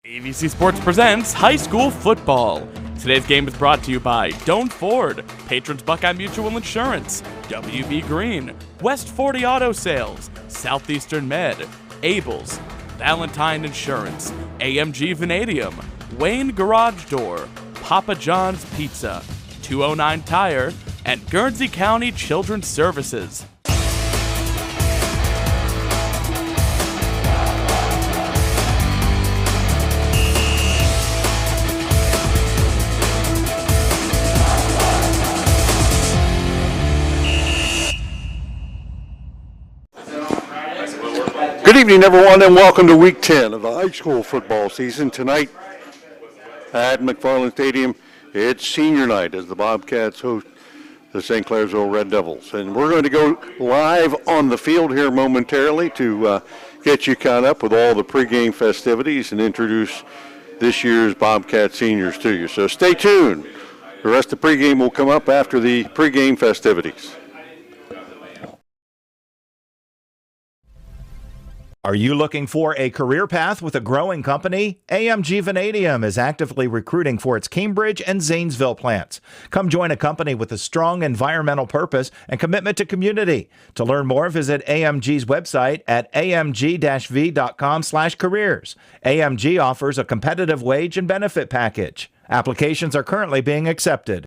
AVC Sports presents high school football. Today's game is brought to you by Doan Ford, Patrons Buckeye Mutual Insurance, WB Green, West 40 Auto Sales, Southeastern Med, Abel's, Valentine Insurance, AMG Vanadium, Wayne Garage Door, Papa John's Pizza, 209 Tire, and Guernsey County Children's Services. Good evening, everyone, and welcome to Week 10 of the high school football season. Tonight at McFarland Stadium, it's senior night as the Bobcats host the St. Clairsville Red Devils. And we're going to go live on the field here momentarily to get you caught up with all the pregame festivities and introduce this year's Bobcat seniors to you. So stay tuned. The rest of the pregame will come up after the pregame festivities. Are you looking for a career path with a growing company? AMG Vanadium is actively recruiting for its Cambridge and Zanesville plants. Come join a company with a strong environmental purpose and commitment to community. To learn more, visit AMG's website at amg-v.com/careers. AMG offers a competitive wage and benefit package. Applications are currently being accepted.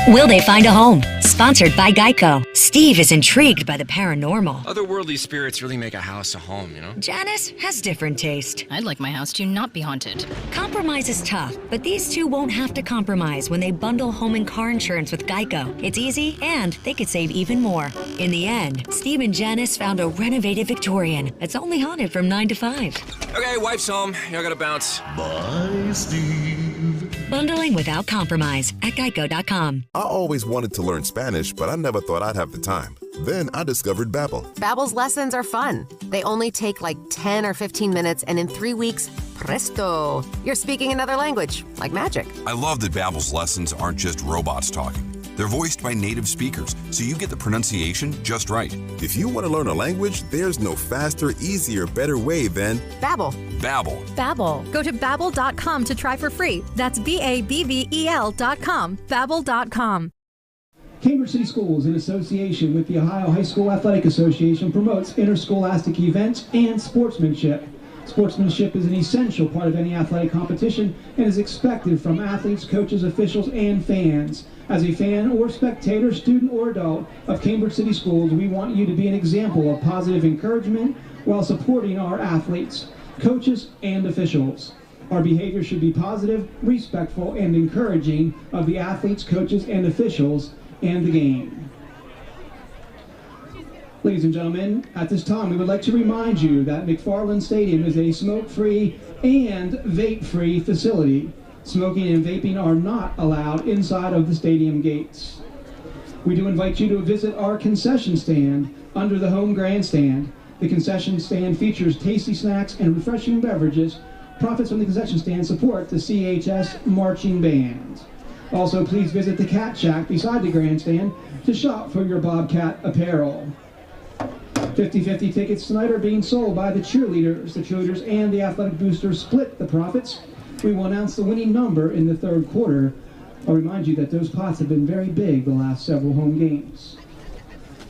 Will they find a home? Sponsored by Geico. Steve is intrigued by the paranormal. Otherworldly spirits really make a house a home, you know? Janice has different taste. I'd like my house to not be haunted. Compromise is tough, but these two won't have to compromise when they bundle home and car insurance with Geico. It's easy, and they could save even more. In the end, Steve and Janice found a renovated Victorian that's only haunted from 9 to 5. Okay, wife's home. Y'all gotta bounce. Bye, Steve. Bundling without compromise at Geico.com. I always wanted to learn Spanish, but I never thought I'd have the time. Then I discovered Babbel. Babbel's lessons are fun. They only take like 10 or 15 minutes, and in 3 weeks, presto, you're speaking another language, like magic. I love that Babbel's lessons aren't just robots talking. They're voiced by native speakers, so you get the pronunciation just right. If you want to learn a language, there's no faster, easier, better way than Babbel. Babbel. Babbel. Go to Babbel.com to try for free. That's BABBEL.com. Babbel.com. Cambridge City Schools, in association with the Ohio High School Athletic Association, promotes interscholastic events and sportsmanship. Sportsmanship is an essential part of any athletic competition and is expected from athletes, coaches, officials, and fans. As a fan or spectator, student or adult of Cambridge City Schools, we want you to be an example of positive encouragement while supporting our athletes, coaches, and officials. Our behavior should be positive, respectful, and encouraging of the athletes, coaches, and officials and the game. Ladies and gentlemen, at this time we would like to remind you that McFarland Stadium is a smoke-free and vape-free facility. Smoking and vaping are not allowed inside of the stadium gates. We do invite you to visit our concession stand under the home grandstand. The concession stand features tasty snacks and refreshing beverages. Profits from the concession stand support the CHS Marching Band. Also, please visit the Cat Shack beside the grandstand to shop for your Bobcat apparel. 50-50 tickets tonight are being sold by the cheerleaders. The cheerleaders and the athletic boosters split the profits. We will announce the winning number in the third quarter. I'll remind you that those pots have been very big the last several home games.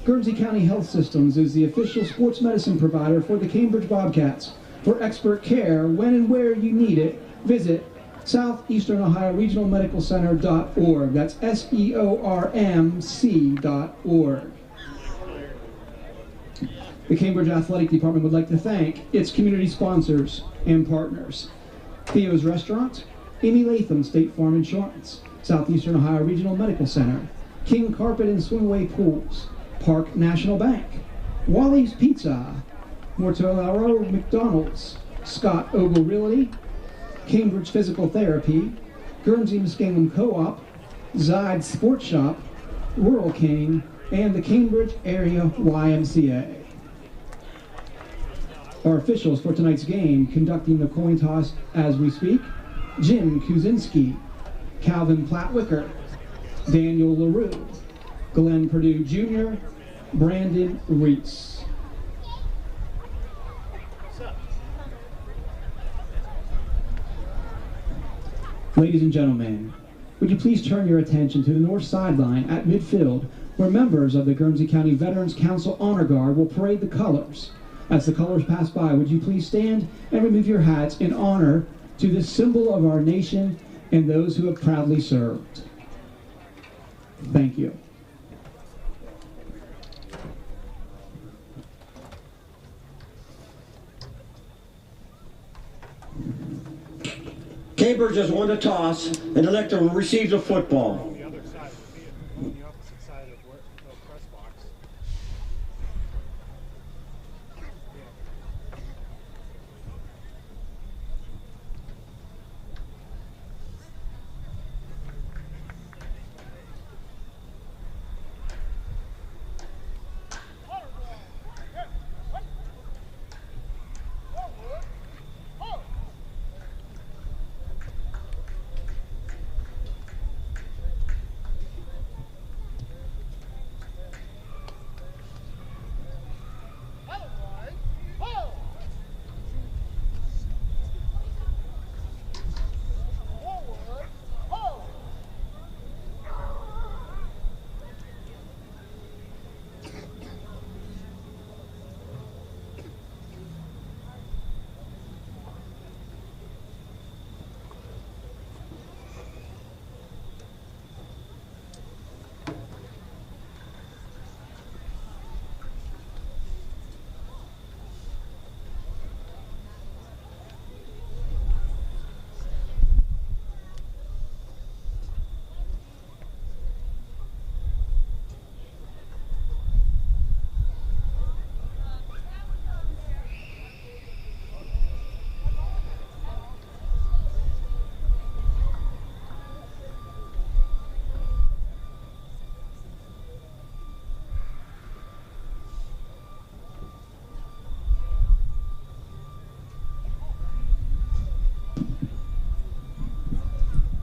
Guernsey County Health Systems is the official sports medicine provider for the Cambridge Bobcats. For expert care when and where you need it, visit Southeastern Ohio Regional Medical Center.org. That's SEORMC.org. The Cambridge Athletic Department would like to thank its community sponsors and partners: Theo's Restaurant, Amy Latham State Farm Insurance, Southeastern Ohio Regional Medical Center, King Carpet and Swingaway Pools, Park National Bank, Wally's Pizza, Mortellaro McDonald's, Scott Ogle Realty, Cambridge Physical Therapy, Guernsey Muskingum Co-op, Zide Sports Shop, Rural King, and the Cambridge Area YMCA. Our officials for tonight's game conducting the coin toss as we speak: Jim Kuzinski, Calvin Plattwicker, Daniel LaRue, Glenn Purdue Jr., Brandon Reitz. Ladies and gentlemen, would you please turn your attention to the north sideline at midfield, where members of the Guernsey County Veterans Council Honor Guard will parade the colors. As the colors pass by, would you please stand and remove your hats in honor to this symbol of our nation and those who have proudly served. Thank you. Cambridge has won the toss, and the elector will receive the football.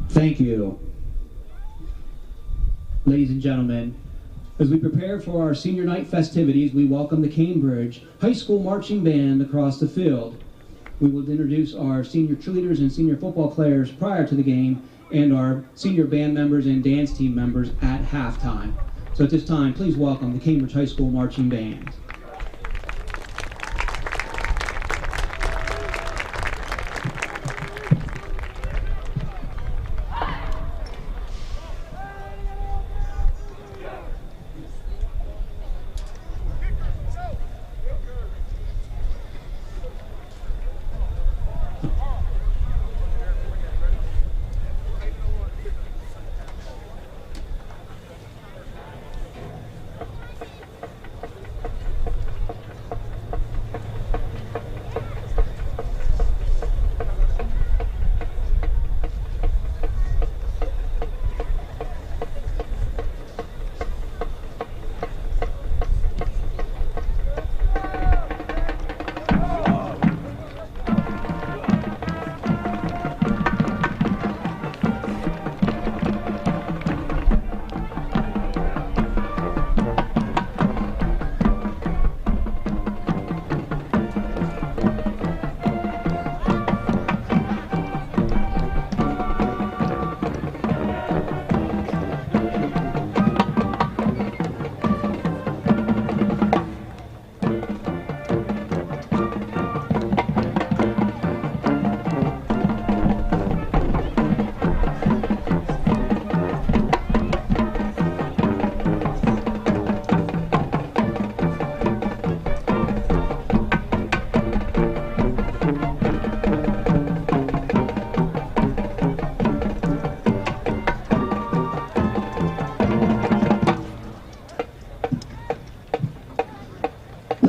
Thank you. Ladies and gentlemen, as we prepare for our senior night festivities, we welcome the Cambridge High School Marching Band across the field. We will introduce our senior cheerleaders and senior football players prior to the game, and our senior band members and dance team members at halftime. So at this time, please welcome the Cambridge High School Marching Band.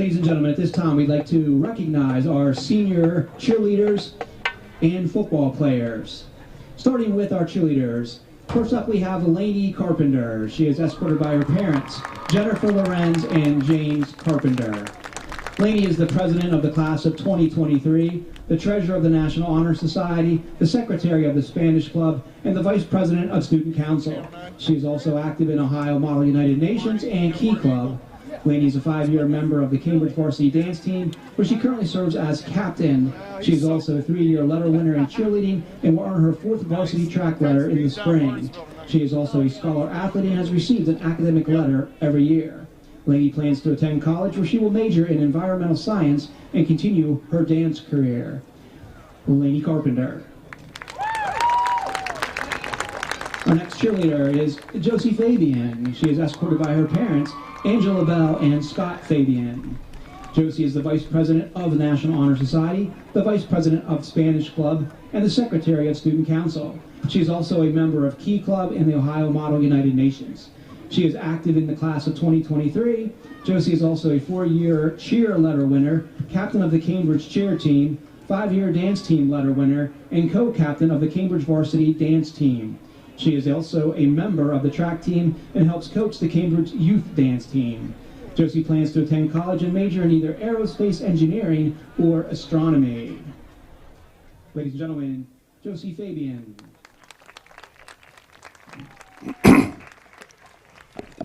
Ladies and gentlemen, at this time, we'd like to recognize our senior cheerleaders and football players. Starting with our cheerleaders. First up, we have Lainey Carpenter. She is escorted by her parents, Jennifer Lorenz and James Carpenter. Lainey is the president of the class of 2023, the treasurer of the National Honor Society, the secretary of the Spanish Club, and the vice president of Student Council. She is also active in Ohio Model United Nations and Key Club. Lainey is a 5-year member of the Cambridge varsity dance team, where she currently serves as captain. She is also a 3-year letter winner in cheerleading and will earn her 4th varsity track letter in the spring. She is also a scholar athlete and has received an academic letter every year. Lainey plans to attend college, where she will major in environmental science and continue her dance career. Lainey Carpenter. Our next cheerleader is Josie Fabian. She is escorted by her parents, Angela Bell and Scott Fabian. Josie is the vice president of the National Honor Society, the vice president of Spanish Club, and the secretary of Student Council. She is also a member of Key Club and the Ohio Model United Nations. She is active in the class of 2023. Josie is also a 4-year cheer letter winner, captain of the Cambridge cheer team, 5-year dance team letter winner, and co-captain of the Cambridge varsity dance team. She is also a member of the track team and helps coach the Cambridge youth dance team. Josie plans to attend college and major in either aerospace engineering or astronomy. Ladies and gentlemen, Josie Fabian.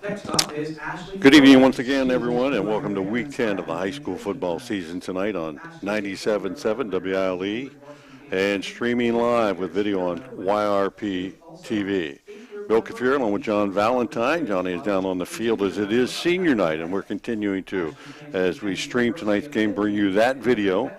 Next up is Ashley. Good evening once again, everyone, and welcome to Week 10 of the high school football season tonight on 97.7 WILE and streaming live with video on YRPtv. Bill Kafury along with John Valentine. Johnny is down on the field as it is senior night, and we're continuing to, as we stream tonight's game, bring you that video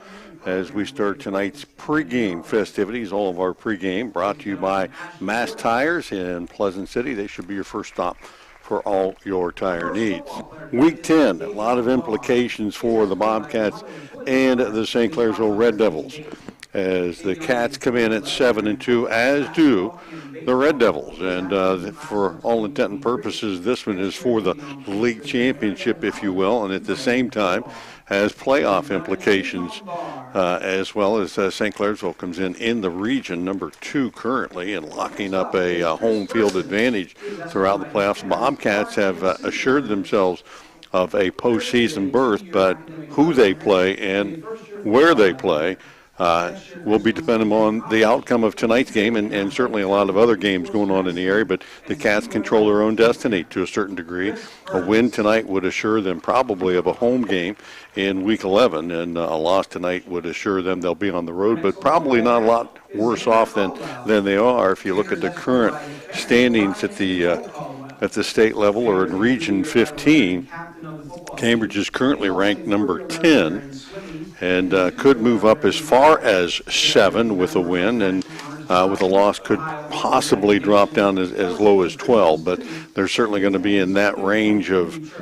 as we start tonight's pregame festivities. All of our pregame brought to you by Mass Tires in Pleasant City. They should be your first stop for all your tire needs. Week 10, a lot of implications for the Bobcats and the St. Clairsville Red Devils, as the Cats come in at 7-2, as do the Red Devils. And for all intent and purposes, this one is for the league championship, if you will, and at the same time has playoff implications, as well as St. Clairsville comes in the region, number 2 currently, and locking up a home field advantage throughout the playoffs. The Bobcats have assured themselves of a postseason berth, but who they play and where they play will be dependent on the outcome of tonight's game and certainly a lot of other games going on in the area. But the Cats control their own destiny to a certain degree. A win tonight would assure them probably of a home game in Week 11, and a loss tonight would assure them they'll be on the road, but probably not a lot worse off than they are if you look at the current standings at the state level or in Region 15. Cambridge is currently ranked number 10 and could move up as far as 7 with a win, and with a loss could possibly drop down as low as 12, but they're certainly going to be in that range of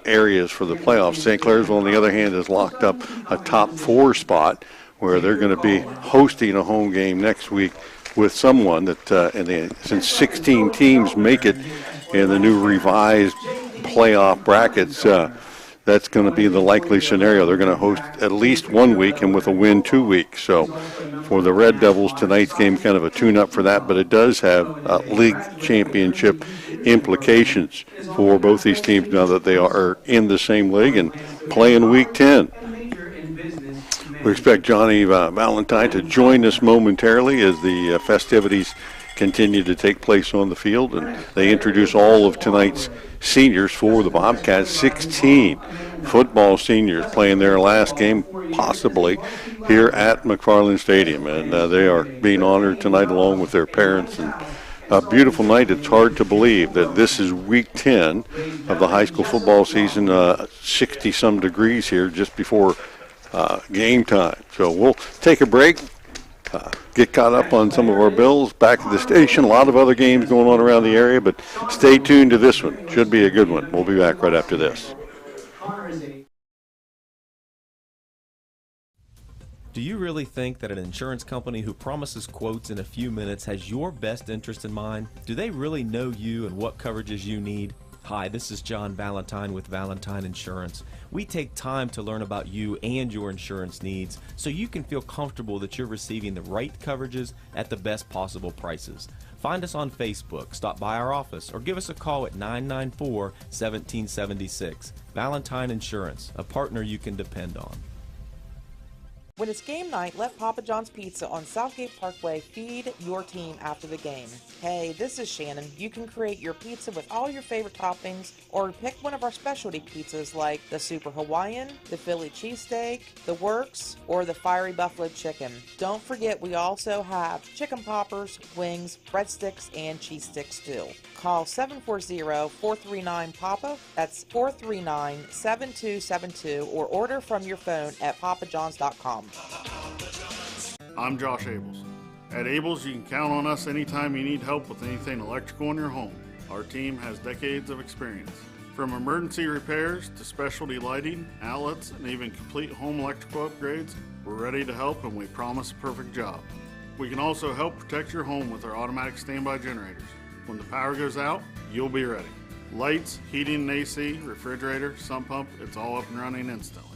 areas for the playoffs. St. Clairsville, on the other hand, has locked up a top 4 spot where they're going to be hosting a home game next week with someone that, since 16 teams make it in the new revised playoff brackets, that's going to be the likely scenario. They're going to host at least 1 week, and with a win 2 weeks. So for the Red Devils, tonight's game kind of a tune-up for that, but it does have league championship implications for both these teams now that they are in the same league and play in Week 10. We expect Johnny Valentine to join us momentarily as the festivities continue to take place on the field, and they introduce all of tonight's seniors for the Bobcats. 16 football seniors playing their last game possibly here at McFarland Stadium, and they are being honored tonight along with their parents. And a beautiful night. It's hard to believe that this is Week 10 of the high school football season, 60-some degrees here just before game time. So we'll take a break, get caught up on some of our bills back at the station. A lot of other games going on around the area, but stay tuned to this one. Should be a good one. We'll be back right after this. Do you really think that an insurance company who promises quotes in a few minutes has your best interest in mind? Do they really know you and what coverages you need? Hi, this is John Valentine with Valentine Insurance. We take time to learn about you and your insurance needs so you can feel comfortable that you're receiving the right coverages at the best possible prices. Find us on Facebook, stop by our office, or give us a call at 994-1776. Valentine Insurance, a partner you can depend on. When it's game night, let Papa John's Pizza on Southgate Parkway feed your team after the game. Hey, this is Shannon. You can create your pizza with all your favorite toppings, or pick one of our specialty pizzas like the Super Hawaiian, the Philly Cheesesteak, the Works, or the Fiery Buffalo Chicken. Don't forget we also have chicken poppers, wings, breadsticks, and cheese sticks too. Call 740-439-PAPA. That's 439-7272, or order from your phone at papajohns.com. I'm Josh Abels. At Abels, you can count on us anytime you need help with anything electrical in your home. Our team has decades of experience. From emergency repairs to specialty lighting, outlets, and even complete home electrical upgrades, we're ready to help and we promise a perfect job. We can also help protect your home with our automatic standby generators. When the power goes out, you'll be ready. Lights, heating and AC, refrigerator, sump pump, it's all up and running instantly.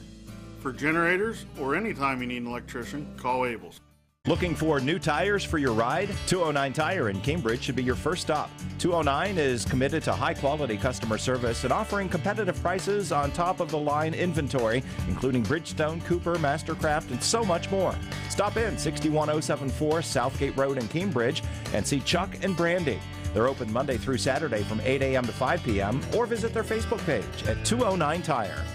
For generators or anytime you need an electrician, call Abels. Looking for new tires for your ride? 209 Tire in Cambridge should be your first stop. 209 is committed to high-quality customer service and offering competitive prices on top-of-the-line inventory, including Bridgestone, Cooper, Mastercraft, and so much more. Stop in 61074 Southgate Road in Cambridge and see Chuck and Brandy. They're open Monday through Saturday from 8 a.m. to 5 p.m. or visit their Facebook page at 209 Tire.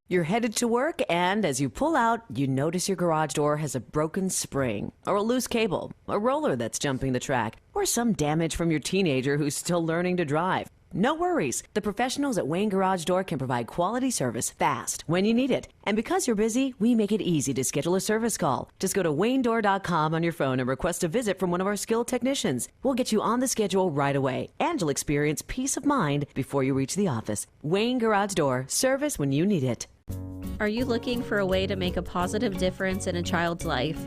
You're headed to work, and as you pull out, you notice your garage door has a broken spring, or a loose cable, a roller that's jumping the track, or some damage from your teenager who's still learning to drive. No worries. The professionals at Wayne Garage Door can provide quality service fast when you need it. And because you're busy, we make it easy to schedule a service call. Just go to waynedoor.com on your phone and request a visit from one of our skilled technicians. We'll get you on the schedule right away, and you'll experience peace of mind before you reach the office. Wayne Garage Door, service when you need it. Are you looking for a way to make a positive difference in a child's life?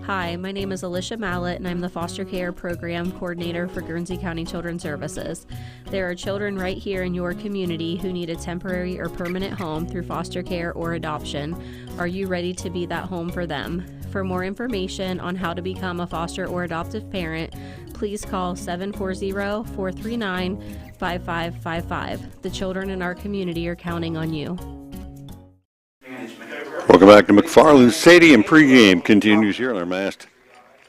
Hi, my name is Alicia Mallett, and I'm the Foster Care Program Coordinator for Guernsey County Children's Services. There are children right here in your community who need a temporary or permanent home through foster care or adoption. Are you ready to be that home for them? For more information on how to become a foster or adoptive parent, please call 740-439-5555. The children in our community are counting on you. Welcome back to McFarland Stadium. Pregame continues here on our Massed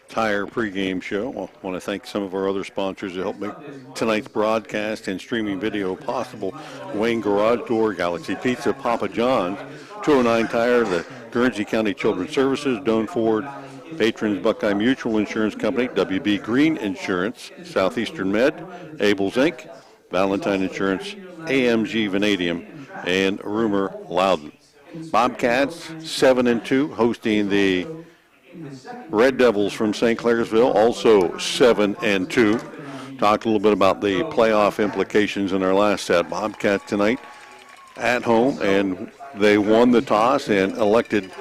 Tire pregame show. I want to thank some of our other sponsors who helped make tonight's broadcast and streaming video possible. Wayne Garage Door, Galaxy Pizza, Papa John's, 209 Tire, the Guernsey County Children's Services, Doan Ford, Patrons Buckeye Mutual Insurance Company, WB Green Insurance, Southeastern Med, Abels Inc., Valentine Insurance, AMG Vanadium, and Rumor Loudon. Bobcats 7-2, hosting the Red Devils from St. Clairsville, also 7-2. Talked a little bit about the playoff implications in our last set. Bobcats tonight at home, and they won the toss and elected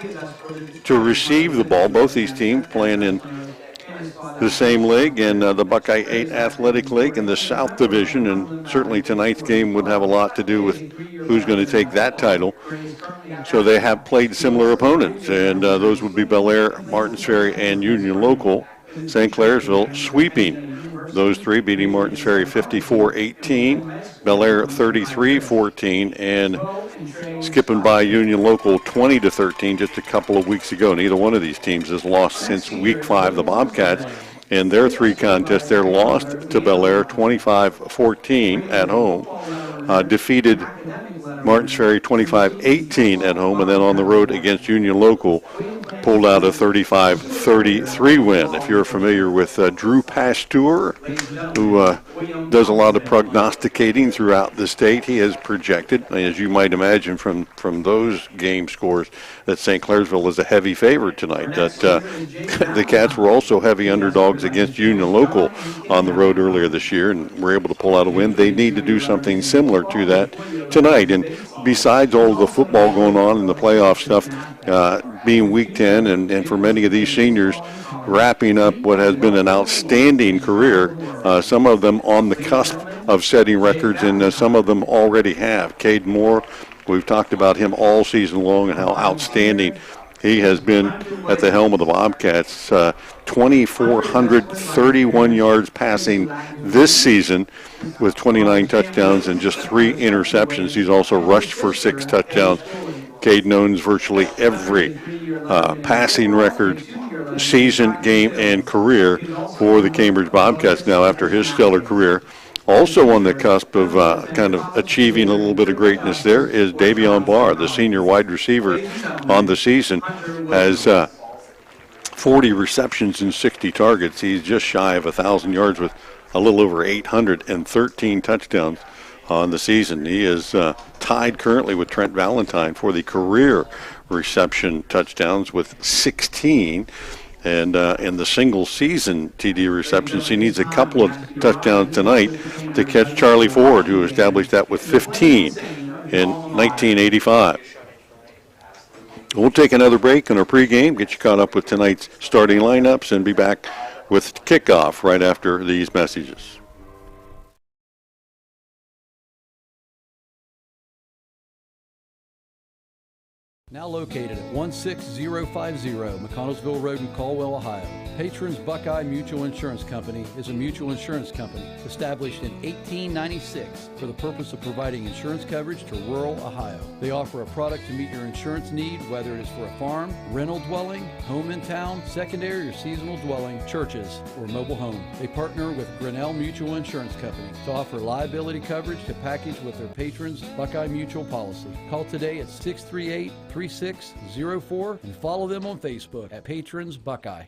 to receive the ball. Both these teams playing in the same league, in the Buckeye 8 Athletic League in the South Division, and certainly tonight's game would have a lot to do with who's going to take that title. So they have played similar opponents, and those would be Bel Air, Martins Ferry, and Union Local. St. Clairsville sweeping those three, beating Martins Ferry 54-18, Bel Air 33-14, and skipping by Union Local 20-13 just a couple of weeks ago. Neither one of these teams has lost since week 5. The Bobcats, in their three contests, they're lost to Bel Air 25-14 at home, defeated Martins Ferry 25-18 at home, and then on the road against Union Local pulled out a 35-33 win. If you're familiar with Drew Pasteur, who does a lot of prognosticating throughout the state, he has projected, as you might imagine from those game scores, that St. Clairsville is a heavy favorite tonight. That the Cats were also heavy underdogs against Union Local on the road earlier this year and were able to pull out a win. They need to do something similar to that tonight. And besides all the football going on and the playoff stuff, being Week 10, and for many of these seniors, wrapping up what has been an outstanding career, some of them on the cusp of setting records, and some of them already have. Cade Moore, we've talked about him all season long and how outstanding he has been at the helm of the Bobcats. 2,431 yards passing this season with 29 touchdowns and just 3 interceptions. He's also rushed for 6 touchdowns. Cade owns virtually every passing record, season, game, and career for the Cambridge Bobcats now after his stellar career. Also on the cusp of kind of achieving a little bit of greatness there is Davion Barr, the senior wide receiver on the season, has 40 receptions and 60 targets. He's just shy of 1,000 yards with a little over 813 touchdowns on the season. He is tied currently with Trent Valentine for the career reception touchdowns with 16. And in the single season TD receptions, he needs a couple of touchdowns tonight to catch Charlie Ford, who established that with 15 in 1985. We'll take another break on our pregame, get you caught up with tonight's starting lineups, and be back with kickoff right after these messages. Now located at 16050 McConnellsville Road in Caldwell, Ohio, Patrons Buckeye Mutual Insurance Company is a mutual insurance company established in 1896 for the purpose of providing insurance coverage to rural Ohio. They offer a product to meet your insurance need, whether it is for a farm, rental dwelling, home in town, secondary or seasonal dwelling, churches, or mobile home. They partner with Grinnell Mutual Insurance Company to offer liability coverage to package with their patrons' Buckeye Mutual policy. Call today at 638-3604 and follow them on Facebook at Patrons Buckeye.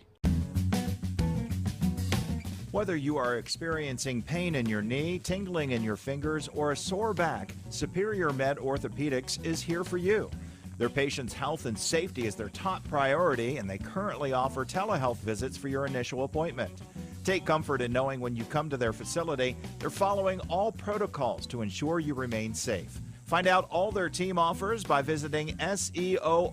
Whether you are experiencing pain in your knee, tingling in your fingers, or a sore back, Superior Med Orthopedics is here for you. Their patients' health and safety is their top priority, and they currently offer telehealth visits for your initial appointment. Take comfort in knowing when you come to their facility, they're following all protocols to ensure you remain safe. Find out all their team offers by visiting seormc.org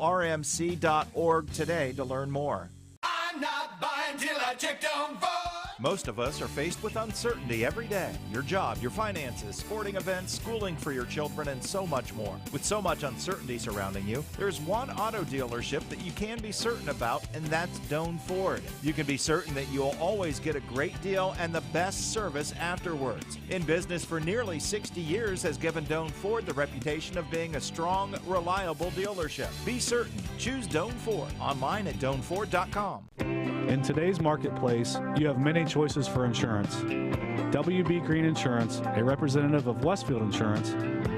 today to learn more. I'm not buying till I check Doan Ford. Most of us are faced with uncertainty every day. Your job, your finances, sporting events, schooling for your children, and so much more. With so much uncertainty surrounding you, there's one auto dealership that you can be certain about, and that's Doan Ford. You can be certain that you'll always get a great deal and the best service afterwards. In business for nearly 60 years has given Doan Ford the reputation of being a strong, reliable dealership. Be certain. Choose Doan Ford. Online at DoanFord.com. In today's marketplace, you have many choices for insurance. WB Green Insurance, a representative of Westfield Insurance,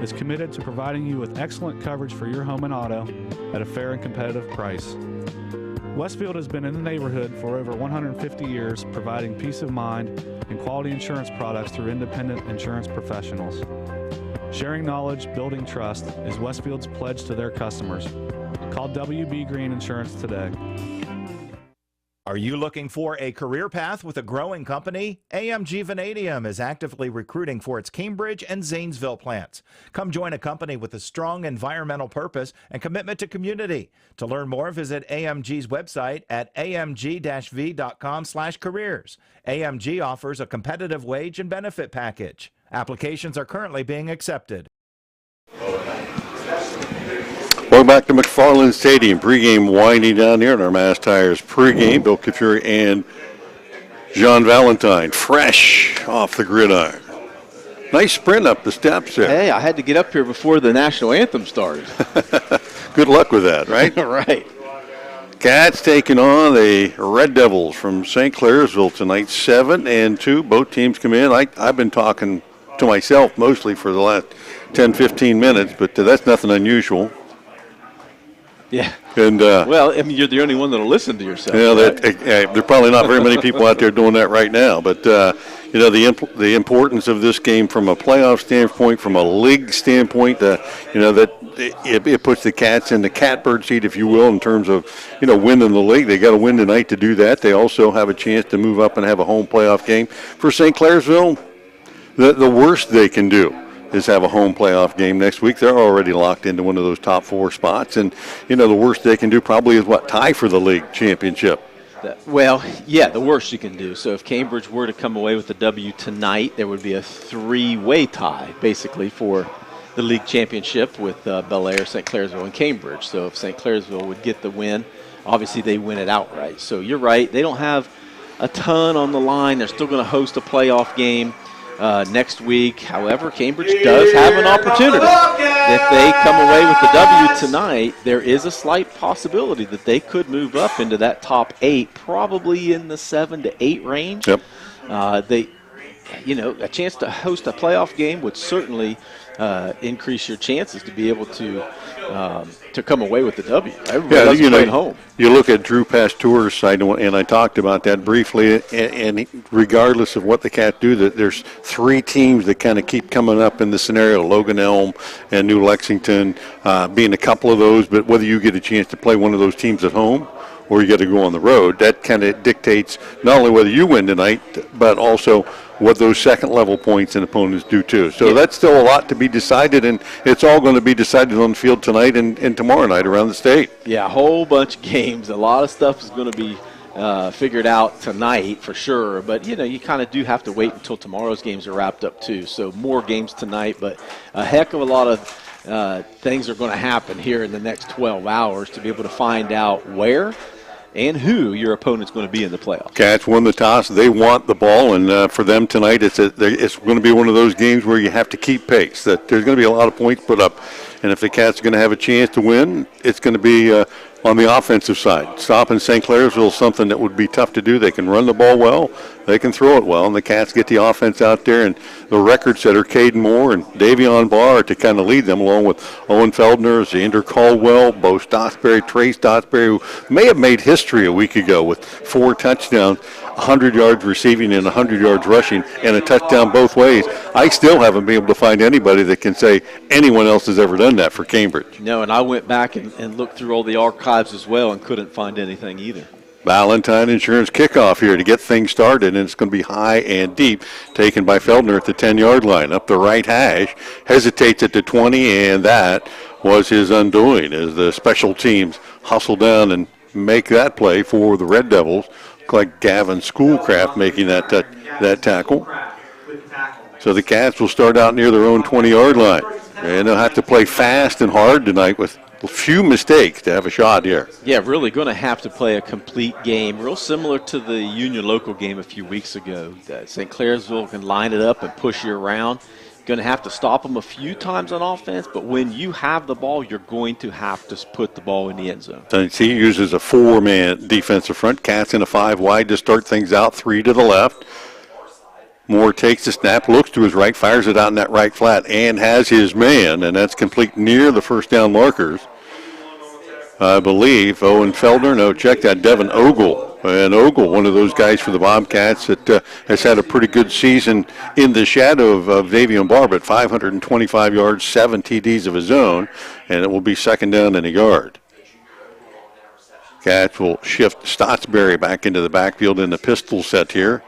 is committed to providing you with excellent coverage for your home and auto at a fair and competitive price. Westfield has been in the neighborhood for over 150 years, providing peace of mind and quality insurance products through independent insurance professionals. Sharing knowledge, building trust is Westfield's pledge to their customers. Call WB Green Insurance today. Are you looking for a career path with a growing company? AMG Vanadium is actively recruiting for its Cambridge and Zanesville plants. Come join a company with a strong environmental purpose and commitment to community. To learn more, visit AMG's website at amg-v.com/careers. AMG offers a competitive wage and benefit package. Applications are currently being accepted. Welcome back to McFarland Stadium. Pregame winding down here in our Mass Tires pregame. Bill Kafury and John Valentine, fresh off the gridiron. Nice sprint up the steps there. Hey, I had to get up here before the national anthem started. Good luck with that, right? Right. Cats taking on the Red Devils from St. Clairsville tonight, 7-2. Both teams come in. I've been talking to myself mostly for the last 10, 15 minutes, but that's nothing unusual. Yeah. And well, I mean, you're the only one that'll listen to yourself. Yeah, there are probably not very many people out there doing that right now. But you know, the importance of this game from a playoff standpoint, from a league standpoint, you know, that it puts the Cats in the catbird seat, if you will, in terms of, you know, winning the league. They got to win tonight to do that. They also have a chance to move up and have a home playoff game. For St. Clairsville, the worst they can do is have a home playoff game next week. They're already locked into one of those top 4 spots. And, the worst they can do probably is, tie for the league championship. Well, yeah, the worst you can do. So if Cambridge were to come away with the W tonight, there would be a 3-way tie, basically, for the league championship with Bel Air, St. Clairsville, and Cambridge. So if St. Clairsville would get the win, obviously they win it outright. So you're right. They don't have a ton on the line. They're still going to host a playoff game next week. However, Cambridge does have an opportunity. If they come away with the W tonight, there is a slight possibility that they could move up into that top 8, probably in the 7 to 8 range. Yep. A chance to host a playoff game would certainly increase your chances to be able to come away with the W. Everybody loves playing home. You look at Drew Pasteur's side, and I talked about that briefly, and regardless of what the Cats do, there's 3 teams that kind of keep coming up in the scenario, Logan Elm and New Lexington being a couple of those, but whether you get a chance to play one of those teams at home or you got to go on the road, that kind of dictates not only whether you win tonight, but also what those second-level points and opponents do too. So that's still a lot to be decided, and it's all going to be decided on the field tonight and tomorrow night around the state. Yeah, a whole bunch of games. A lot of stuff is going to be figured out tonight for sure. But, you kind of do have to wait until tomorrow's games are wrapped up too. So more games tonight, but a heck of a lot of things are going to happen here in the next 12 hours to be able to find out where and who your opponent's going to be in the playoffs. Cats won the toss. They want the ball, and for them tonight, it's going to be one of those games where you have to keep pace. That there's going to be a lot of points put up, and if the Cats are going to have a chance to win, it's going to be on the offensive side. Stopping St. Clairsville is something that would be tough to do. They can run the ball well, they can throw it well, and the Cats get the offense out there, and the record setter, Caden Moore and Davion Barr, to kind of lead them, along with Owen Feldner, Xander Caldwell, Bo Stotsberry, Trey Stotsberry, who may have made history a week ago with 4 touchdowns, 100 yards receiving and 100 yards rushing, and a touchdown both ways. I still haven't been able to find anybody that can say anyone else has ever done that for Cambridge. No, and I went back and looked through all the archives as well and couldn't find anything either. Valentine Insurance kickoff here to get things started, and it's going to be high and deep, taken by Feldner at the 10-yard line. Up the right hash, hesitates at the 20, and that was his undoing as the special teams hustle down and make that play for the Red Devils. Look like Gavin Schoolcraft making that tackle. So the Cats will start out near their own 20-yard line, and they'll have to play fast and hard tonight with a few mistakes to have a shot here. Yeah, really going to have to play a complete game, real similar to the Union Local game a few weeks ago. St. Clairsville can line it up and push you around. Going to have to stop them a few times on offense, but when you have the ball, you're going to have to put the ball in the end zone. So he uses a 4-man defensive front. Cats in a 5 wide to start things out, 3 to the left. Moore takes the snap, looks to his right, fires it out in that right flat, and has his man, and that's complete near the first down markers. I believe Owen Feldner, no, check that, Devin Ogle. And Ogle, one of those guys for the Bobcats that has had a pretty good season in the shadow of Davion Barr, but 525 yards, 7 TDs of his own, and it will be second down and a yard. Cats will shift Stotsberry back into the backfield in the pistol set here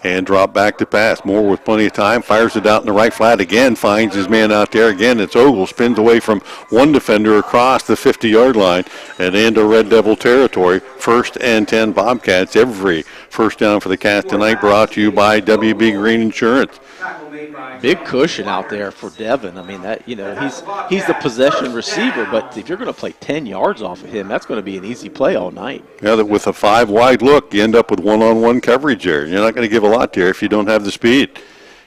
and drop back to pass. Moore with plenty of time, fires it out in the right flat again, finds his man out there. Again, it's Ogle, spins away from one defender across the 50-yard line and into Red Devil territory. 1st and 10 Bobcats. Every first down for the Cats tonight brought to you by WB Green Insurance. Big cushion out there for Devin. I mean, that he's the possession receiver, but if you're going to play 10 yards off of him, that's going to be an easy play all night. Yeah, that with a 5 wide look, you end up with one-on-one coverage there. You're not going to give a lot there if you don't have the speed.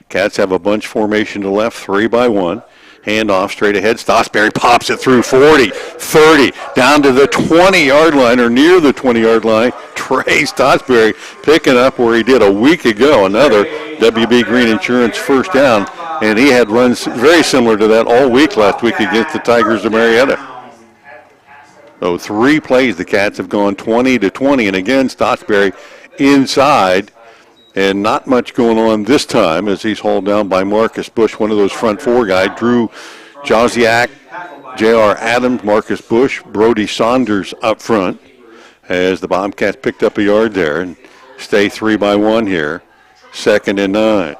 Cats have a bunch formation to left, 3 by 1. Handoff straight ahead. Stotsberry pops it through 40, 30, down to the 20-yard line or near the 20-yard line. Trey Stotsberry picking up where he did a week ago, another WB Green Insurance first down, and he had runs very similar to that all week last week against the Tigers of Marietta. So 3 plays, the Cats have gone 20 to 20, and again, Stotsberry inside. And not much going on this time as he's hauled down by Marcus Bush, one of those front 4 guys. Drew Josiak, J.R. Adams, Marcus Bush, Brody Saunders up front as the Bobcats picked up a yard there and stay 3 by 1 here. 2nd and 9.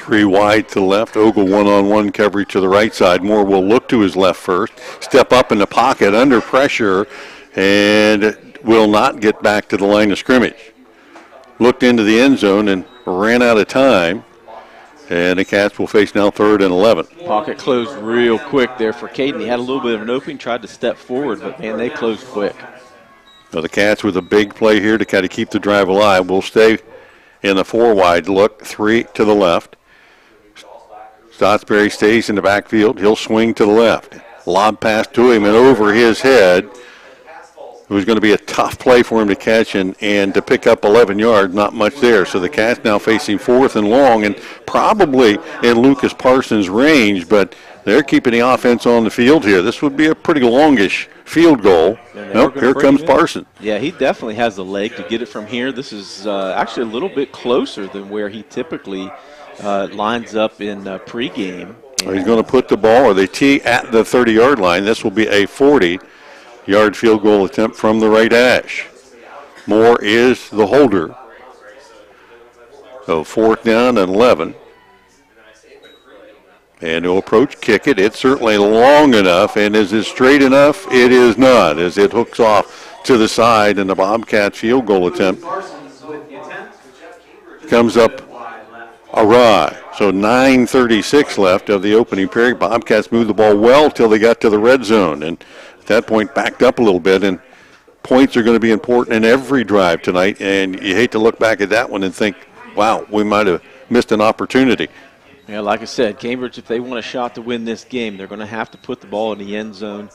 3 wide to the left. Ogle one-on-one coverage to the right side. Moore will look to his left first. Step up in the pocket under pressure and will not get back to the line of scrimmage. Looked into the end zone and ran out of time. And the Cats will face now 3rd and 11. Pocket closed real quick there for Caden. He had a little bit of an opening, tried to step forward, but, man, they closed quick. So the Cats with a big play here to kind of keep the drive alive will stay in the 4 wide look, 3 to the left. Stotsbury stays in the backfield. He'll swing to the left. Lob pass to him and over his head. It was going to be a tough play for him to catch and to pick up 11 yards, not much there. So the Cats now facing 4th and long and probably in Lucas Parsons' range, but they're keeping the offense on the field here. This would be a pretty longish field goal. Nope, here comes Parsons. Yeah, he definitely has the leg to get it from here. This is actually a little bit closer than where he typically lines up in pregame. He's going to put the ball, or they tee at the 30-yard line. This will be a 40-yard field goal attempt from the right hash. Moore is the holder. So 4th down and 11. And he'll approach, kick it. It's certainly long enough, and is it straight enough? It is not, as it hooks off to the side, and the Bobcats field goal attempt comes up awry. So 9:36 left of the opening period. Bobcats moved the ball well till they got to the red zone, and at that point backed up a little bit, and points are going to be important in every drive tonight, and you hate to look back at that one and think, wow, we might have missed an opportunity. Yeah, like I said, Cambridge, if they want a shot to win this game, they're going to have to put the ball in the end zone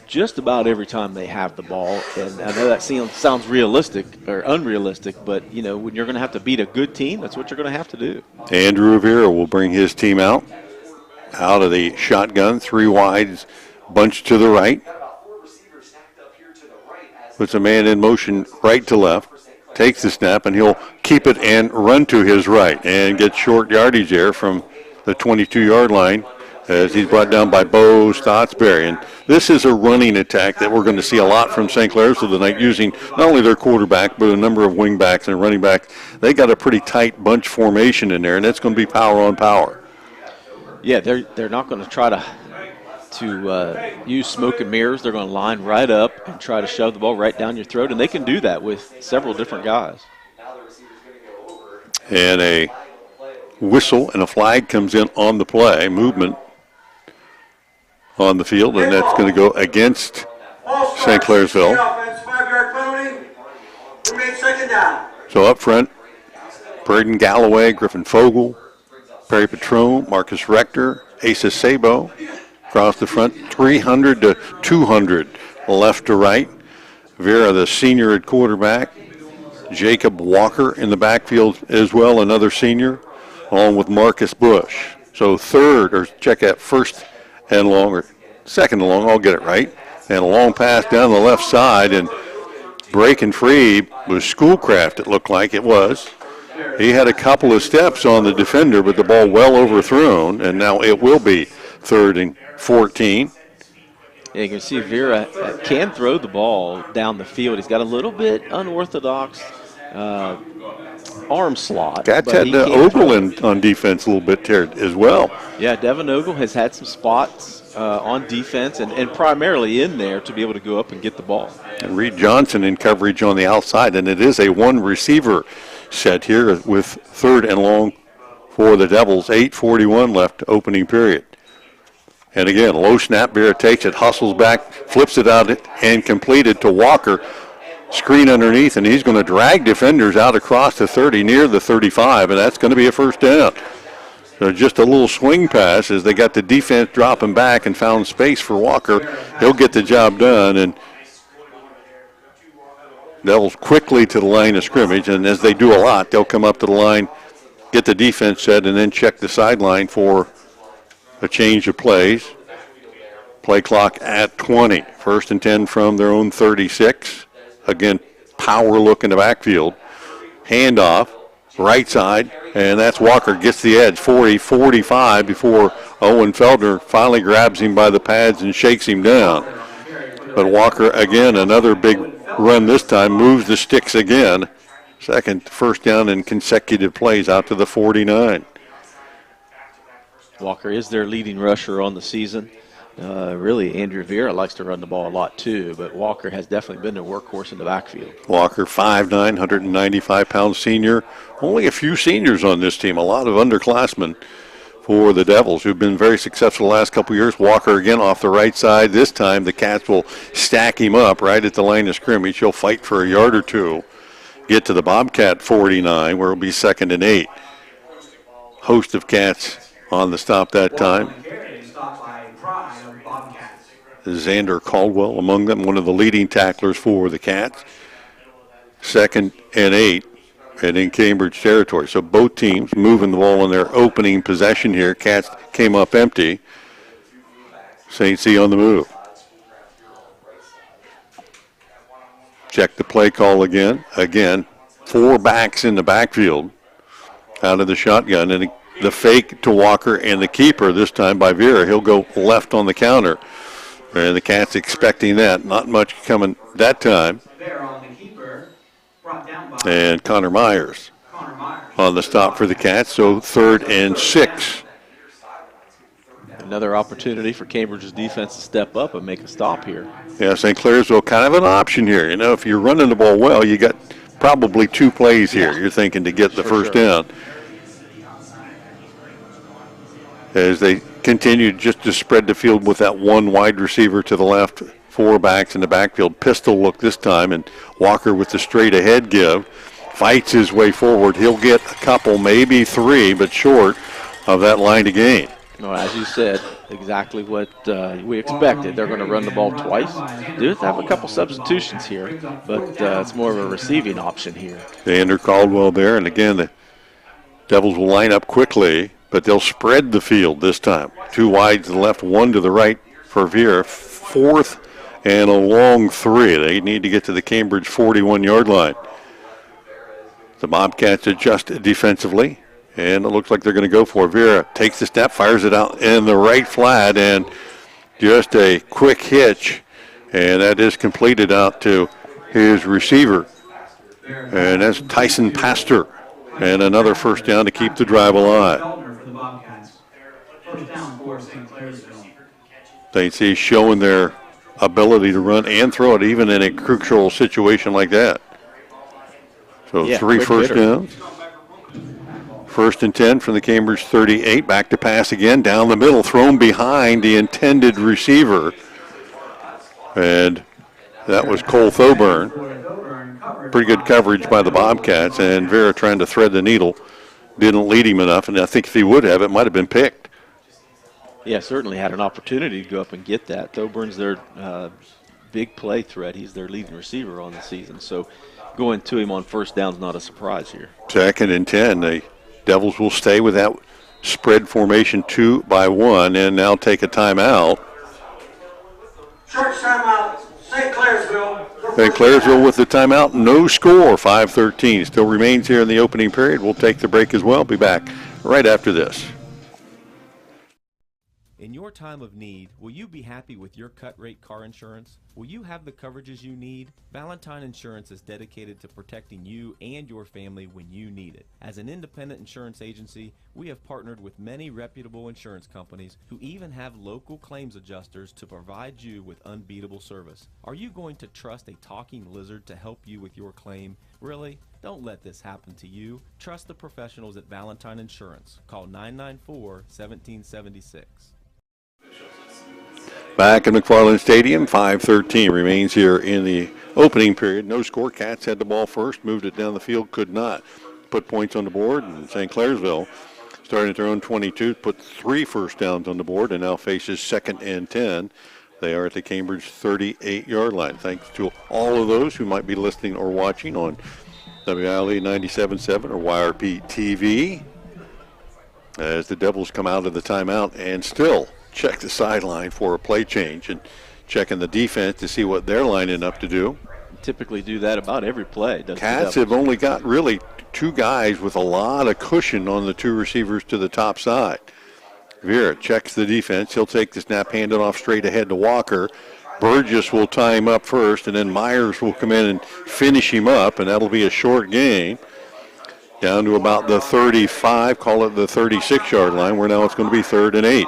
just about every time they have the ball. And I know that sounds realistic or unrealistic, but, you know, when you're going to have to beat a good team, that's what you're going to have to do. Andrew Rivera will bring his team out of the shotgun, 3 wides, bunch to the right. Puts a man in motion right to left. Takes the snap, and he'll keep it and run to his right and get short yardage there from the 22-yard line as he's brought down by Bo Stotsbury. And this is a running attack that we're going to see a lot from St. Clairsville tonight, using not only their quarterback but a number of wing backs and running backs. They got a pretty tight bunch formation in there, and it's going to be power on power. Yeah, they're not going to try to use smoke and mirrors. They're going to line right up and try to shove the ball right down your throat, and they can do that with several different guys. And a whistle and a flag comes in on the play. Movement on the field, and that's going to go against St. Clairsville. So up front, Braden Galloway, Griffin Fogel, Perry Patron, Marcus Rector, Asa Sabo. Across the front, 300 to 200 left to right. Vera, the senior at quarterback. Jacob Walker in the backfield as well, another senior, along with Marcus Bush. So first and long, or second and long, I'll get it right. And a long pass down the left side, and breaking free was Schoolcraft, it looked like it was. He had a couple of steps on the defender, but the ball well overthrown, and now it will be 3rd and 14. Yeah, you can see Vera can throw the ball down the field. He's got a little bit unorthodox arm slot. Cats had Ogle on defense a little bit there as well. Yeah, Devin Ogle has had some spots on defense and primarily in there to be able to go up and get the ball. And Reed Johnson in coverage on the outside, and it is a 1-receiver set here with 3rd and long for the Devils. 8:41 left opening period. And again, low snap, Vera takes it, hustles back, flips it out and completed to Walker. Screen underneath, and he's going to drag defenders out across the 30 near the 35, and that's going to be a first down. So just a little swing pass as they got the defense dropping back and found space for Walker. He'll get the job done, and Devils quickly to the line of scrimmage, and as they do a lot, they'll come up to the line, get the defense set, and then check the sideline for a change of plays. Play clock at 20. 1st and 10 from their own 36. Again, power look in the backfield. Handoff, right side, and that's Walker gets the edge, 40-45 before Owen Feldner finally grabs him by the pads and shakes him down. But Walker, again, another big run this time, moves the sticks again. First down in consecutive plays out to the 49. Walker is their leading rusher on the season. Really, Andrew Vera likes to run the ball a lot too, but Walker has definitely been their workhorse in the backfield. Walker, 5'9", 195-pound senior. Only a few seniors on this team, a lot of underclassmen for the Devils, who've been very successful the last couple of years. Walker again off the right side. This time the Cats will stack him up right at the line of scrimmage. He'll fight for a yard or two, get to the Bobcat 49, where it'll be 2nd and 8. Host of Cats on the stop that time. Xander Caldwell among them, one of the leading tacklers for the Cats. 2nd and 8 and in Cambridge territory. So both teams moving the ball in their opening possession here. Cats came up empty. St. C on the move. Check the play call again. Again, 4 backs in the backfield out of the shotgun. And the fake to Walker and the keeper this time by Vera. He'll go left on the counter. And the Cats expecting that. Not much coming that time. And Connor Myers on the stop for the Cats. So 3rd and 6. Another opportunity for Cambridge's defense to step up and make a stop here. Yeah, St. Clairsville kind of an option here. You know, if you're running the ball well, you got probably 2 plays here. You're thinking to get the first down. As they continue just to spread the field with that one wide receiver to the left, 4 backs in the backfield. Pistol look this time, and Walker with the straight ahead give. Fights his way forward. He'll get a couple, maybe 3, but short of that line to gain. Well, as you said, exactly what we expected. They're going to run the ball twice. Do have a couple substitutions here, but it's more of a receiving option here. Xander Caldwell there, and again, the Devils will line up quickly, but they'll spread the field this time. 2 wide to the left, 1 to the right for Vera. 4th and a long 3. They need to get to the Cambridge 41-yard line. The Bobcats adjust defensively, and it looks like they're going to go for it. Vera takes the snap, fires it out in the right flat, and just a quick hitch, and that is completed out to his receiver. And that's Tyson Pastor, and another first down to keep the drive alive. St. C showing their ability to run and throw it even in a crucial situation like that. So 3 first downs. 1st and 10 from the Cambridge 38. Back to pass again. Down the middle. Thrown behind the intended receiver. And that was Cole Thoburn. Pretty good coverage by the Bobcats. And Vera trying to thread the needle. Didn't lead him enough. And I think if he would have, it might have been picked. Yeah, certainly had an opportunity to go up and get that. Thoburn's their big play threat. He's their leading receiver on the season. So going to him on first down is not a surprise here. 2nd and 10. The Devils will stay with that spread formation 2 by 1 and now take a timeout. Short timeout, St. Clairsville. St. Clairsville with the timeout. No score, 5-13. Still remains here in the opening period. We'll take the break as well. Be back right after this. In your time of need, will you be happy with your cut-rate car insurance? Will you have the coverages you need? Valentine Insurance is dedicated to protecting you and your family when you need it. As an independent insurance agency, we have partnered with many reputable insurance companies who even have local claims adjusters to provide you with unbeatable service. Are you going to trust a talking lizard to help you with your claim? Really? Don't let this happen to you. Trust the professionals at Valentine Insurance. Call 994-1776. Back at McFarland Stadium, 5:13 remains here in the opening period. No score. Cats had the ball first, moved it down the field, could not put points on the board. And St. Clairsville, starting at their own 22, put 3 first downs on the board and now faces 2nd and 10. They are at the Cambridge 38-yard line. Thanks to all of those who might be listening or watching on WILE 97.7 or YRPtv as the Devils come out of the timeout and still check the sideline for a play change and checking the defense to see what they're lining up to do. Typically do that about every play. Cats have only got really 2 guys with a lot of cushion on the 2 receivers to the top side. Vera checks the defense. He'll take the snap, hand it off straight ahead to Walker. Burgess will tie him up first, and then Myers will come in and finish him up, and that'll be a short gain. down to about the 35, call it the 36-yard line, where now it's going to be 3rd and 8.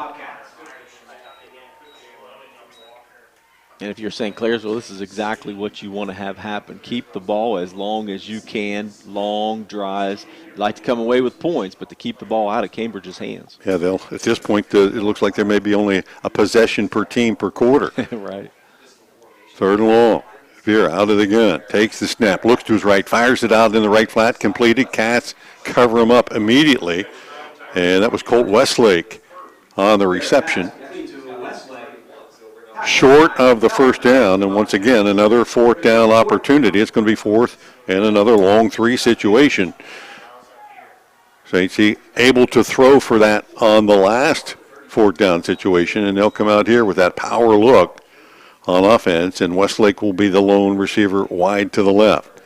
And if you're St. Clairsville, this is exactly what you want to have happen. Keep the ball as long as you can, long drives. You'd like to come away with points, but to keep the ball out of Cambridge's hands. Yeah, at this point, it looks like there may be only a possession per team per quarter. Right. 3rd and long. Veer out of the gun, takes the snap, looks to his right, fires it out in the right flat, completed. Cats cover him up immediately, and that was Colt Westlake on the reception. Short of the first down, and once again, another 4th down opportunity. It's going to be 4th and another long 3 situation. St. C able to throw for that on the last 4th down situation, and they'll come out here with that power look on offense, and Westlake will be the lone receiver wide to the left.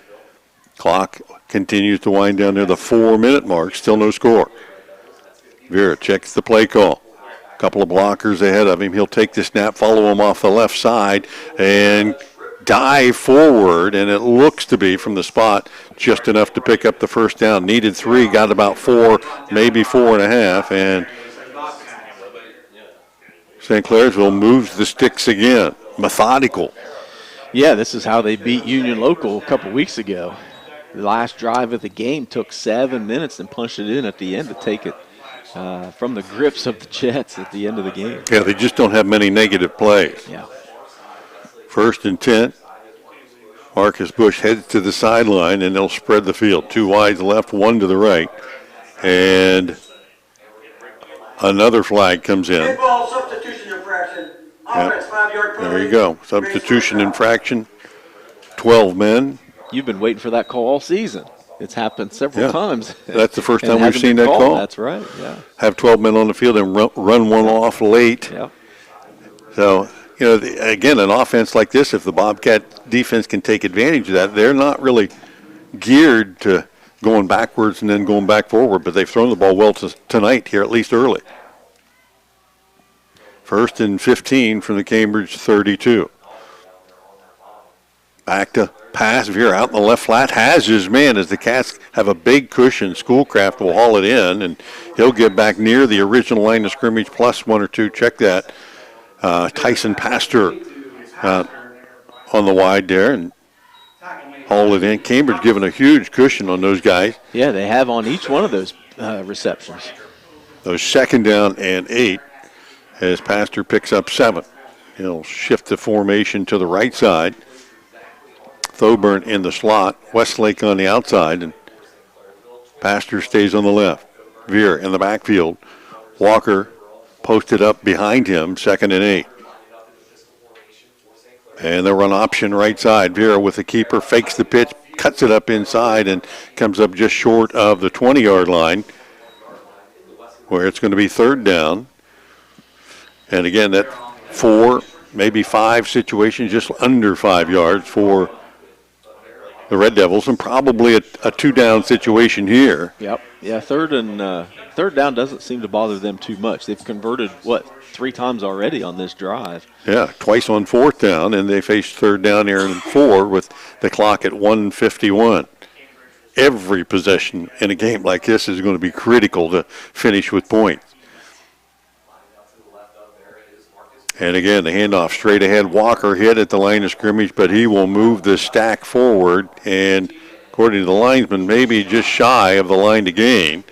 Clock continues to wind down near the 4-minute mark, still no score. Vera checks the play call. A couple of blockers ahead of him. He'll take the snap, follow him off the left side, and dive forward, and it looks to be from the spot just enough to pick up the first down. Needed 3, got about 4, maybe 4.5, and St. Clairsville moves the sticks again. Methodical. Yeah, this is how they beat Union Local a couple weeks ago. The last drive of the game took 7 minutes and punched it in at the end to take it from the grips of the Jets at the end of the game. Yeah, they just don't have many negative plays. Yeah. 1st and 10. Marcus Bush heads to the sideline, and they'll spread the field. 2 wide left, 1 to the right. And another flag comes in. Ball substitution infraction. Yep. There you go. Substitution infraction. 12 men. You've been waiting for that call all season. It's happened several times. That's the first time we've seen that call. That's right, yeah. Have 12 men on the field and run one off late. Yeah. So, again, an offense like this, if the Bobcat defense can take advantage of that, they're not really geared to going backwards and then going back forward, but they've thrown the ball well tonight here, at least early. 1st and 15 from the Cambridge 32. Back to pass. Veer out in the left flat. Has his man as the Cats have a big cushion. Schoolcraft will haul it in, and he'll get back near the original line of scrimmage plus 1 or 2. Check that. Tyson Pastor on the wide there and haul it in. Cambridge giving a huge cushion on those guys. Yeah, they have on each one of those receptions. Those 2nd down and 8 as Pastor picks up 7. He'll shift the formation to the right side. Thoburn in the slot, Westlake on the outside, and Pastor stays on the left. Veer in the backfield. Walker posted up behind him, 2nd and 8. And they'll run option right side. Veer with the keeper, fakes the pitch, cuts it up inside, and comes up just short of the 20-yard line, where it's going to be 3rd down. And again, that 4, maybe 5 situation, just under 5 yards for the Red Devils, and probably a 2-down situation here. Yep. Yeah, 3rd down doesn't seem to bother them too much. They've converted, 3 times already on this drive. Yeah, twice on 4th down, and they face 3rd down here and 4 with the clock at 1:51. Every possession in a game like this is going to be critical to finish with points. And again, the handoff straight ahead. Walker hit at the line of scrimmage, but he will move the stack forward. And according to the linesman, maybe just shy of the line to gain.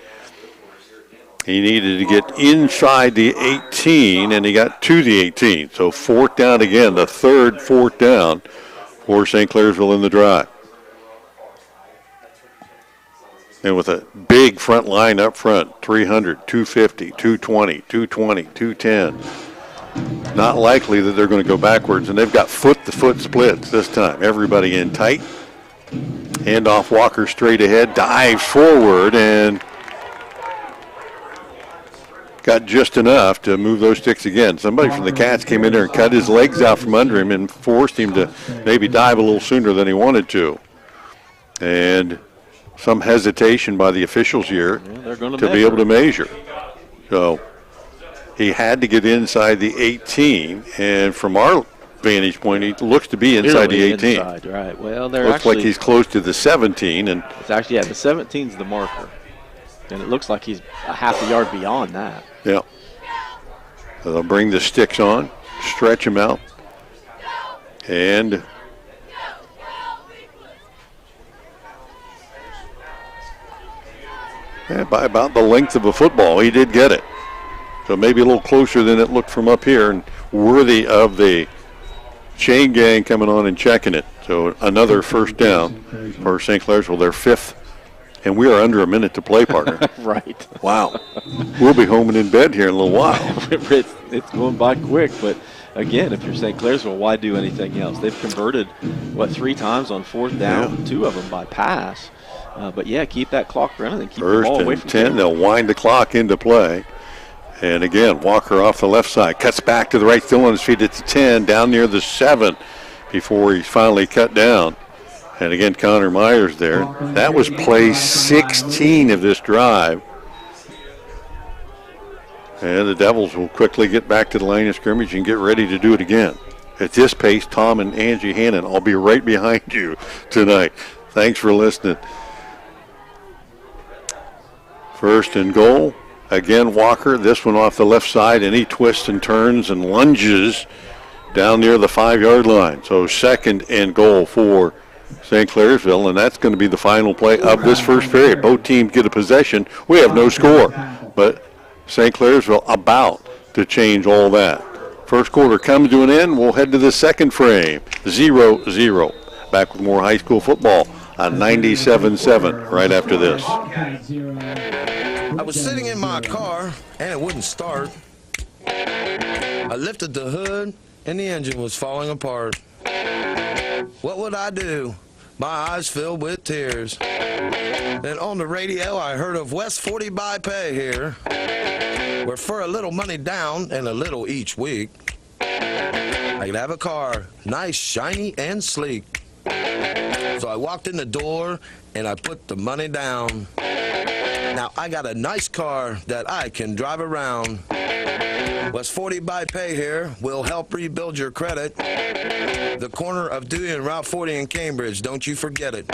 He needed to get inside the 18, and he got to the 18. So 4th down again, the 3rd 4th down for St. Clairsville in the drive. And with a big front line up front, 300, 250, 220, 220, 210. Not likely that they're going to go backwards, and they've got foot-to-foot splits this time. Everybody in tight. Handoff, Walker straight ahead, dives forward, and got just enough to move those sticks again. Somebody from the Cats came in there and cut his legs out from under him and forced him to maybe dive a little sooner than he wanted to. And some hesitation by the officials here to be able to measure. So he had to get inside the 18, and from our vantage point, he looks to be inside the 18. Inside, right. Well, they're looks actually, like he's close to the 17. And it's actually, the 17's the marker. And it looks like he's a half a yard beyond that. Yeah. So they'll bring the sticks on, stretch him out, and by about the length of a football, he did get it. So maybe a little closer than it looked from up here, and worthy of the chain gang coming on and checking it. So another first down for St. Clairsville, their 5th. And we are under a minute to play, partner. Right. Wow. We'll be home and in bed here in a little while. It's going by quick, but again, if you're St. Clairsville, why do anything else? They've converted, 3 times on 4th down, yeah. 2 of them by pass. But, yeah, keep that clock running and keep the ball away from 10, they'll wind the clock into play. And, again, Walker off the left side, cuts back to the right, still on his feet at the 10, down near the 7 before he's finally cut down. And, again, Connor Myers there. That was play 16 of this drive. And the Devils will quickly get back to the line of scrimmage and get ready to do it again. At this pace, Tom and Angie Hannon, I'll be right behind you tonight. Thanks for listening. First and goal. Again, Walker, this one off the left side, and he twists and turns and lunges down near the 5-yard line. So second and goal for St. Clairsville, and that's going to be the final play of this first period. Both teams get a possession. We have no score, but St. Clairsville about to change all that. First quarter comes to an end. We'll head to the second frame. 0-0. Back with more high school football on 97.7 right after this. I was sitting in my car, and it wouldn't start. I lifted the hood, and the engine was falling apart. What would I do? My eyes filled with tears. Then on the radio, I heard of West 40 by Pay here, where for a little money down and a little each week, I could have a car, nice, shiny, and sleek. So I walked in the door, and I put the money down. Now I got a nice car that I can drive around. West 40 by Pay here will help rebuild your credit. The corner of Dewey and Route 40 in Cambridge, don't you forget it.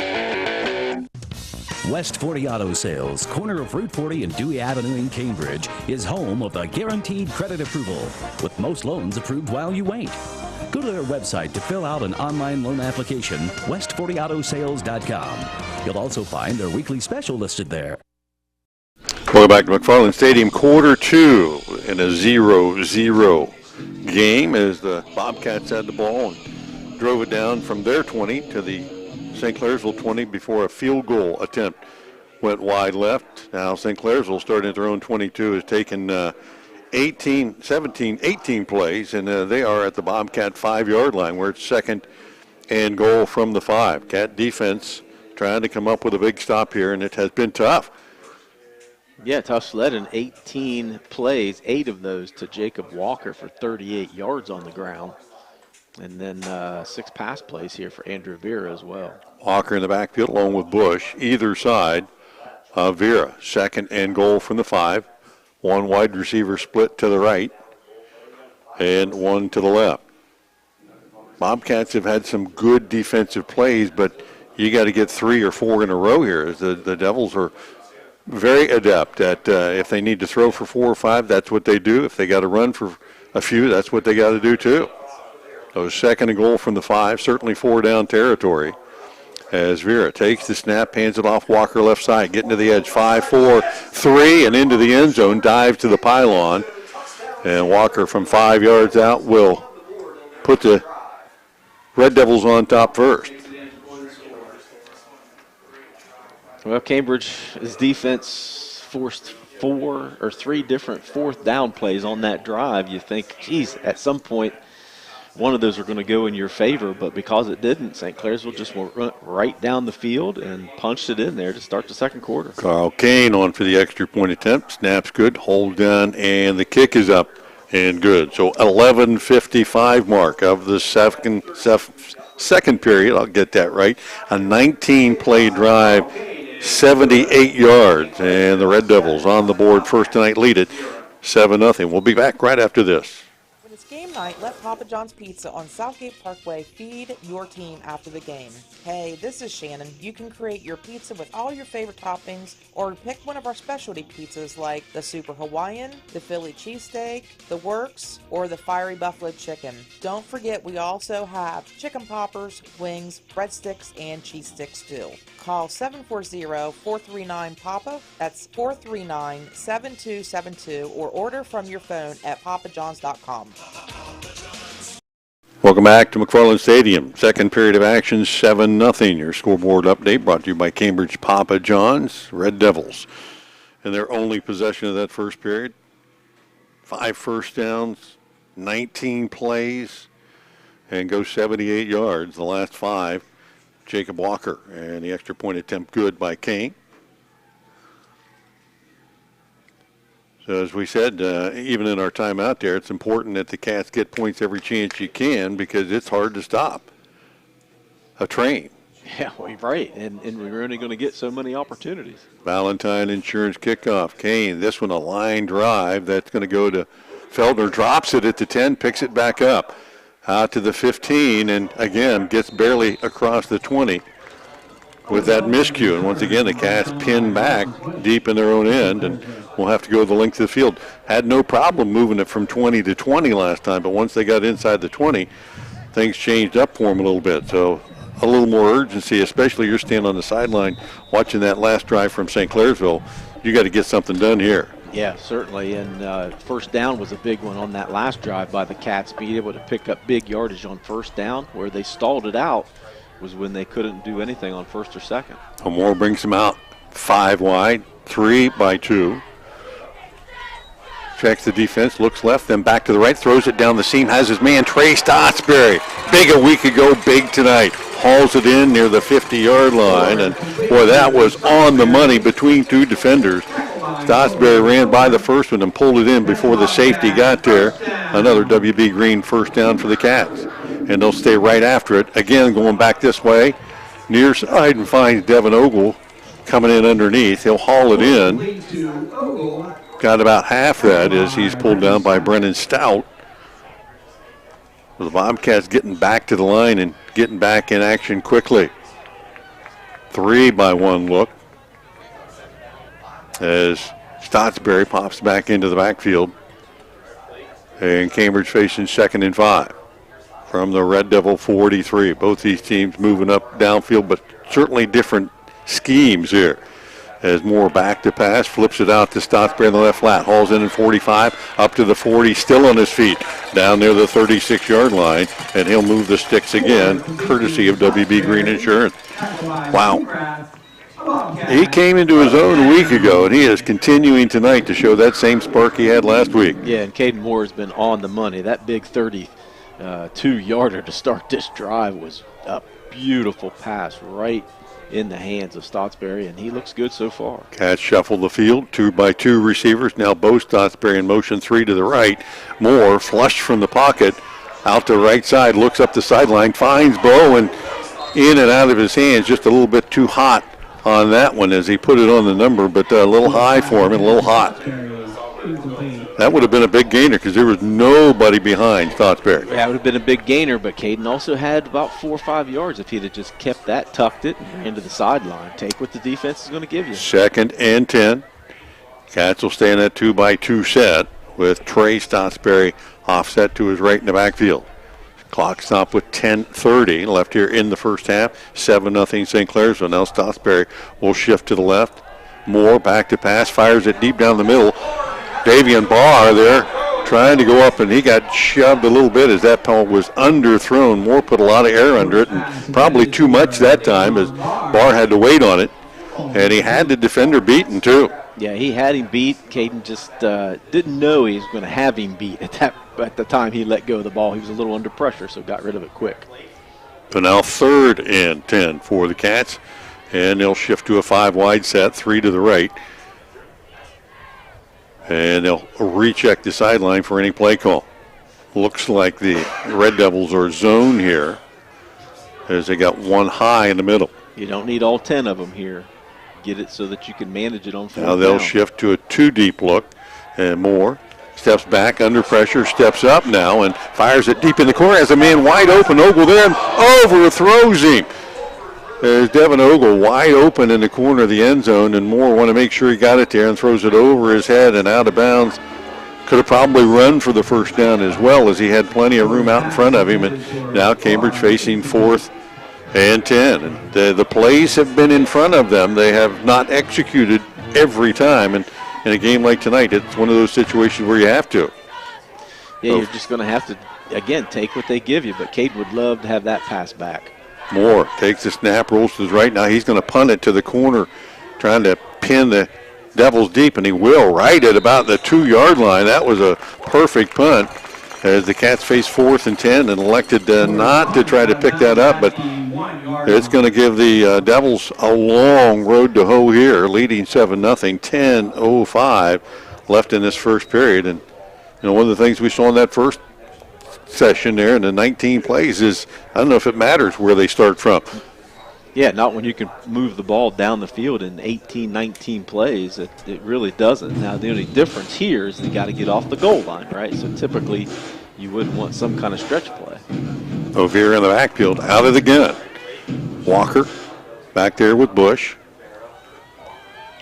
West 40 Auto Sales, corner of Route 40 and Dewey Avenue in Cambridge, is home of the guaranteed credit approval, with most loans approved while you wait. Go to their website to fill out an online loan application, west40autosales.com. You'll also find their weekly special listed there. Welcome back to McFarland Stadium, quarter 2 in a 0-0 game as the Bobcats had the ball and drove it down from their 20 to the St. Clairsville 20 before a field goal attempt went wide left. Now St. Clairsville, starting at their own 22, has taken 18 plays, and they are at the Bobcat 5-yard line where it's second and goal from the 5. Cat defense trying to come up with a big stop here, and it has been tough. Yeah, tough sledding. 18 plays, 8 of those to Jacob Walker for 38 yards on the ground. And then 6 pass plays here for Andrew Vera as well. Walker in the backfield along with Bush, either side of Vera. Second and goal from the 5. One wide receiver split to the right and one to the left. Bobcats have had some good defensive plays, but you got to get 3 or 4 in a row here. The Devils are very adept at if they need to throw for 4 or 5, that's what they do. If they got to run for a few, that's what they got to do too. So second and goal from the 5, certainly 4 down territory. As Vera takes the snap, hands it off Walker left side, getting to the edge, 5-4-3, and into the end zone, dive to the pylon. And Walker from 5 yards out will put the Red Devils on top first. Well, Cambridge's defense forced 3 different 4th down plays on that drive. You think, geez, at some point one of those are going to go in your favor, but because it didn't, St. Clairsville just went right down the field and punched it in there to start the second quarter. Carl Kane on for the extra point attempt. Snap's good, hold down, and the kick is up and good. So 11:55 mark of the second period. I'll get that right. A 19-play drive, 78 yards, and the Red Devils on the board first tonight, lead it 7-0. We'll be back right after this. When it's game game night, let Papa John's Pizza on Southgate Parkway feed your team after the game. Hey, this is Shannon. You can create your pizza with all your favorite toppings or pick one of our specialty pizzas like the Super Hawaiian, the Philly cheesesteak, the Works, or the Fiery Buffalo Chicken. Don't forget we also have chicken poppers, wings, breadsticks, and cheese sticks too. Call 740-439-PAPA. That's 439-7272 or order from your phone at papajohns.com. Welcome back to McFarland Stadium. Second period of action, 7-0. Your scoreboard update brought to you by Cambridge Papa John's Red Devils. And their only possession of that first period, 5 first downs, 19 plays, and go 78 yards. The last 5, Jacob Walker. And the extra point attempt good by Kane. So as we said, even in our time out there, it's important that the Cats get points every chance you can because it's hard to stop a train. Yeah, well, right, and we're only going to get so many opportunities. Valentine Insurance kickoff. Kane, this one a line drive. That's going to go to Feldner. Drops it at the 10, picks it back up. Out to the 15, and again, gets barely across the 20 with that miscue. And once again, the Cats pin back deep in their own end, and we'll have to go the length of the field. Had no problem moving it from 20 to 20 last time, but once they got inside the 20, things changed up for them a little bit. So a little more urgency, especially you're standing on the sideline watching that last drive from St. Clairsville. You got to get something done here. Yeah, certainly, and first down was a big one on that last drive by the Cats, being able to pick up big yardage on first down. Where they stalled it out was when they couldn't do anything on first or second. Moore brings him out 5 wide, 3 by 2. Checks the defense, looks left, then back to the right, throws it down the seam, has his man Trey Stotsbury. Big a week ago, big tonight. Hauls it in near the 50-yard line, and boy, that was on the money between 2 defenders. Stotsbury ran by the first one and pulled it in before the safety got there. Another WB Green first down for the Cats. And they'll stay right after it. Again, going back this way, near side, and finds Devin Ogle coming in underneath. He'll haul it in. Got about half that as he's pulled down by Brennan Stout. The Bobcats getting back to the line and getting back in action quickly. 3 by 1 look as Stotsbury pops back into the backfield. And Cambridge facing 2nd and 5 from the Red Devil 43. Both these teams moving up downfield, but certainly different schemes here. As Moore back to pass, flips it out to Stotsbury in the left flat, hauls in 45, up to the 40, still on his feet, down near the 36-yard line, and he'll move the sticks again, courtesy of WB Green Insurance. Wow. He came into his own a week ago, and he is continuing tonight to show that same spark he had last week. Yeah, and Caden Moore has been on the money. That big 32-yarder to start this drive was a beautiful pass right in the hands of Stotsbury, and he looks good so far. Cats shuffle the field, 2 by 2 receivers. Now both Stotsbury in motion, 3 to the right. Moore flushed from the pocket, out to the right side, looks up the sideline, finds Bo, and in and out of his hands, just a little bit too hot on that one as he put it on the number, but a little high for him and a little hot. That would have been a big gainer because there was nobody behind Stotsbury. Yeah, it would have been a big gainer, but Caden also had about 4 or 5 yards if he'd have just kept that, tucked it into the sideline. Take what the defense is going to give you. 2nd and 10. Cats will stay in that 2 by 2 set with Trey Stotsbury offset to his right in the backfield. Clock stop with 10:30 left here in the first half. 7-0 St. Clairsville. Now Stotsbury will shift to the left. Moore back to pass, fires it deep down the middle. Davian Barr there trying to go up, and he got shoved a little bit as that ball was underthrown. Moore put a lot of air under it, and probably too much that time as Barr had to wait on it. And he had the defender beaten too. Yeah, he had him beat. Caden just didn't know he was going to have him beat at the time he let go of the ball. He was a little under pressure, so got rid of it quick. So now 3rd and 10 for the Cats, and they'll shift to a 5 wide set, 3 to the right. And they'll recheck the sideline for any play call. Looks like the Red Devils are zone here as they got 1 high in the middle. You don't need all 10 of them here. Get it so that you can manage it on 4th Now they'll down. shift to a 2 deep look, and Moore Steps back under pressure, steps up now, and fires it deep in the corner. Has a man wide open. Ogle there and overthrows him. There's Devin Ogle wide open in the corner of the end zone, and Moore want to make sure he got it there and throws it over his head and out of bounds. Could have probably run for the first down as well, as he had plenty of room out in front of him. And now Cambridge facing 4th and 10. And the plays have been in front of them. They have not executed every time. And in a game like tonight, it's one of those situations where you have to. Yeah, you're just going to have to, again, take what they give you. But Cade would love to have that pass back. Moore takes the snap, rolls to his right. Now he's going to punt it to the corner, trying to pin the Devils deep, and he will right at about the 2-yard line. That was a perfect punt as the Cats face 4th and 10 and elected not to try to pick that up, but it's going to give the Devils a long road to hoe here, leading 7-0, 10:05 left in this first period. And one of the things we saw in that first session there in the 19 plays is, I don't know if it matters where they start from. Yeah, not when you can move the ball down the field in 18, 19 plays. It really doesn't. Now, the only difference here is you got to get off the goal line, right? So typically you would want some kind of stretch play. O'Veer in the backfield, out of the gun. Walker back there with Bush.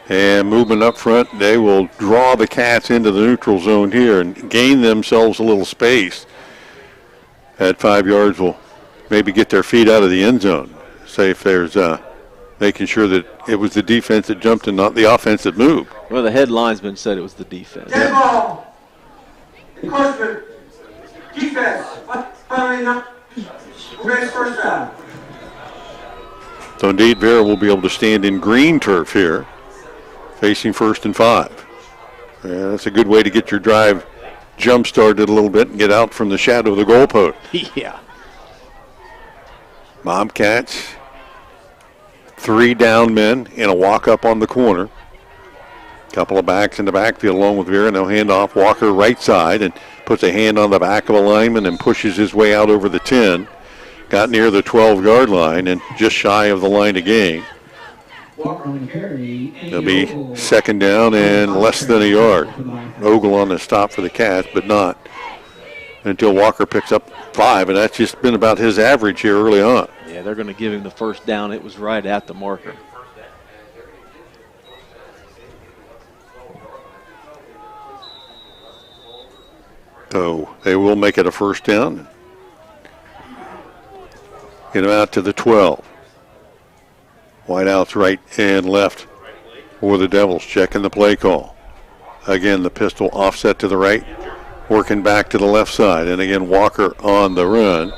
And movement up front, they will draw the Cats into the neutral zone here and gain themselves a little space. At 5 yards, will maybe get their feet out of the end zone. Say if there's making sure that it was the defense that jumped and not the offense that moved. Well, the head linesman said it was the defense. Dead ball. Encouragement. Defense. Race first down. So indeed, Vera will be able to stand in green turf here, facing 1st and 5. Yeah, that's a good way to get your drive jump-started a little bit and get out from the shadow of the goalpost. Yeah. Bobcats, 3 down men in a walk-up on the corner. Couple of backs in the backfield along with Vera. Now hand off. Walker right side and puts a hand on the back of a lineman and pushes his way out over the 10. Got near the 12-yard line and just shy of the line of gain. It'll be 2nd down and less than a yard. Ogle on the stop for the Cats, but not until Walker picks up 5, and that's just been about his average here early on. Yeah, they're going to give him the first down. It was right at the marker. So they will make it a first down. Get him out to the 12. Wideouts right and left for the Devils, checking the play call. Again, the pistol offset to the right, working back to the left side. And again, Walker on the run.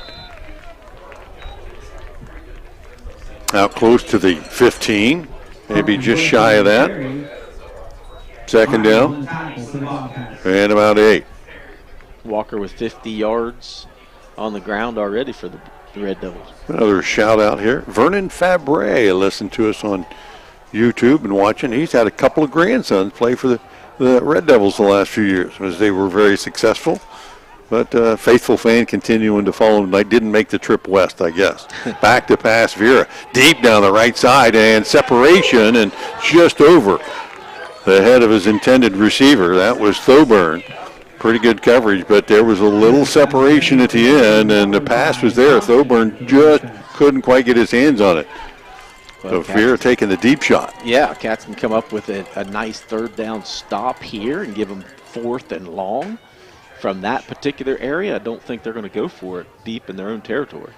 Out close to the 15, maybe just shy of that. 2nd down, and about 8. Walker with 50 yards on the ground already for the Red Devils. Another shout out here. Vernon Fabre listened to us on YouTube and watching. He's had a couple of grandsons play for the Red Devils the last few years, as they were very successful. But faithful fan continuing to follow him. I didn't make the trip west, I guess. Back to pass, Vera. Deep down the right side, and separation, and just over the head of his intended receiver. That was Thoburn. Pretty good coverage, but there was a little separation at the end, and the pass was there. Thoburn just couldn't quite get his hands on it. So Vera taking the deep shot. Yeah, Cats can come up with a nice 3rd down stop here and give them 4th and long. From that particular area, I don't think they're going to go for it deep in their own territory.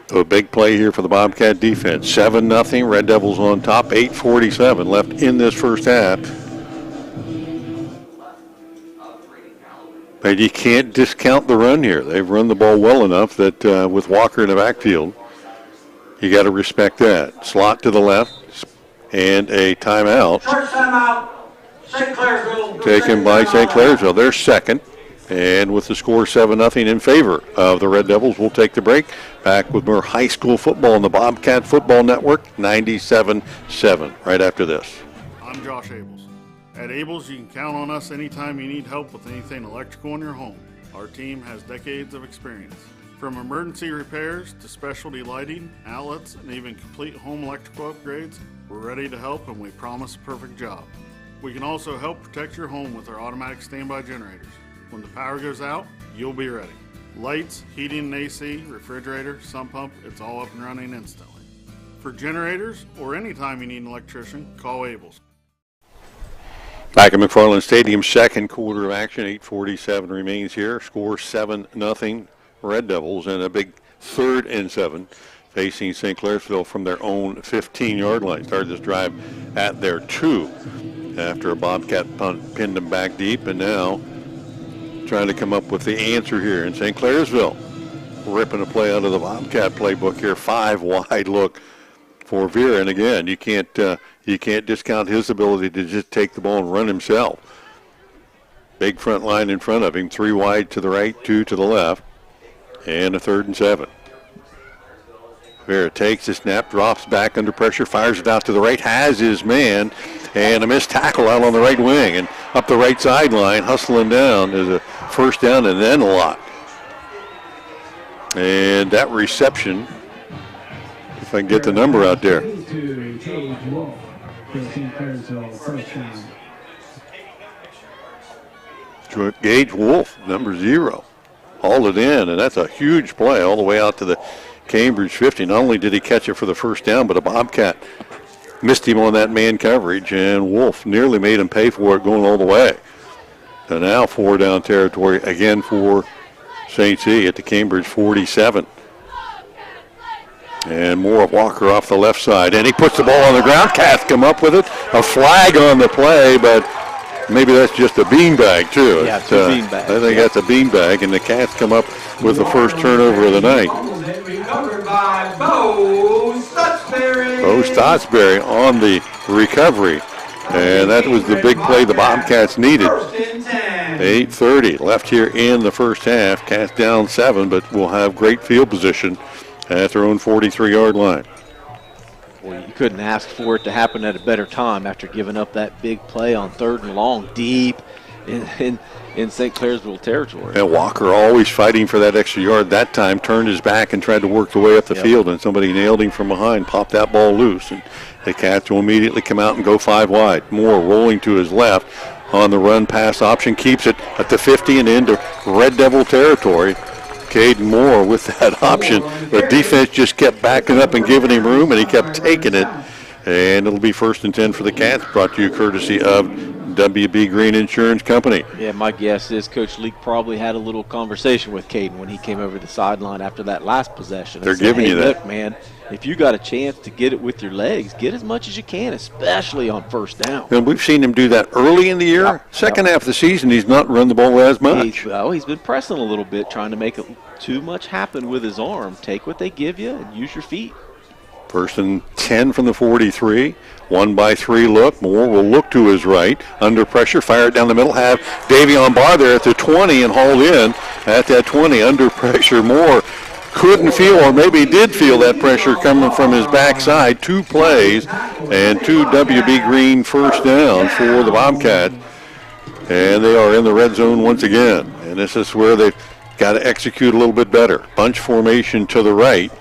So a big play here for the Bobcat defense. 7-0, Red Devils on top, 8:47 left in this first half. But you can't discount the run here. They've run the ball well enough that with Walker in the backfield, you got to respect that. Slot to the left and a timeout. Short timeout. St. Clairsville. Taken by St. Clairsville. They're second. And with the score 7-0 in favor of the Red Devils, we'll take the break. Back with more high school football on the Bobcat Football Network, 97.7, right after this. I'm Josh Abels. At Abels, you can count on us anytime you need help with anything electrical in your home. Our team has decades of experience. From emergency repairs to specialty lighting, outlets, and even complete home electrical upgrades, we're ready to help and we promise a perfect job. We can also help protect your home with our automatic standby generators. When the power goes out, you'll be ready. Lights, heating and AC, refrigerator, sump pump, it's all up and running instantly. For generators or anytime you need an electrician, call Abels. Back at McFarland Stadium, second quarter of action, 8:47 remains here. Score 7-0 Red Devils, and a big 3rd and 7 facing St. Clairsville from their own 15-yard line. Started this drive at their 2 after a Bobcat punt pinned them back deep, and now trying to come up with the answer here. And St. Clairsville ripping a play out of the Bobcat playbook here. 5 wide look for Vera, and again, you can't discount his ability to just take the ball and run himself. Big front line in front of him, 3 wide to the right, 2 to the left, and a 3rd and 7. Vera takes the snap, drops back under pressure, fires it out to the right, has his man, and a missed tackle out on the right wing, and up the right sideline, hustling down. There's a first down and then a lot. And that reception, if I can get the number out there. Gage Wolf, number 0, hauled it in, and that's a huge play all the way out to the Cambridge 50. Not only did he catch it for the first down, but a Bobcat missed him on that man coverage, and Wolf nearly made him pay for it going all the way. So now 4 down territory again for St. C at the Cambridge 47. And more Walker off the left side, and he puts the ball on the ground. Cats come up with it. A flag on the play, but maybe that's just a beanbag too. Yeah, it's a beanbag. I think that's a beanbag, and the Cats come up with the first turnover of the night. Recovered by Bo Stutzberry. Bo Stutzberry on the recovery, and that was the big play the Bobcats needed. 8:30 left here in the first half. Cats down 7, but will have great field position at their own 43-yard line. Well, you couldn't ask for it to happen at a better time after giving up that big play on 3rd and long deep in St. Clairsville territory. And Walker always fighting for that extra yard. That time turned his back and tried to work the way up the field, and somebody nailed him from behind, popped that ball loose, and the Cats will immediately come out and go 5 wide. Moore rolling to his left on the run pass option, keeps it at the 50 and into Red Devil territory. Caden Moore with that option. The defense just kept backing up and giving him room, and he kept taking it. And it'll be 1st and 10 for the Cats, brought to you courtesy of WB Green Insurance Company. Yeah, my guess is Coach Leak probably had a little conversation with Caden when he came over the sideline after that last possession. They're giving you that. Look, man, if you got a chance to get it with your legs, get as much as you can, especially on 1st down. And we've seen him do that early in the year. Yeah. Second half of the season, he's not run the ball as much. He's been pressing a little bit, trying to make it too much happen with his arm. Take what they give you and use your feet. 1st and 10 from the 43. 1-by-3 look. Moore will look to his right. Under pressure, fire it down the middle. Have Davion Barr there at the 20 and hauled in at that 20. Under pressure, Moore couldn't feel, or maybe did feel that pressure coming from his backside. 2 plays and 2 WB Green first downs for the Bobcats. And they are in the red zone once again. And this is where they've got to execute a little bit better. Bunch formation to the right.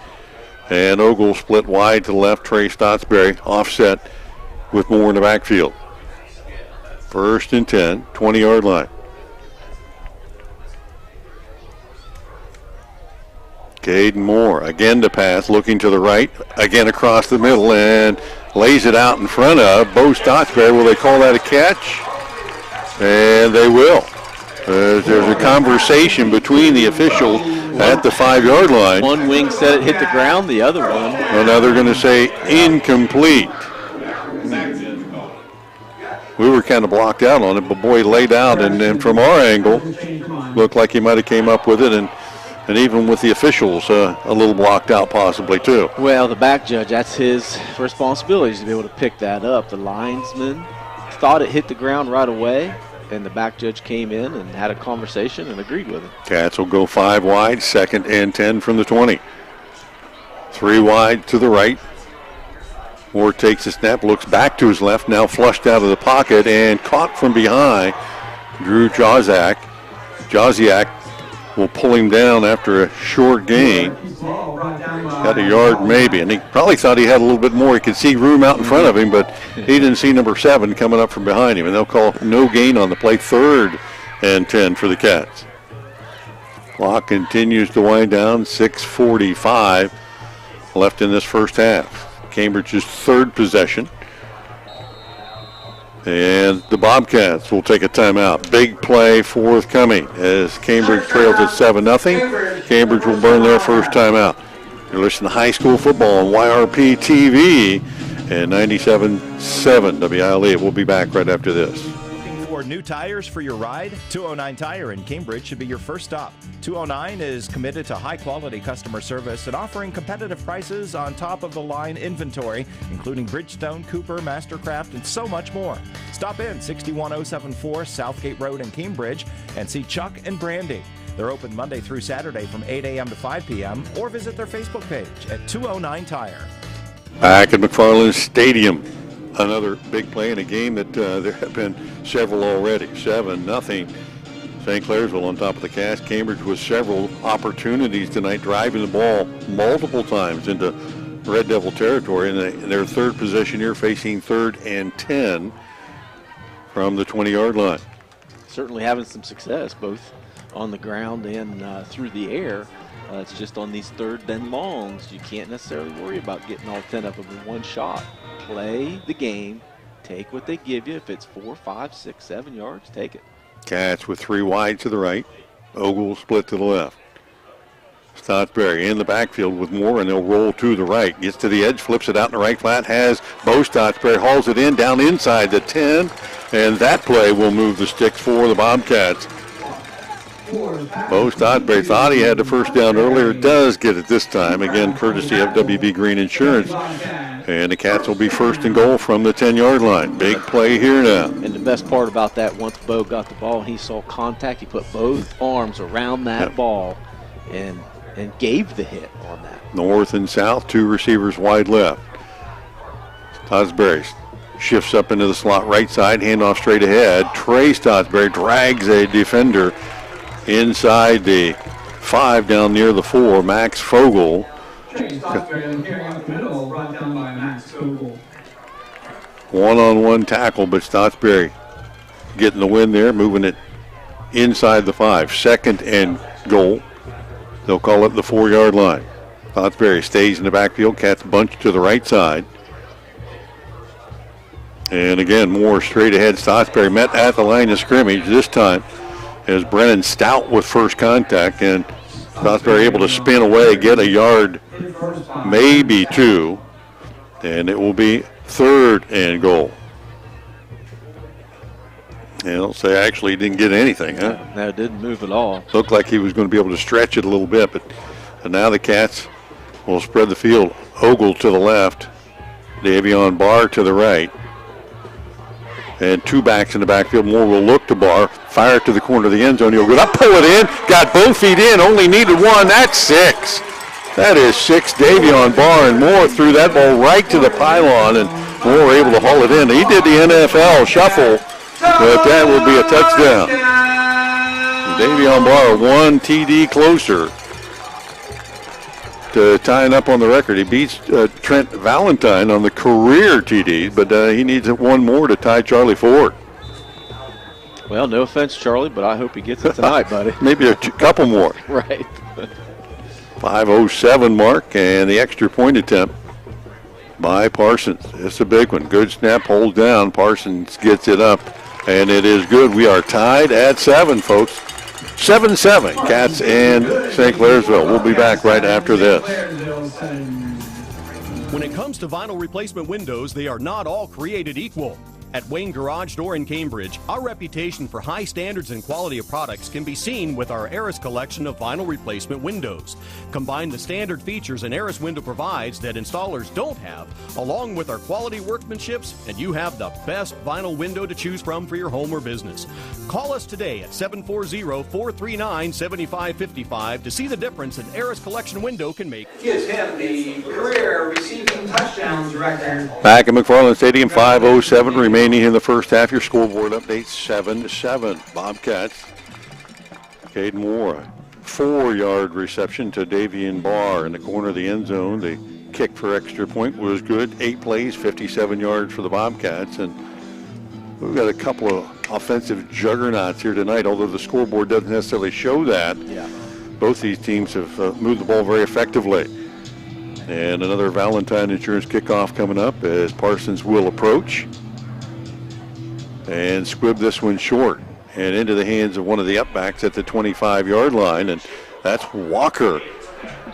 And Ogle split wide to the left. Trey Stotsberry offset with Moore in the backfield. 1st and 10, 20-yard line. Caden Moore again to pass, looking to the right, again across the middle, and lays it out in front of Bo Stotsberry. Will they call that a catch? And they will. There's a conversation between the officials at the 5-yard line. One wing said it hit the ground, the other one. Well, now they're going to say incomplete. We were kind of blocked out on it, but boy, laid out, and then from our angle, looked like he might have came up with it, and even with the officials, a little blocked out possibly too. Well, the back judge, that's his responsibility to be able to pick that up. The linesman thought it hit the ground right away, and the back judge came in and had a conversation and agreed with him. Cats will go 5 wide, 2nd and 10 from the 20. 3 wide to the right. Moore takes the snap, looks back to his left, now flushed out of the pocket and caught from behind. Drew Josiak will pull him down after a short gain. Got a yard maybe, and he probably thought he had a little bit more. He could see room out in front of him, but he didn't see number 7 coming up from behind him, and they'll call no gain on the play, 3rd and 10 for the Cats. Clock continues to wind down, 6:45 left in this first half. Cambridge's 3rd possession. And the Bobcats will take a timeout. Big play forthcoming as Cambridge trails at 7-0. Cambridge will burn their first timeout. You're listening to high school football on YRPtv and 97.7 WILE. We'll be back right after this. Looking for new tires for your ride? 209 Tire in Cambridge should be your first stop. 209 is committed to high-quality customer service and offering competitive prices on top-of-the-line inventory, including Bridgestone, Cooper, Mastercraft, and so much more. Stop in 61074 Southgate Road in Cambridge and see Chuck and Brandy. They're open Monday through Saturday from 8 a.m. to 5 p.m. or visit their Facebook page at 209 Tire. Back at McFarland Stadium. Another big play in a game that there have been several already. 7-0. St. Clairsville on top of the Cats. Cambridge with several opportunities tonight, driving the ball multiple times into Red Devil territory. And their 3rd possession here, facing 3rd and 10 from the 20-yard line. Certainly having some success, both on the ground and through the air. It's just on these 3rd and longs, you can't necessarily worry about getting all 10 of them in one shot. Play the game, take what they give you. If it's 4, 5, 6, 7 yards, take it. Cats with 3 wide to the right. Ogle split to the left. Stottsbury in the backfield with Moore, and they'll roll to the right. Gets to the edge, flips it out in the right flat, has Bo Stottsbury, hauls it in down inside the 10, and that play will move the sticks for the Bobcats. Bo Stottsbury thought he had the first down earlier, does get it this time, again courtesy of WB Green Insurance. And the Cats will be 1st and goal from the 10-yard line. Big play here now. And the best part about that, once Bo got the ball, he saw contact. He put both arms around that ball and gave the hit on that. North and south, 2 receivers wide left. Stottsbury shifts up into the slot right side, handoff straight ahead. Trey Stottsbury drags a defender inside the 5 down near the 4. Max Fogel. One-on-one tackle, but Stottsbury getting the win there, moving it inside the 5. 2nd and goal. They'll call it the 4-yard line. Stottsbury stays in the backfield. Cats bunch to the right side. And again, more straight ahead. Stottsbury met at the line of scrimmage. This time is Brennan Stout with first contact, and Stottsbury able to spin away, get a yard, maybe 2, and it will be 3rd and goal. And I'll say actually he didn't get anything, huh? No, it didn't move at all. Looked like he was going to be able to stretch it a little bit, but now the Cats will spread the field. Ogle to the left, Davion Barr to the right. And 2 backs in the backfield. Moore will look to Barr, fire it to the corner of the end zone. He'll go up, pull it in, got both feet in, only needed 1. That's 6. That is 6. Davion Barr, and Moore threw that ball right to the pylon, and Moore able to haul it in. He did the NFL shuffle, but that will be a touchdown. Davion Barr 1 TD closer to tying up on the record. He beats Trent Valentine on the career TD, but he needs 1 more to tie Charlie Ford. Well, no offense, Charlie, but I hope he gets it tonight, buddy. Maybe a couple more. Right. 5:07 mark, and the extra point attempt by Parsons. It's a big one. Good snap, hold down. Parsons gets it up, and it is good. We are tied at 7, folks. 7-7, Cats and St. Clairsville. We'll be back right after this. When it comes to vinyl replacement windows, they are not all created equal. At Wayne Garage Door in Cambridge, our reputation for high standards and quality of products can be seen with our Eris collection of vinyl replacement windows. Combine the standard features an Eris window provides that installers don't have, along with our quality workmanships, and you have the best vinyl window to choose from for your home or business. Call us today at 740-439-7555 to see the difference an Eris collection window can make. Gives him the career receiving touchdowns record. Back at McFarland Stadium, 5:07 remaining in the first half. Your scoreboard update, 7-7. Bobcats. Caden Moore, 4-yard reception to Davian Barr in the corner of the end zone. The kick for extra point was good. 8 plays, 57 yards for the Bobcats. And we've got a couple of offensive juggernauts here tonight, although the scoreboard doesn't necessarily show that. Yeah. Both these teams have moved the ball very effectively. And another Valentine Insurance kickoff coming up as Parsons will approach. And squib this one short and into the hands of one of the upbacks at the 25-yard line. And that's Walker.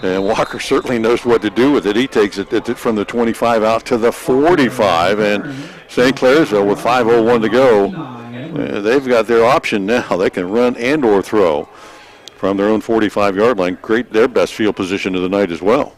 And Walker certainly knows what to do with it. He takes it from the 25 out to the 45. And St. Clairsville with 5:01 to go. They've got their option now. They can run and or throw from their own 45-yard line. Great, their best field position of the night as well.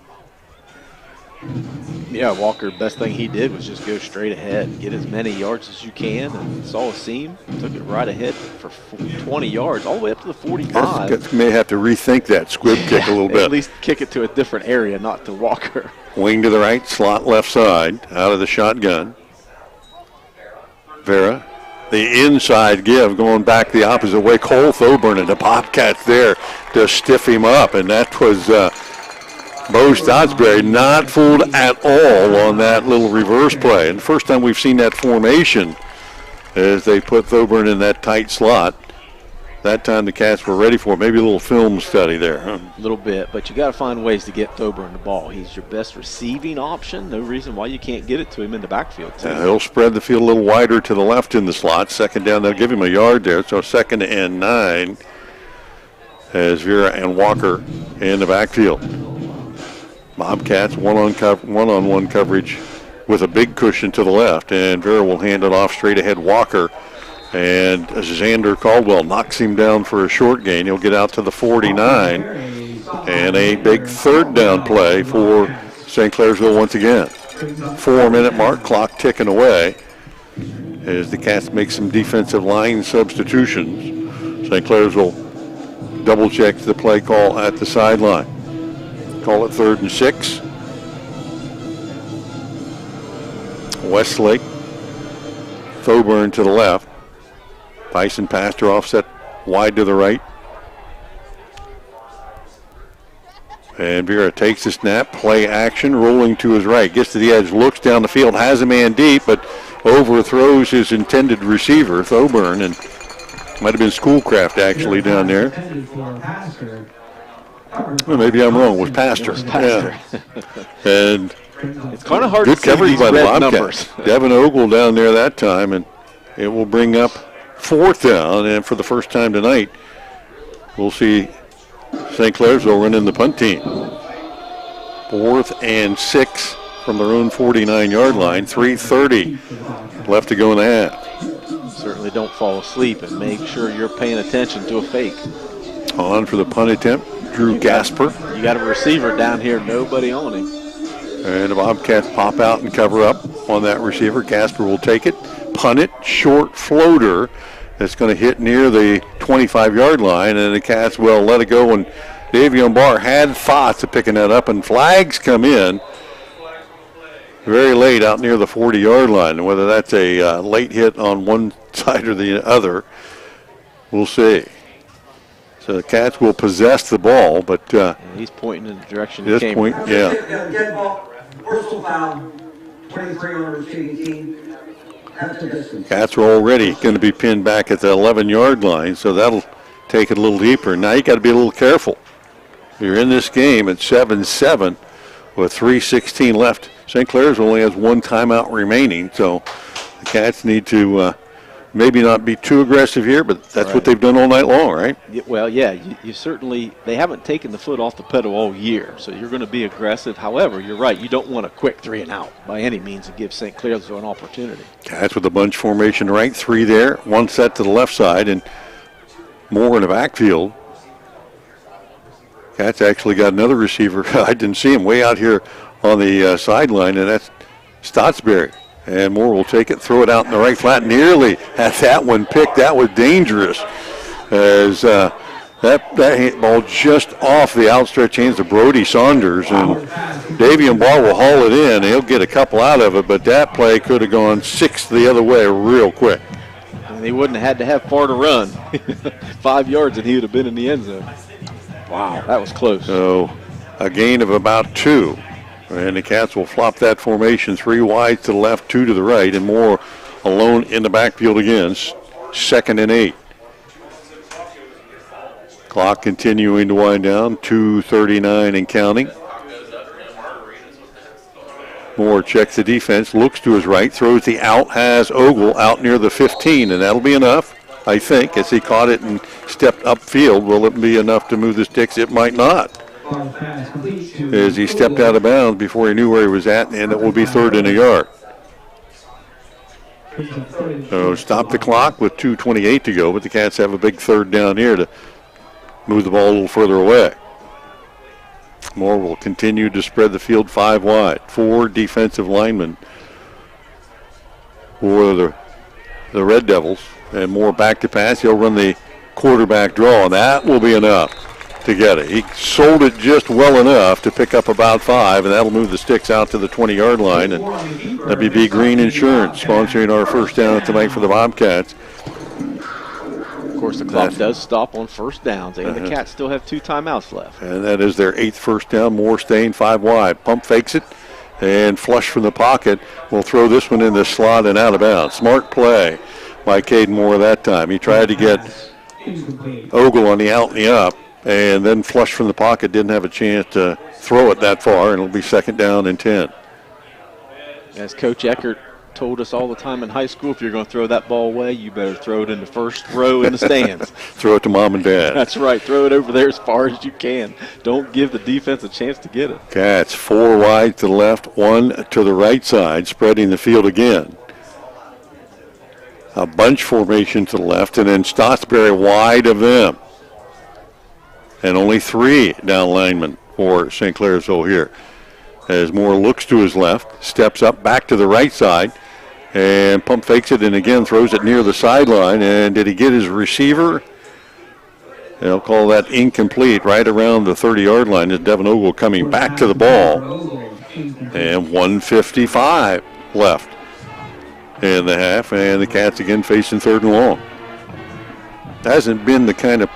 Yeah, Walker, best thing he did was just go straight ahead and get as many yards as you can, and saw a seam, took it right ahead for 20 yards, all the way up to the 45. May have to rethink that squib kick a little bit. At least kick it to a different area, not to Walker. Wing to the right, slot left side, out of the shotgun. Vera, the inside give, going back the opposite way. Cole Thoburn and the Bobcats there to stiff him up, and that was Bo Stottsbury not fooled at all on that little reverse play. And the first time we've seen that formation as they put Thoburn in that tight slot. That time the Cats were ready for it. Maybe a little film study there. Huh? A little bit, but you got to find ways to get Thoburn the ball. He's your best receiving option. No reason why you can't get it to him in the backfield, too. He'll spread the field a little wider to the left in the slot. Second down, they'll give him a yard there. So 2nd and 9 as Vera and Walker in the backfield. Bobcats one-on-one coverage with a big cushion to the left, and Vera will hand it off straight ahead Walker. And Xander Caldwell knocks him down for a short gain. He'll get out to the 49. And a big 3rd down play for St. Clairsville once again. 4-minute mark, clock ticking away as the Cats make some defensive line substitutions. St. Clairsville double checks the play call at the sideline. Call it 3rd and 6. Westlake, Thoburn to the left. Tyson Pastor offset wide to the right. And Vera takes the snap, play action, rolling to his right. Gets to the edge, looks down the field, has a man deep, but overthrows his intended receiver, Thoburn, and might have been Schoolcraft actually down there. Well, maybe I'm wrong. It was Pastor. Yeah. And it's kind of hard good to see coverage these by the red Bobcats. numbers. Devin Ogle down there that time, and it will bring up 4th down. And for the first time tonight, we'll see St. Clairsville run in the punt team. 4th and 6 from their own 49-yard line. 3:30 left to go in the half. Certainly don't fall asleep and make sure you're paying attention to a fake. On for the punt attempt, Drew Gasper. You got a receiver down here, nobody on him. And the Bobcats pop out and cover up on that receiver. Gasper will take it, punt it, short floater that's going to hit near the 25-yard line, and the Cats will let it go. And Davion Barr had thoughts of picking that up, and flags come in very late out near the 40-yard line. And whether that's a late hit on one side or the other, we'll see. So the Cats will possess the ball, but he's pointing in the direction this he came. Point, yeah. Get ball. Personal foul. 23 on the receiving team. That's the distance. Cats are already going to be pinned back at the 11-yard line, so that'll take it a little deeper. Now you got to be a little careful. You're in this game at 7-7 with 3:16 left. St. Clair's only has 1 timeout remaining, so the Cats need to maybe not be too aggressive here, but that's what they've done all night long, right? Well, yeah, you certainly, they haven't taken the foot off the pedal all year, so you're going to be aggressive. However, you're right, you don't want a quick 3 and out by any means to give St. Clair's an opportunity. Cats with a bunch formation right, 3 there, 1 set to the left side, and more in the backfield. Cats actually got another receiver. I didn't see him way out here on the sideline, and that's Stottsbury. And Moore will take it, throw it out in the right flat. Nearly had that one picked. That was dangerous as that ball just off the outstretched hands of Brody Saunders. And Davion Barr will haul it in. He'll get a couple out of it, but that play could have gone 6 the other way real quick. And he wouldn't have had to have far to run. 5 yards and he would have been in the end zone. Wow, that was close. So a gain of about 2. And the Cats will flop that formation 3 wide to the left, 2 to the right, and Moore alone in the backfield again. 2nd and 8. Clock continuing to wind down, 2:39 and counting. Moore checks the defense, looks to his right, throws the out, has Ogle out near the 15, and that'll be enough, I think, as he caught it and stepped upfield. Will it be enough to move the sticks? It might not, as he stepped out of bounds before he knew where he was at, and it will be 3rd and a yard. So stop the clock with 2:28 to go, but the Cats have a big 3rd down here to move the ball a little further away. Moore will continue to spread the field 5 wide. 4 defensive linemen for the Red Devils, and Moore back to pass. He'll run the quarterback draw, and that will be enough to get it. He sold it just well enough to pick up about 5, and that'll move the sticks out to the 20-yard line. And WB Green Insurance sponsoring our first down tonight for the Bobcats. Of course, the clock does stop on first downs, and the Cats still have 2 timeouts left. And that is their 8th first down. Moore staying 5 wide. Pump fakes it and flush from the pocket. Will throw this one in the slot and out of bounds. Smart play by Caden Moore that time. He tried to get Ogle on the out and the up, and then flush from the pocket. Didn't have a chance to throw it that far, and it'll be 2nd down and 10. As Coach Eckert told us all the time in high school, if you're going to throw that ball away, you better throw it in the first row in the stands. Throw it to Mom and Dad. That's right. Throw it over there as far as you can. Don't give the defense a chance to get it. Cats 4 wide to the left, 1 to the right side, spreading the field again. A bunch formation to the left, and then Stottsbury wide of them. And only 3 down linemen for St. Clairsville here. As Moore looks to his left, steps up back to the right side, and pump fakes it, and again throws it near the sideline. And did he get his receiver? They'll call that incomplete right around the 30-yard line. As Devin Ogle coming back to the ball. And 1:55 left in the half, and the Cats again facing 3rd and long. Hasn't been the kind of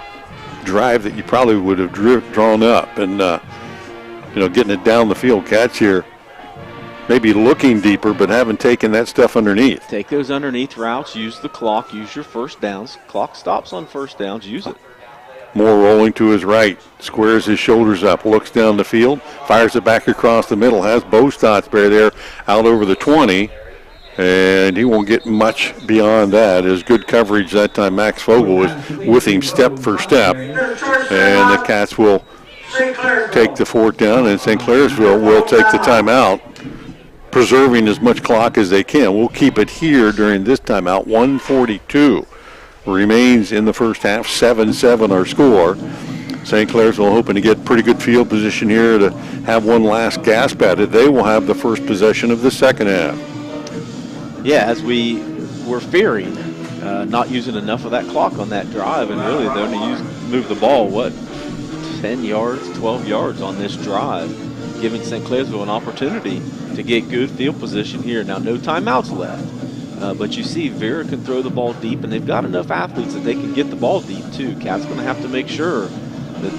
drive that you probably would have drawn up, and getting it down the field. Cats here maybe looking deeper, but haven't taken that stuff underneath. Take those underneath routes, use the clock, use your first downs. Clock stops on first downs, use it. Moore rolling to his right, squares his shoulders up, looks down the field, fires it back across the middle, has Bo Stottsbury there out over the 20, and he won't get much beyond that. As good coverage that time. Max Fogel was with him step for step, and the Cats will take the 4th down, and St. Clairsville will take the timeout, preserving as much clock as they can. We'll keep it here during this timeout. 1:42 remains in the first half. 7-7 our score. St. Clairsville hoping to get pretty good field position here to have one last gasp at it. They will have the first possession of the second half. Yeah, as we were fearing, not using enough of that clock on that drive, and really they only move the ball, 10 yards, 12 yards on this drive, giving St. Clairsville an opportunity to get good field position here. Now, no timeouts left, but you see Vera can throw the ball deep, and they've got enough athletes that they can get the ball deep too. Cat's going to have to make sure that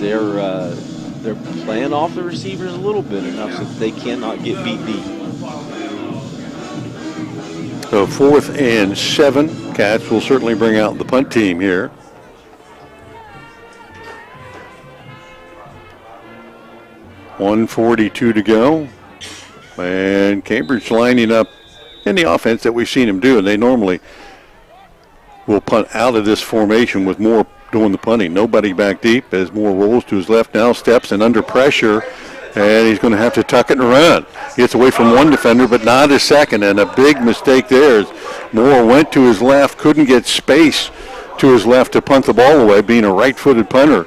they're playing off the receivers a little bit enough so that they cannot get beat deep. So 4th and 7. Cats will certainly bring out the punt team here. .142 to go. And Cambridge lining up in the offense that we've seen them do. And they normally will punt out of this formation with Moore doing the punting. Nobody back deep as Moore rolls to his left now, steps and under pressure. And he's going to have to tuck it and run. Gets away from one defender, but not a second. And a big mistake there. Moore went to his left, couldn't get space to his left to punt the ball away, being a right-footed punter.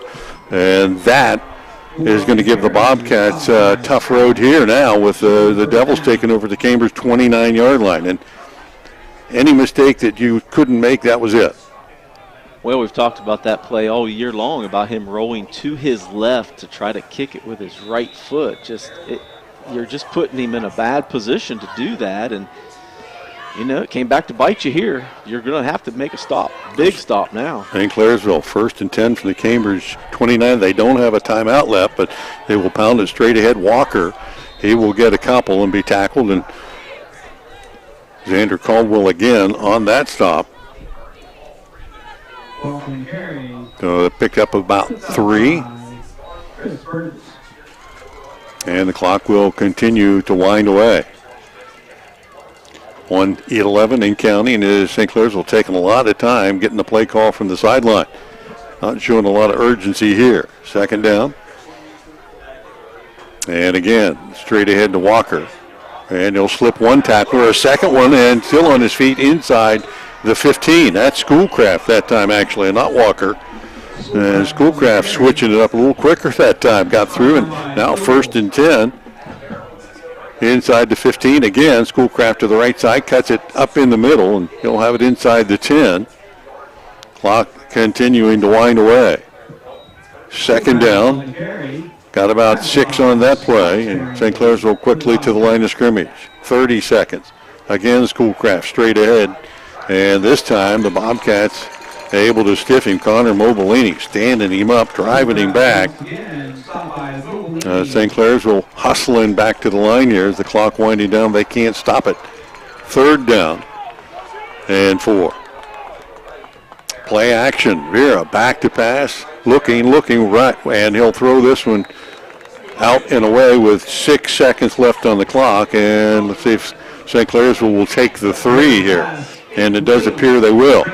And that is going to give the Bobcats a tough road here now with the Devils taking over the Cambridge 29-yard line. And any mistake that you couldn't make, that was it. Well, we've talked about that play all year long, about him rolling to his left to try to kick it with his right foot. You're just putting him in a bad position to do that, and You know, it came back to bite you here. You're going to have to make a stop, big stop now. And Clairsville, 1st and 10 from the Cambridge 29. They don't have a timeout left, but they will pound it straight ahead. Walker, he will get a couple and be tackled. And Xander Caldwell again on that stop. So they picked up about 3. And the clock will continue to wind away. 1:11 in counting, and St. Clairsville taking a lot of time getting the play call from the sideline. Not showing a lot of urgency here. 2nd down. And again, straight ahead to Walker. And he'll slip one tackle or a second one, and still on his feet inside the 15. That's Schoolcraft that time, actually, and not Walker. And Schoolcraft switching it up a little quicker that time. Got through, and now 1st and 10. Inside the 15 again. Schoolcraft to the right side, cuts it up in the middle, and he'll have it inside the 10. Clock continuing to wind away. 2nd down. Got about 6 on that play, and St. Clairsville quickly to the line of scrimmage. 30 seconds. Again, Schoolcraft straight ahead, and this time the Bobcats able to stiff him. Connor Mobilini standing him up, driving him back. St. Clairsville hustling back to the line here as the clock winding down. They can't stop it. 3rd down and 4. Play action. Vera back to pass. Looking right, and he'll throw this one out and away with 6 seconds left on the clock. And let's see if St. Clairsville will take the 3 here. And it does appear they will.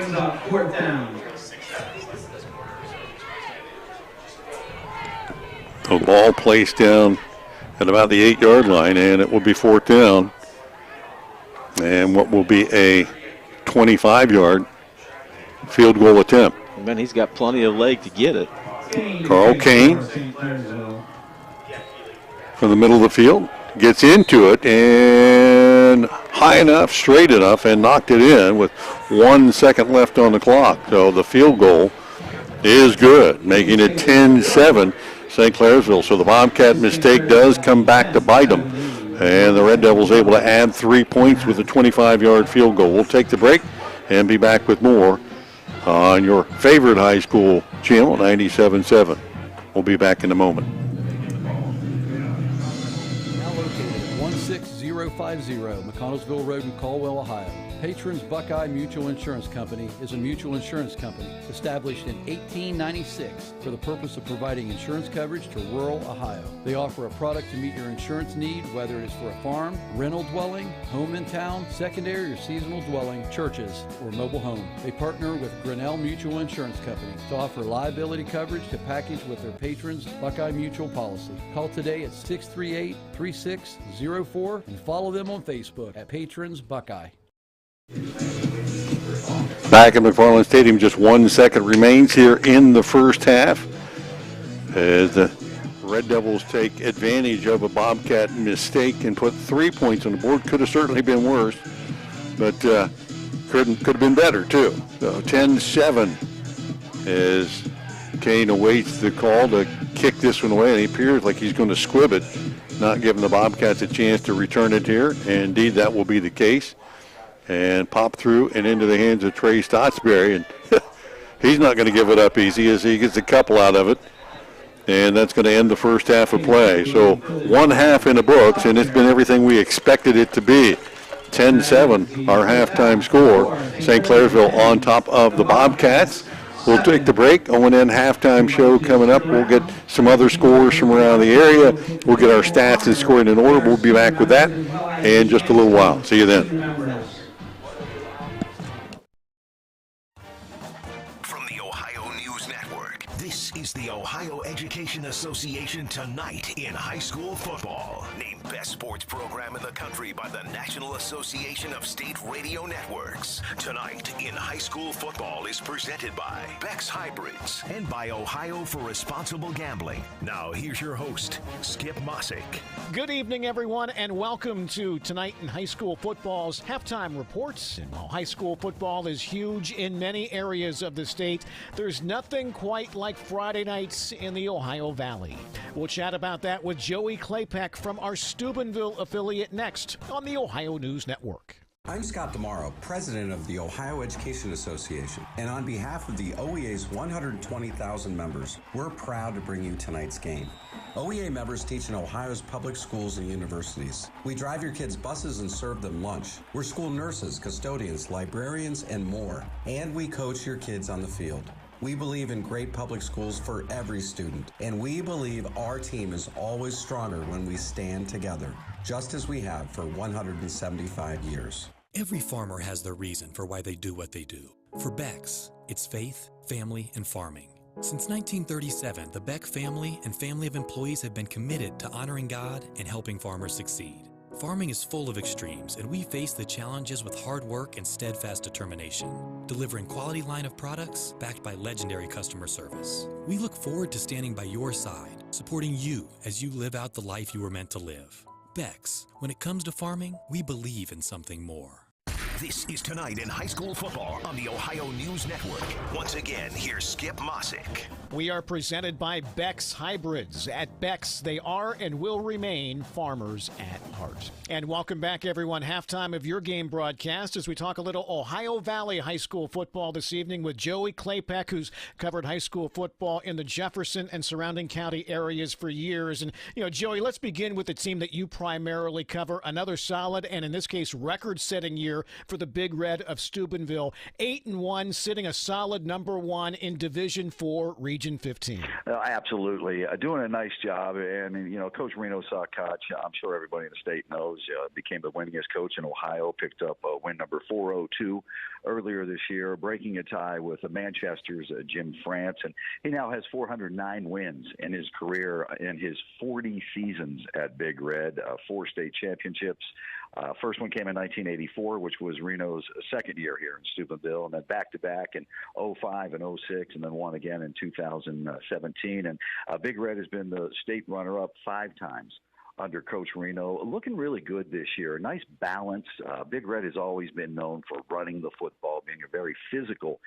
The ball placed down at about the 8-yard line, and it will be 4th down. And what will be a 25-yard field goal attempt. Man, he's got plenty of leg to get it. Carl Kane from the middle of the field gets into it, and high enough, straight enough, and knocked it in with 1 second left on the clock. So the field goal is good, making it 10-7 St. Clairsville. So the Bobcat mistake does come back to bite them, and the Red Devils able to add 3 points with a 25-yard field goal. We'll take the break and be back with more on your favorite high school channel, 97.7. We'll be back in a moment. Now located at 16050 McConnellsville Road in Caldwell, Ohio. Patrons Buckeye Mutual Insurance Company is a mutual insurance company established in 1896 for the purpose of providing insurance coverage to rural Ohio. They offer a product to meet your insurance need, whether it is for a farm, rental dwelling, home in town, secondary or seasonal dwelling, churches, or mobile home. They partner with Grinnell Mutual Insurance Company to offer liability coverage to package with their patrons Buckeye Mutual policy. Call today at 638-3604 and follow them on Facebook at Patrons Buckeye. Back at McFarland Stadium, just 1 second remains here in the first half as the Red Devils take advantage of a Bobcat mistake and put 3 points on the board. Could have certainly been worse, but could have been better too. So 10-7 as Kane awaits the call to kick this one away, and he appears like he's going to squib it, not giving the Bobcats a chance to return it here. And indeed, that will be the case. And pop through and into the hands of Trey Stottsbury, and he's not going to give it up easy as he gets a couple out of it. And that's going to end the first half of play. So 1 half in the books, and it's been everything we expected it to be. 10-7, our halftime score. St. Clairsville on top of the Bobcats. We'll take the break. O&N halftime show coming up. We'll get some other scores from around the area. We'll get our stats and scoring in order. We'll be back with that in just a little while. See you then. This is the Ohio Education Association Tonight in High School Football. Named Best Sports Program in the Country by the National Association of State Radio Networks. Tonight in High School Football is presented by Beck's Hybrids and by Ohio for Responsible Gambling. Now here's your host, Skip Mossick. Good evening, everyone, and welcome to Tonight in High School Football's halftime reports. And while high school football is huge in many areas of the state, there's nothing quite like Friday nights in the Ohio Valley. We'll chat about that with Joey Claypeck from our Steubenville affiliate next on the Ohio News Network. I'm Scott Demaro, president of the Ohio Education Association, and on behalf of the OEA's 120,000 members, we're proud to bring you tonight's game. OEA members teach in Ohio's public schools and universities. We drive your kids' buses and serve them lunch. We're school nurses, custodians, librarians, and more. And we coach your kids on the field. We believe in great public schools for every student, and we believe our team is always stronger when we stand together, just as we have for 175 years. Every farmer has their reason for why they do what they do. For Becks, it's faith, family, and farming. Since 1937, the Beck family and family of employees have been committed to honoring God and helping farmers succeed. Farming is full of extremes, and we face the challenges with hard work and steadfast determination, delivering quality line of products backed by legendary customer service. We look forward to standing by your side, supporting you as you live out the life you were meant to live. Becks, when it comes to farming, we believe in something more. This is Tonight in High School Football on the Ohio News Network. Once again, here's Skip Mossick. We are presented by Beck's Hybrids. At Beck's, they are and will remain farmers at heart. And welcome back, everyone. Halftime of your game broadcast as we talk a little Ohio Valley High School football this evening with Joey Claypeck, who's covered high school football in the Jefferson and surrounding county areas for years. And, Joey, let's begin with the team that you primarily cover. Another solid and, in this case, record-setting year for the Big Red of Steubenville. 8-1, sitting a solid number 1 in Division 4, Region 15. Absolutely. Doing a nice job. And, Coach Reno Sakach, I'm sure everybody in the state knows, became the winningest coach in Ohio, picked up win number 402 earlier this year, breaking a tie with Manchester's Jim France. And he now has 409 wins in his career in his 40 seasons at Big Red, 4 state championships. First one came in 1984, which was Reno's second year here in Steubenville, and then back-to-back in 05 and 06, and then one again in 2017. And Big Red has been the state runner-up 5 times under Coach Reno. Looking really good this year. Nice balance. Big Red has always been known for running the football, being a very physical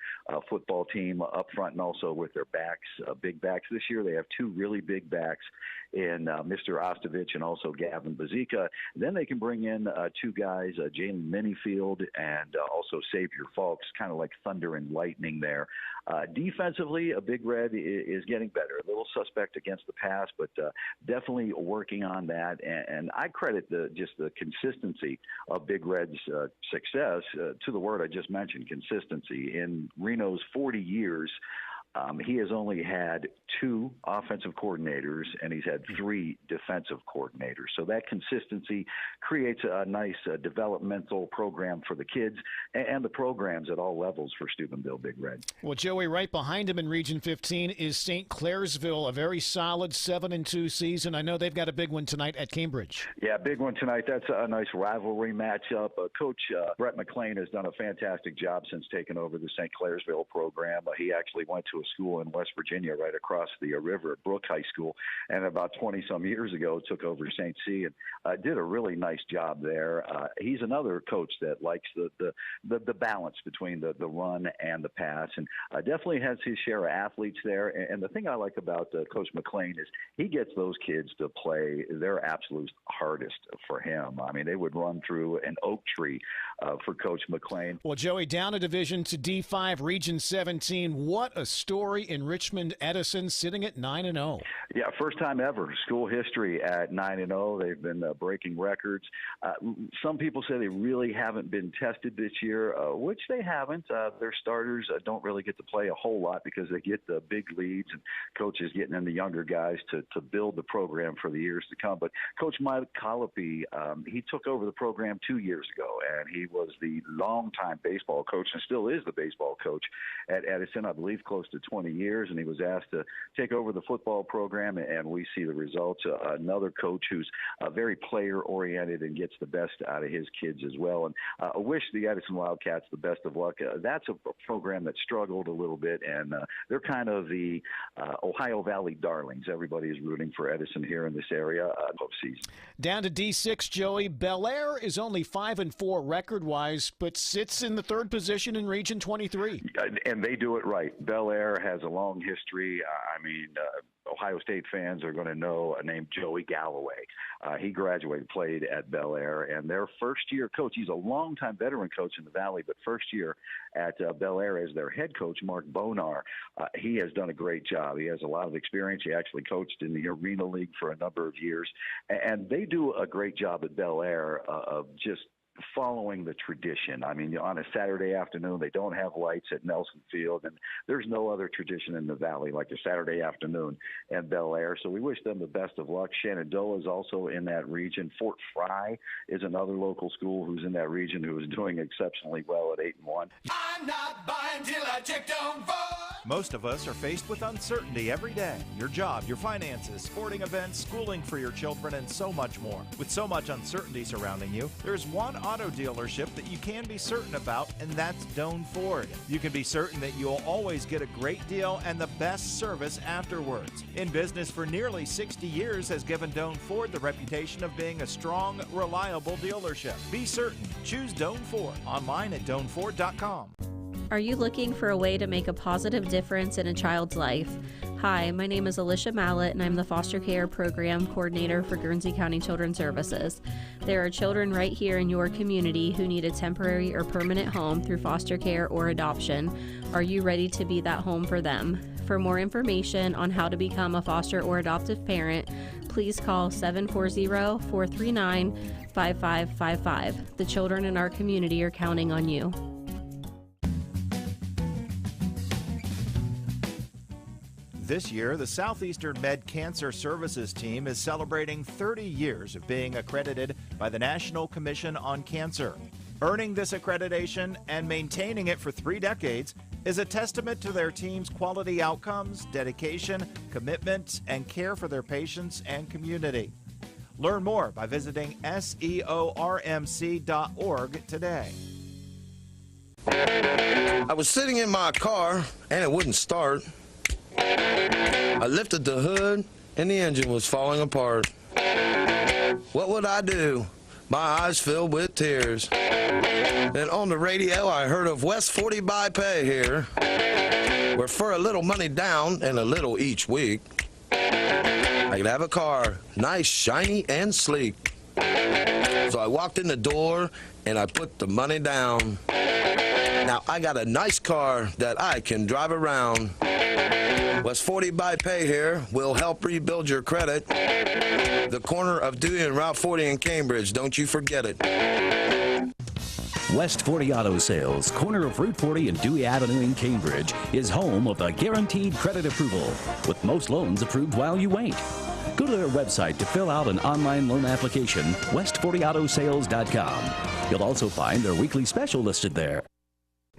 football team up front and also with their backs, big backs. This year they have 2 really big backs in Mr. Ostovich and also Gavin Bazika. Then they can bring in 2 guys, Jalen Minifield and also Xavier Falks, kind of like thunder and lightning there. Defensively, Big Red is getting better. A little suspect against the pass, but definitely working on that. And I credit just the consistency of Big Red's success to the word I just mentioned, consistency. In Reno's 40 years, he has only had 2 offensive coordinators, and he's had 3 defensive coordinators. So that consistency creates a nice developmental program for the kids and the programs at all levels for Steubenville Big Red. Well, Joey, right behind him in Region 15 is St. Clairsville, a very solid 7-2 season. I know they've got a big one tonight at Cambridge. Yeah, big one tonight. That's a nice rivalry matchup. Coach Brett McLean has done a fantastic job since taking over the St. Clairsville program. He actually went to a school in West Virginia right across the river at Brook High School, and about 20-some years ago took over St. C and did a really nice job there. He's another coach that likes the balance between the run and the pass, and definitely has his share of athletes there. And the thing I like about Coach McLean is he gets those kids to play their absolute hardest for him. I mean, they would run through an oak tree for Coach McLean. Well, Joey, down a division to D5, Region 17. What a story in Richmond Edison, sitting at 9-0. Yeah, first time ever, school history at 9-0. They've been breaking records. Some people say they really haven't been tested this year, which they haven't. Their starters don't really get to play a whole lot because they get the big leads and coaches getting in the younger guys to build the program for the years to come. But Coach Mike Colopy, he took over the program 2 years ago, and he was the longtime baseball coach and still is the baseball coach at Edison, I believe close to 20 years, and he was asked to take over the football program, and we see the results. Another coach who's very player-oriented and gets the best out of his kids as well. And I wish the Edison Wildcats the best of luck. That's a program that struggled a little bit, and they're kind of the Ohio Valley darlings. Everybody is rooting for Edison here in this area postseason. Down to D6, Joey. Bel Air is only 5-4 record-wise, but sits in the 3rd position in Region 23. And they do it right. Bel Air has a long history. Ohio State fans are going to know a name, Joey Galloway. He graduated, played at Bel Air, and their first-year coach, he's a longtime veteran coach in the Valley, but first year at Bel Air as their head coach, Mark Bonar. He has done a great job. He has a lot of experience. He actually coached in the Arena League for a number of years, and they do a great job at Bel Air of just following the tradition. I mean, on a Saturday afternoon, they don't have lights at Nelson Field, and there's no other tradition in the Valley like a Saturday afternoon at Bel Air. So we wish them the best of luck. Shenandoah is also in that region. Fort Fry is another local school who's in that region who is doing exceptionally well at 8-1. I'm not buying till I check Doan Ford. Most of us are faced with uncertainty every day. Your job, your finances, sporting events, schooling for your children, and so much more. With so much uncertainty surrounding you, there's one auto dealership that you can be certain about, and that's Doan Ford. You can be certain that you'll always get a great deal and the best service afterwards. In business for nearly 60 years has given Doan Ford the reputation of being a strong, reliable dealership. Be certain. Choose Doan Ford. Online at doanford.com. Are you looking for a way to make a positive difference in a child's life? Hi, my name is Alicia Mallett, and I'm the Foster Care Program Coordinator for Guernsey County Children's Services. There are children right here in your community who need a temporary or permanent home through foster care or adoption. Are you ready to be that home for them? For more information on how to become a foster or adoptive parent, please call 740-439-5555. The children in our community are counting on you. This year, the Southeastern Med Cancer Services team is celebrating 30 years of being accredited by the National Commission on Cancer. Earning this accreditation and maintaining it for 3 decades is a testament to their team's quality outcomes, dedication, commitment, and care for their patients and community. Learn more by visiting seormc.org today. I was sitting in my car, and it wouldn't start. I lifted the hood, and the engine was falling apart. What would I do? My eyes filled with tears. Then on the radio, I heard of West 40 by Pay here, where for a little money down and a little each week, I could have a car, nice, shiny, and sleek. So I walked in the door, and I put the money down. Now I got a nice car that I can drive around. West 40 by Pay here will help rebuild your credit. The corner of Dewey and Route 40 in Cambridge, don't you forget it. West 40 Auto Sales, corner of Route 40 and Dewey Avenue in Cambridge, is home of the guaranteed credit approval, with most loans approved while you wait. Go to their website to fill out an online loan application, west40autosales.com. You'll also find their weekly special listed there.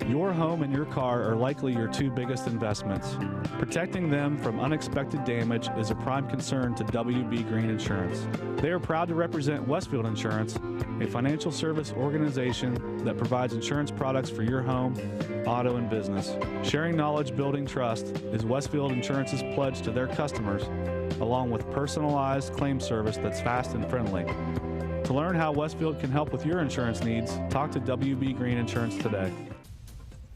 Your home and your car are likely your 2 biggest investments. Protecting them from unexpected damage is a prime concern to WB Green Insurance. They are proud to represent Westfield Insurance, a financial service organization that provides insurance products for your home, auto, and business. Sharing knowledge, building trust is Westfield Insurance's pledge to their customers, along with personalized claim service that's fast and friendly. To learn how Westfield can help with your insurance needs, talk to WB Green Insurance today.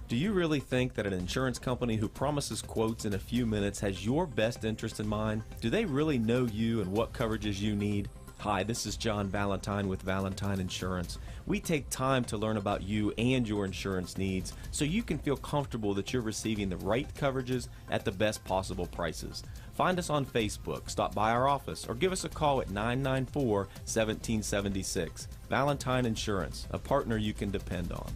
Do you really think that an insurance company who promises quotes in a few minutes has your best interest in mind? Do they really know you and what coverages you need? Hi, this is John Valentine with Valentine Insurance. We take time to learn about you and your insurance needs so you can feel comfortable that you're receiving the right coverages at the best possible prices. Find us on Facebook, stop by our office, or give us a call at 994-1776. Valentine Insurance, a partner you can depend on.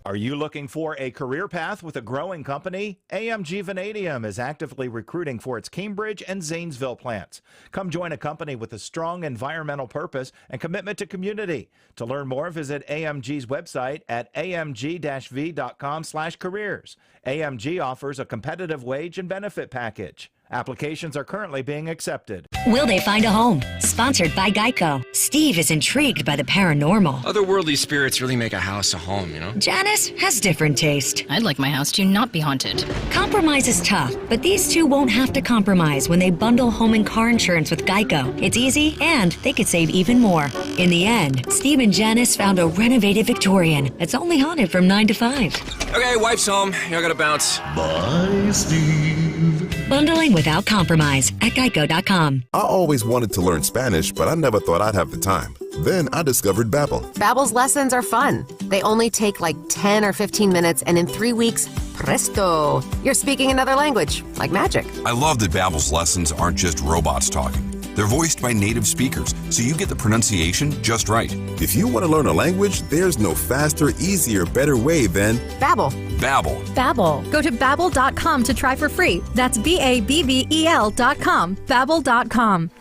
Are you looking for a career path with a growing company? AMG Vanadium is actively recruiting for its Cambridge and Zanesville plants. Come join a company with a strong environmental purpose and commitment to community. To learn more, visit AMG's website at amg-v.com/careers. AMG offers a competitive wage and benefit package. Applications are currently being accepted. Will they find a home? Sponsored by Geico. Steve is intrigued by the paranormal. Otherworldly spirits really make a house a home, you know? Janice has different taste. I'd like my house to not be haunted. Compromise is tough, but these two won't have to compromise when they bundle home and car insurance with Geico. It's easy, and they could save even more. In the end, Steve and Janice found a renovated Victorian that's only haunted from 9 to 5. Okay, wife's home. I gotta bounce. Bye, Steve. Bundling without compromise at geico.com. I always wanted to learn Spanish, but I never thought I'd have the time. Then I discovered Babbel. Babbel's lessons are fun. They only take like 10 or 15 minutes, and in 3 weeks, presto, you're speaking another language, like magic. I love that Babbel's lessons aren't just robots talking. They're voiced by native speakers, so you get the pronunciation just right. If you want to learn a language, there's no faster, easier, better way than Babbel. Babbel. Babbel. Go to babbel.com to try for free. That's BABBEL.com. Babbel.com.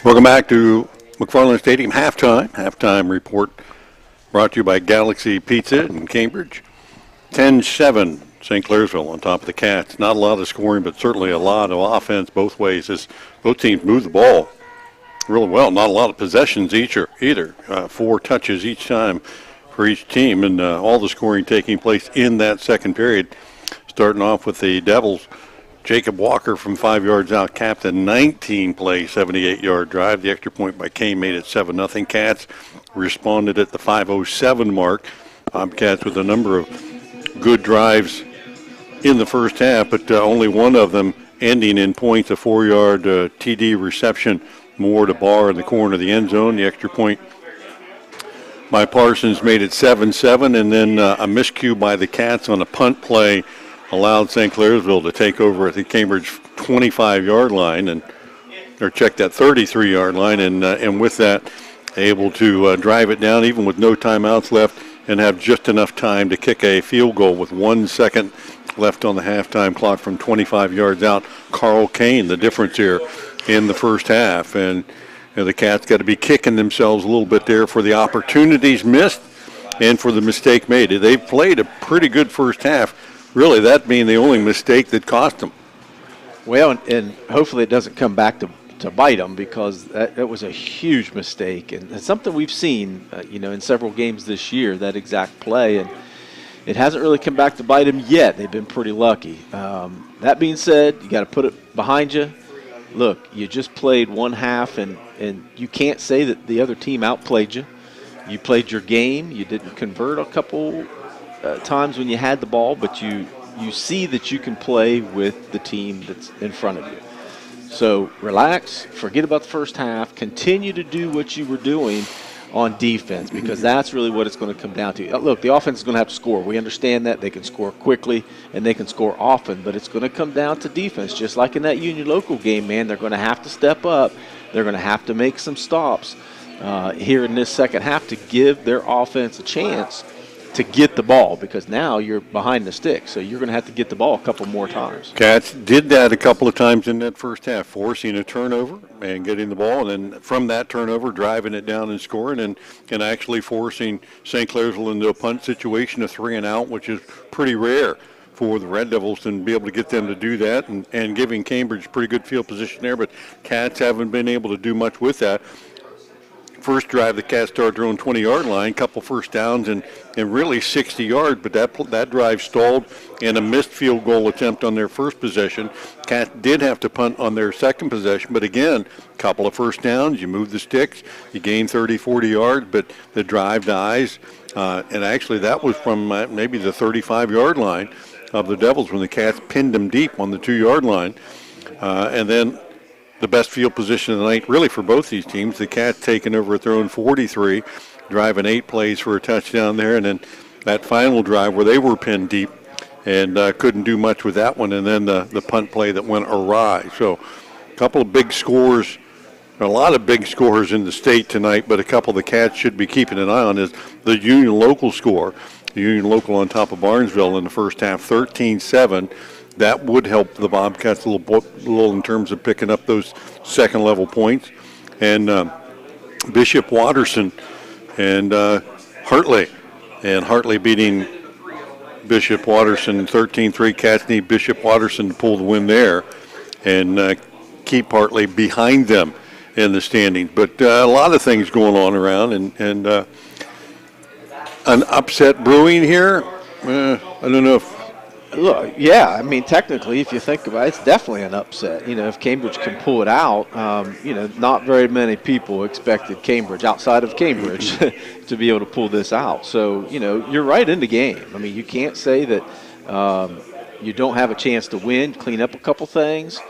Welcome back to McFarland Stadium halftime report brought to you by Galaxy Pizza in Cambridge. 10-7, St. Clairsville on top of the Cats. Not a lot of scoring, but certainly a lot of offense both ways as both teams move the ball really well. Not a lot of possessions either. 4 touches each time for each team, and all the scoring taking place in that second period. Starting off with the Devils, Jacob Walker from 5 yards out capped a 19-play, 78-yard drive. The extra point by Kane made it 7-0. Cats responded at the 5:07 mark. Bobcats with a number of good drives in the first half, but only one of them ending in points, a 4-yard TD reception, more to Barr in the corner of the end zone. The extra point by Parsons made it 7-7, and then a miscue by the Cats on a punt play allowed St. Clairsville to take over at the Cambridge 25-yard line, or check that 33-yard line, and with that, able to drive it down even with no timeouts left and have just enough time to kick a field goal with 1 second left on the halftime clock from 25 yards out. Carl Kane, the difference here in the first half. And the Cats got to be kicking themselves a little bit there for the opportunities missed and for the mistake made. They've played a pretty good first half. Really, that being the only mistake that cost them. Well, and hopefully it doesn't come back to bite them, because that was a huge mistake. And it's something we've seen, in several games this year, that exact play. And it hasn't really come back to bite them yet. They've been pretty lucky. That being said, you got to put it behind you. Look, you just played one half, and you can't say that the other team outplayed you. You played your game. You didn't convert a couple times when you had the ball, but you see that you can play with the team that's in front of you. So relax, forget about the first half, continue to do what you were doing on defense, because that's really what it's going to come down to. Look, the offense is going to have to score. We understand that. They can score quickly and they can score often, but it's going to come down to defense. Just like in that Union Local game, man, they're going to have to step up. They're going to have to make some stops here in this second half to give their offense a chance to get the ball, because now you're behind the stick, so you're going to have to get the ball a couple more times. Cats did that a couple of times in that first half, forcing a turnover and getting the ball, and then from that turnover, driving it down and scoring, and actually forcing St. Clairsville into a punt situation, a 3-and-out, which is pretty rare for the Red Devils, and be able to get them to do that, and giving Cambridge pretty good field position there, but Cats haven't been able to do much with that. First drive, the Cats started their own 20-yard line, couple first downs, and really 60 yards, but that drive stalled, and a missed field goal attempt on their first possession. Cats did have to punt on their second possession, but again, couple of first downs, you move the sticks, you gain 30, 40 yards, but the drive dies, and actually that was from maybe the 35-yard line of the Devils when the Cats pinned them deep on the 2-yard line, and then the best field position of the night, really, for both these teams. The Cats taking over at their own 43, driving 8 plays for a touchdown there, and then that final drive where they were pinned deep and couldn't do much with that one, and then the punt play that went awry. So a couple of big scores, a lot of big scores in the state tonight, but a couple the Cats should be keeping an eye on is the Union Local score. The Union Local on top of Barnesville in the first half, 13-7. That would help the Bobcats a little in terms of picking up those second-level points. And Bishop Watterson and Hartley. And Hartley beating Bishop Watterson 13-3. Cats need Bishop Watterson to pull the win there and keep Hartley behind them in the standings. But a lot of things going on around, and an upset brewing here. I don't know if. Look, yeah, I mean, technically, if you think about it, it's definitely an upset. If Cambridge can pull it out, not very many people expected Cambridge, outside of Cambridge, to be able to pull this out. So, you're right in the game. I mean, you can't say that you don't have a chance to win, clean up a couple things,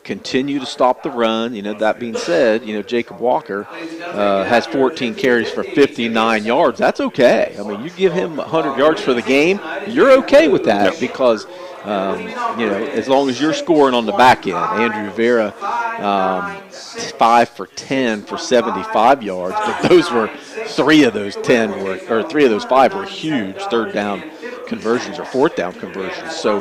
continue to stop the run. That being said, Jacob Walker has 14 carries for 59 yards. That's okay. I mean, you give him 100 yards for the game, you're okay with that because, as long as you're scoring on the back end. Andrew Vera, 5 for 10 for 75 yards, but three of those 5 were huge third down conversions or fourth down conversions. So,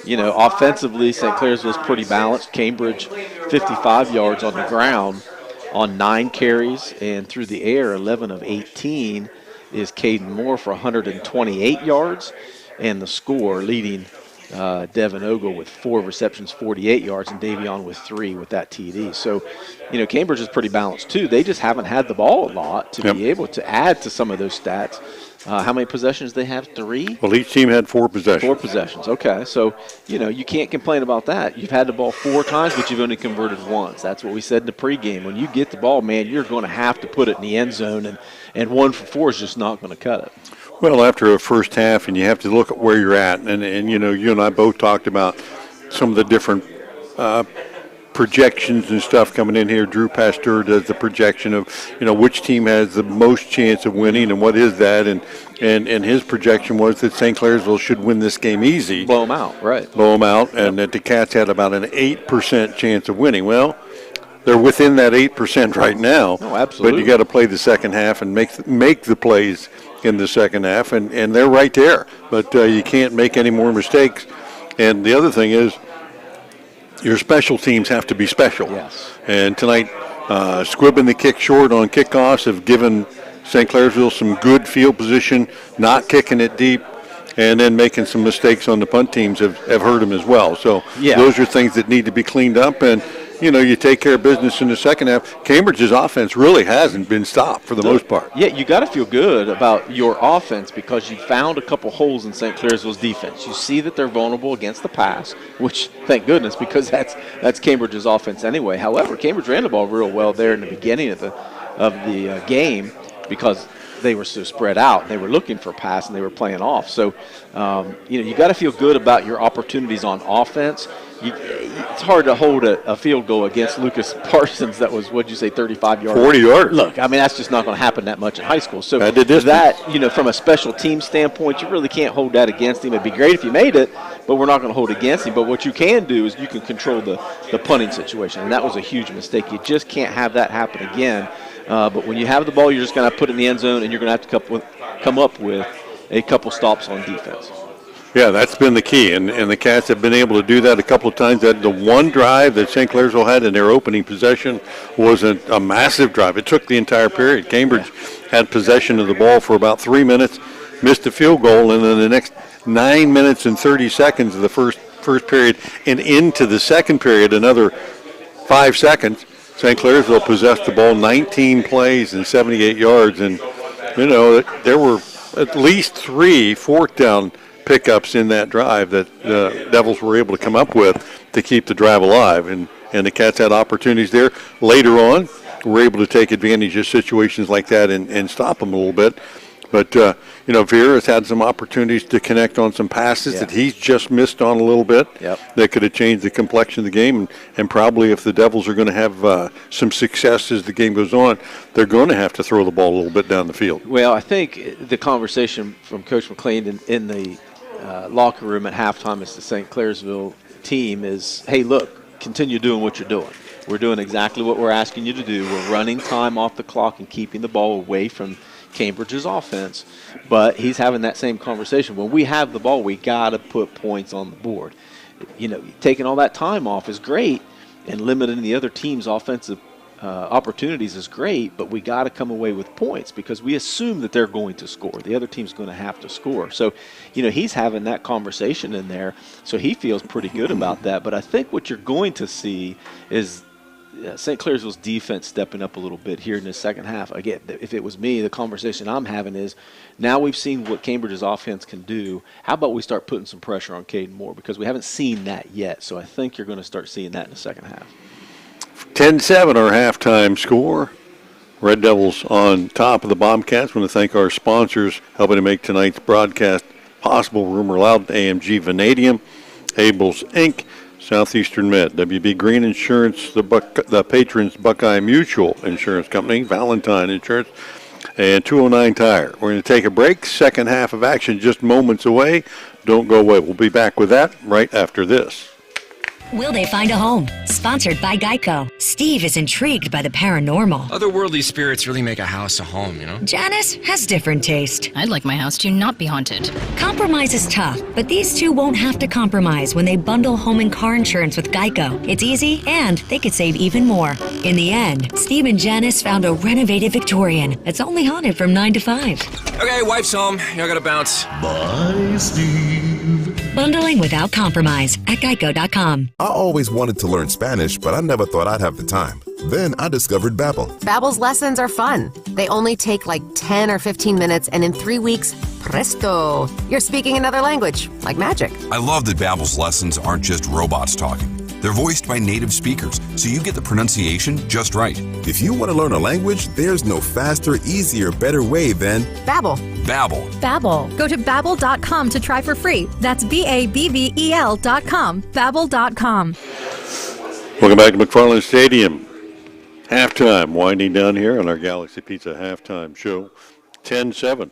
offensively, St. Clairsville's pretty balanced. Cambridge, 55 yards on the ground on 9 carries, and through the air, 11 of 18 is Caden Moore for 128 yards, and the score leading Devin Ogle with 4 receptions, 48 yards, and Davion with 3 with that TD. So, Cambridge is pretty balanced too. They just haven't had the ball a lot to be able to add to some of those stats. How many possessions they have? 3? Well, each team had 4 possessions. 4 possessions, okay. So, you can't complain about that. You've had the ball 4 times, but you've only converted once. That's what we said in the pregame. When you get the ball, man, you're going to have to put it in the end zone, and 1 for 4 is just not going to cut it. Well, after a first half, and you have to look at where you're at, and you and I both talked about some of the different projections and stuff coming in here. Drew Pasteur does the projection of, which team has the most chance of winning and what is that, and his projection was that St. Clairsville should win this game easy. Blow them out, right. Blow them out, and that the Cats had about an 8% chance of winning. Well, they're within that 8% right now. Oh, absolutely. But you got to play the second half and make the plays in the second half, and they're right there. But you can't make any more mistakes. And the other thing is, your special teams have to be special. Yes. And tonight, squibbing the kick short on kickoffs have given St. Clairsville some good field position, not kicking it deep, and then making some mistakes on the punt teams have hurt them as well. So those are things that need to be cleaned up, and you take care of business in the second half. Cambridge's offense really hasn't been stopped for the most part. Yeah, you got to feel good about your offense because you found a couple holes in St. Clairsville's defense. You see that they're vulnerable against the pass, which, thank goodness, because that's Cambridge's offense anyway. However, Cambridge ran the ball real well there in the beginning of the game because they were so spread out. They were looking for a pass, and they were playing off. So, you got to feel good about your opportunities on offense. It's hard to hold a field goal against Lucas Parsons that was, 35 yards? 40 yards. Look, I mean, that's just not going to happen that much in high school. So that, from a special team standpoint, you really can't hold that against him. It'd be great if you made it, but we're not going to hold it against him. But what you can do is you can control the punting situation, and that was a huge mistake. You just can't have that happen again. But when you have the ball, you're just going to put it in the end zone, and you're going to have to come up with a couple stops on defense. Yeah, that's been the key, and the Cats have been able to do that a couple of times. That the one drive that St. Clairsville had in their opening possession was a massive drive. It took the entire period. Cambridge had possession of the ball for about 3 minutes, missed a field goal, and then the next 9 minutes and 30 seconds of the first period and into the second period, another 5 seconds, St. Clairsville possessed the ball 19 plays and 78 yards, and there were at least 3 fourth down pickups in that drive that the Devils were able to come up with to keep the drive alive, and the Cats had opportunities there later on. Were able to take advantage of situations like that and stop them a little bit. But Vera's had some opportunities to connect on some passes that he's just missed on a little bit. That could have changed the complexion of the game, and probably if the Devils are going to have some success as the game goes on, they're going to have to throw the ball a little bit down the field. Well, I think the conversation from Coach McLean in the locker room at halftime as the St. Clairsville team is, hey, look, continue doing what you're doing. We're doing exactly what we're asking you to do. We're running time off the clock and keeping the ball away from Cambridge's offense. But he's having that same conversation. When we have the ball, we got to put points on the board. Taking all that time off is great, and limiting the other team's offensive opportunities is great, but we got to come away with points because we assume that they're going to score. The other team's going to have to score. So, he's having that conversation in there, so he feels pretty good about that. But I think what you're going to see is St. Clairsville's defense stepping up a little bit here in the second half. Again, if it was me, the conversation I'm having is, now we've seen what Cambridge's offense can do. How about we start putting some pressure on Caden Moore, because we haven't seen that yet. So I think you're going to start seeing that in the second half. 10-7 our halftime score. Red Devils on top of the Bobcats. I want to thank our sponsors helping to make tonight's broadcast possible rumor loud, AMG Vanadium, Abel's Inc., Southeastern Med, WB Green Insurance, the Patrons Buckeye Mutual Insurance Company, Valentine Insurance, and 209 Tire. We're going to take a break. Second half of action just moments away. Don't go away. We'll be back with that right after this. Will they find a home? Sponsored by Geico. Steve is intrigued by the paranormal. Otherworldly spirits really make a house a home, you know? Janice has different taste. I'd like my house to not be haunted. Compromise is tough, but these two won't have to compromise when they bundle home and car insurance with Geico. It's easy, and they could save even more. In the end, Steve and Janice found a renovated Victorian that's only haunted from 9 to 5. Okay, wife's home. I gotta bounce. Bye, Steve. Bundling without compromise at Geico.com. I always wanted to learn Spanish, but I never thought I'd have the time. Then I discovered Babbel. Babbel's lessons are fun. They only take like 10 or 15 minutes, and in 3 weeks, presto, you're speaking another language, like magic. I love that Babbel's lessons aren't just robots talking. They're voiced by native speakers, so you get the pronunciation just right. If you want to learn a language, there's no faster, easier, better way than Babbel. Babbel. Babbel. Go to Babbel.com to try for free. That's BABBEL.com. Babbel.com. Welcome back to McFarland Stadium. Halftime winding down here on our Galaxy Pizza halftime show. 10-7.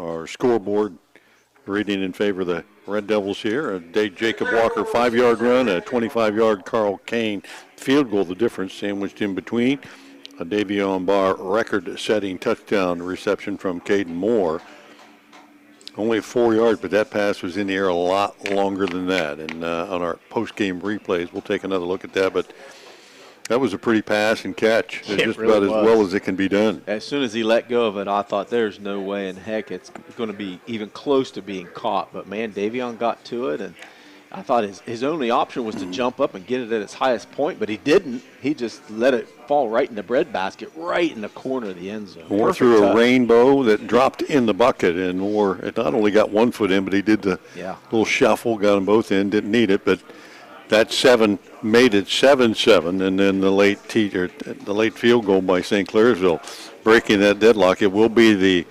Our scoreboard reading in favor of the Red Devils here. A Jacob Walker 5-yard run, a 25-yard Carl Kane field goal, the difference sandwiched in between. A Davion Barr record-setting touchdown reception from Caden Moore. Only 4 yards, but that pass was in the air a lot longer than that. And on our post-game replays, we'll take another look at that. But that was a pretty pass and catch. It's just really about as well as it can be done. As soon as he let go of it, I thought there's no way in heck it's going to be even close to being caught. But, man, Davion got to it, and I thought his only option was to jump up and get it at its highest point, but he didn't. He just let it fall right in the breadbasket, right in the corner of the end zone. Moore threw a rainbow that dropped in the bucket, and Moore not only got 1 foot in, but he did the little shuffle, got them both in, didn't need it, but that 7 made it 7-7, and then the late field goal by St. Clairsville breaking that deadlock. It will be the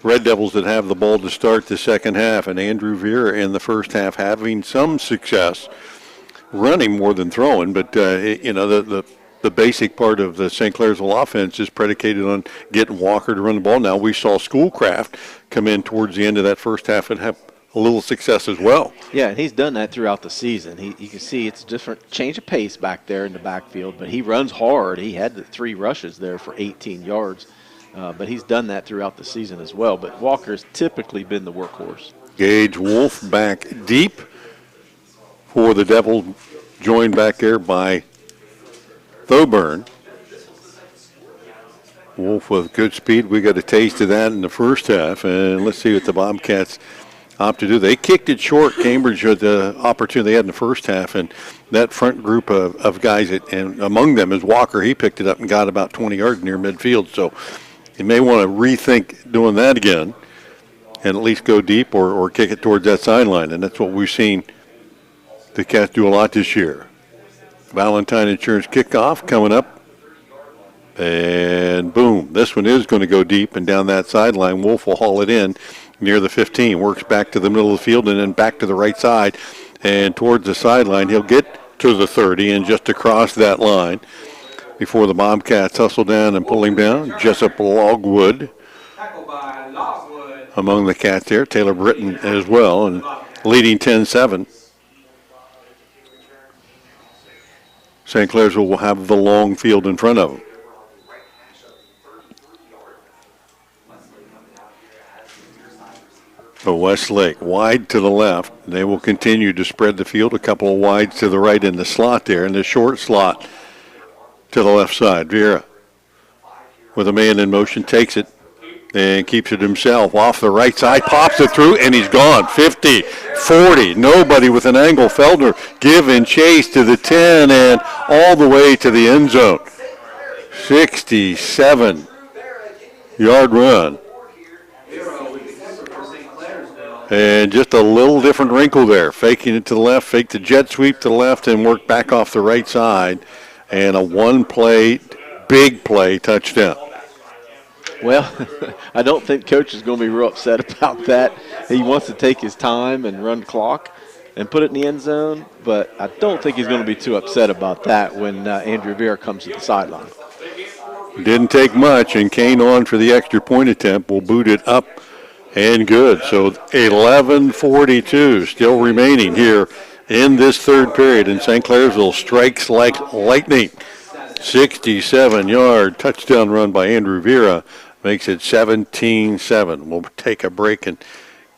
Red Devils that have the ball to start the second half, and Andrew Vera in the first half having some success running more than throwing, but the basic part of the St. Clairsville offense is predicated on getting Walker to run the ball. Now we saw Schoolcraft come in towards the end of that first half and have a little success as well. Yeah, and he's done that throughout the season. You can see it's a different change of pace back there in the backfield, but he runs hard. He had the 3 rushes there for 18 yards, but he's done that throughout the season as well. But Walker's typically been the workhorse. Gage Wolf back deep for the Devils, joined back there by Thoburn. Wolf with good speed. We got a taste of that in the first half, and let's see what the Bobcats opt to do. They kicked it short. Cambridge had the opportunity they had in the first half, and that front group of guys, and among them is Walker. He picked it up and got about 20 yards near midfield, so you may want to rethink doing that again and at least go deep or kick it towards that sideline, and that's what we've seen the Cats do a lot this year. Valentine Insurance kickoff coming up, and boom, this one is going to go deep and down that sideline. Wolf will haul it in near the 15, works back to the middle of the field and then back to the right side and towards the sideline. He'll get to the 30 and just across that line before the Bobcats hustle down and pull him down. Jessup Logwood among the Cats there. Taylor Britton as well, and leading 10-7. St. Clairsville will have the long field in front of them. So Westlake wide to the left. They will continue to spread the field. A couple of wides to the right in the slot there, in the short slot to the left side. Vera with a man in motion takes it and keeps it himself off the right side, pops it through, and he's gone. 50, 40, nobody with an angle. Feldner give and chase to the 10 and all the way to the end zone. 67-yard run. And just a little different wrinkle there. Faking it to the left, fake the jet sweep to the left, and work back off the right side. And a one-play, big play touchdown. Well, I don't think Coach is going to be real upset about that. He wants to take his time and run clock and put it in the end zone, but I don't think he's going to be too upset about that when Andrew Vera comes to the sideline. Didn't take much, and Kane on for the extra point attempt will boot it up and good. So 11:42 still remaining here in this third period, and St. Clairsville strikes like lightning. 67-yard touchdown run by Andrew Vera makes it 17-7. We'll take a break and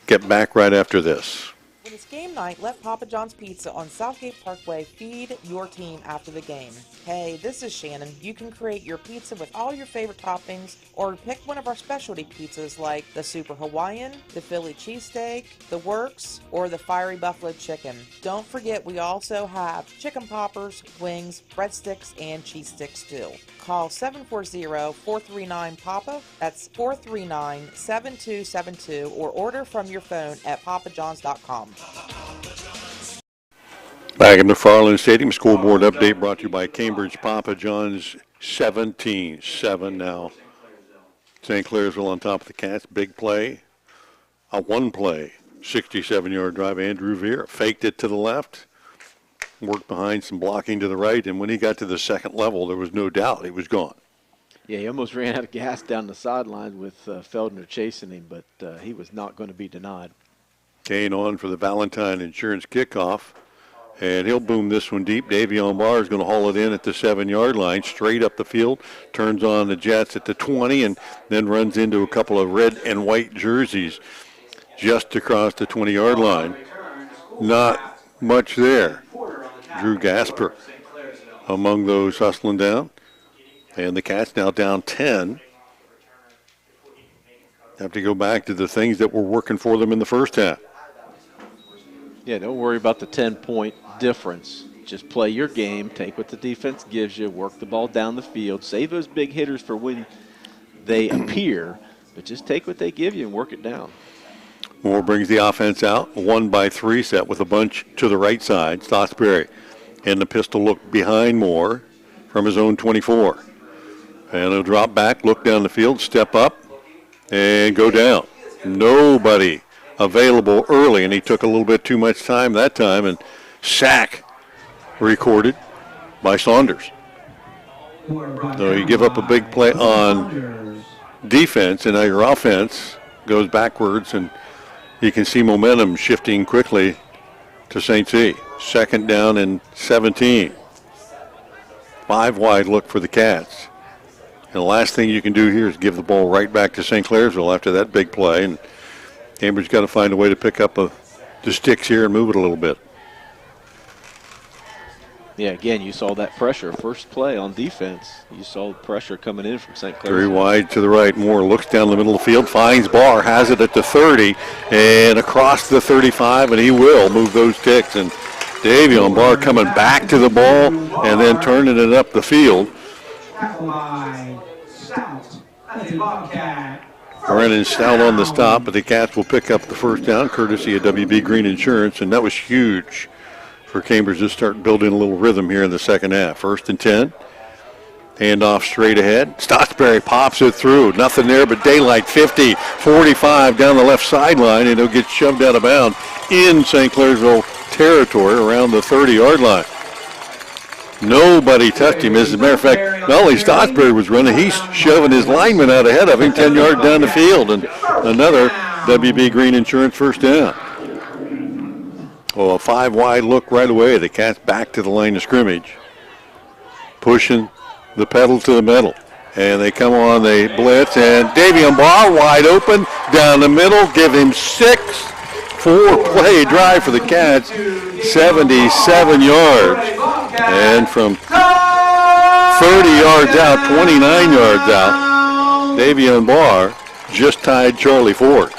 get back right after this. When it's game night, let Papa John's Pizza on Southgate Parkway feed your team after the game. Hey, this is Shannon. You can create your pizza with all your favorite toppings or pick one of our specialty pizzas like the Super Hawaiian, the Philly Cheesesteak, the Works, or the Fiery Buffalo Chicken. Don't forget we also have chicken poppers, wings, breadsticks, and cheese sticks too. Call 740-439-PAPA. That's 439-7272 or order from your phone at papajohns.com. Back in the McFarland Stadium, scoreboard update brought to you by Cambridge Papa John's. 17-7 now. St. Clairsville on top of the Cats. Big play. A one-play, 67-yard drive. Andrew Vera faked it to the left, worked behind some blocking to the right, and when he got to the second level, there was no doubt he was gone. Yeah, he almost ran out of gas down the sideline with Feldner chasing him, but he was not going to be denied. Kane on for the Valentine Insurance kickoff. And he'll boom this one deep. Davion Barr is going to haul it in at the 7-yard line, straight up the field, turns on the Jets at the 20, and then runs into a couple of red and white jerseys just across the 20-yard line. Not much there. Drew Gasper among those hustling down. And the Cats now down 10. Have to go back to the things that were working for them in the first half. Yeah, don't worry about the 10-point difference. Just play your game, take what the defense gives you, work the ball down the field, save those big hitters for when they appear, but just take what they give you and work it down. Moore brings the offense out, 1-by-3 set with a bunch to the right side. Stotsberry and the pistol look behind Moore from his own 24. And he'll drop back, look down the field, step up, and go down. Nobody available early, and he took a little bit too much time that time, and sack recorded by Saunders. So you give up a big play on defense, and now your offense goes backwards, and you can see momentum shifting quickly to St. C. Second down and 17. 5 wide look for the Cats. And the last thing you can do here is give the ball right back to St. Clairsville after that big play, and Cambridge's got to find a way to pick up the sticks here and move it a little bit. Yeah, again, you saw that pressure. First play on defense, you saw the pressure coming in from St. Clair. 3 wide to the right. Moore looks down the middle of the field, finds Barr, has it at the 30, and across the 35, and he will move those sticks. And Davion Barr coming back to the ball and then turning it up the field. Brennan Stout on the stop, but the Cats will pick up the first down courtesy of WB Green Insurance, and that was huge for Cambridge to start building a little rhythm here in the second half. 1st and 10. Handoff straight ahead. Stotsberry pops it through. Nothing there but daylight. 50, 45 down the left sideline, and he'll get shoved out of bounds in St. Clairsville territory around the 30-yard line. Nobody touched him. As a matter of fact, not only Stotsberry was running, he's shoving his lineman out ahead of him 10 yards down the field, and another WB Green Insurance first down. Well, a 5 wide look right away. The Cats back to the line of scrimmage, pushing the pedal to the metal. And they come on, they blitz, and Davion Barr wide open down the middle. Give him 6. 4-play drive for the Cats, 77 yards. And from 30 yards out, 29 yards out, Davion Barr just tied Charlie Ford.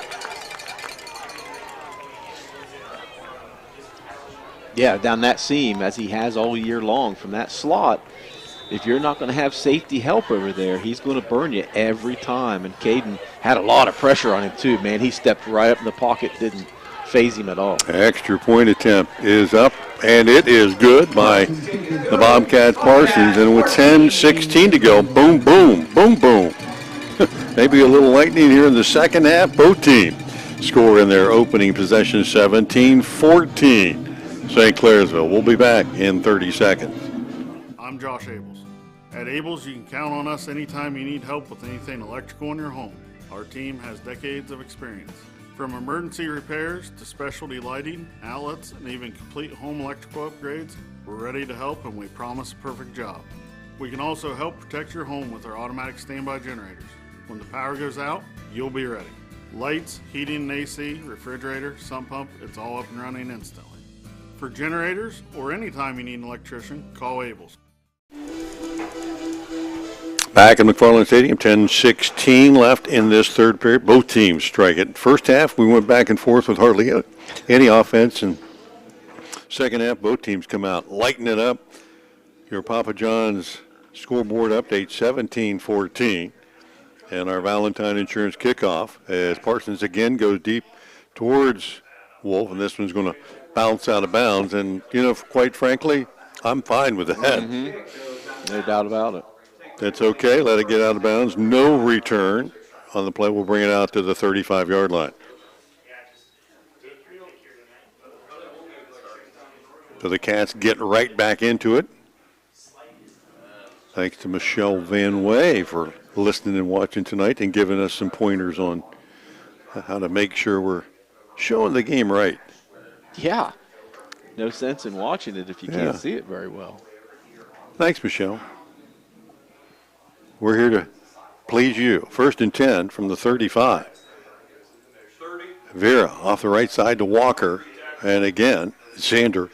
Yeah, down that seam, as he has all year long from that slot. If you're not going to have safety help over there, he's going to burn you every time. And Caden had a lot of pressure on him too, man. He stepped right up in the pocket, didn't phase him at all. Extra point attempt is up, and it is good by the Bobcats Parsons. And with 10-16 to go, boom, boom, boom, boom. Maybe a little lightning here in the second half. Both teams score in their opening possession, 17-14. St. Clairsville. We'll be back in 30 seconds. I'm Josh Abels. At Abels, you can count on us anytime you need help with anything electrical in your home. Our team has decades of experience. From emergency repairs to specialty lighting, outlets, and even complete home electrical upgrades, we're ready to help and we promise a perfect job. We can also help protect your home with our automatic standby generators. When the power goes out, you'll be ready. Lights, heating and AC, refrigerator, sump pump, it's all up and running instantly. For generators or anytime you need an electrician, call Abels. Back at McFarland Stadium, 10:16 left in this third period. Both teams strike it. First half, we went back and forth with hardly any offense, and second half, both teams come out, lighten it up. Your Papa John's scoreboard update, 17-14, and our Valentine Insurance kickoff as Parsons again goes deep towards Wolf, and this one's going to bounce out of bounds. And, you know, quite frankly, I'm fine with that. Mm-hmm. No doubt about it. That's okay. Let it get out of bounds. No return on the play. We'll bring it out to the 35-yard line. So the Cats get right back into it. Thanks to Michelle Van Way for listening and watching tonight and giving us some pointers on how to make sure we're showing the game right. Yeah. No sense in watching it if you can't see it very well. Thanks, Michelle. We're here to please you. 1st and 10 from the 35. Vera off the right side to Walker. And again, Xander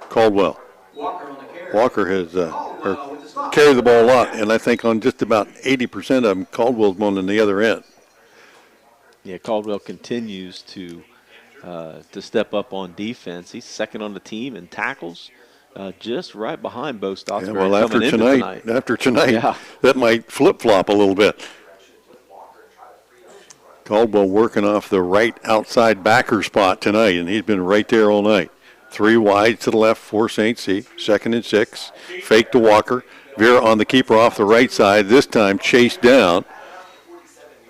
Caldwell. Walker has carried the ball a lot, and I think on just about 80% of them, Caldwell's one on the other end. Yeah, Caldwell continues to step up on defense. He's second on the team in tackles. Just right behind Bo Stotsberry. Yeah, well, after tonight, that might flip-flop a little bit. Caldwell working off the right outside backer spot tonight, and he's been right there all night. 3 wide to the left for St. C. 2nd and 6. Fake to Walker. Vera on the keeper off the right side. This time chased down.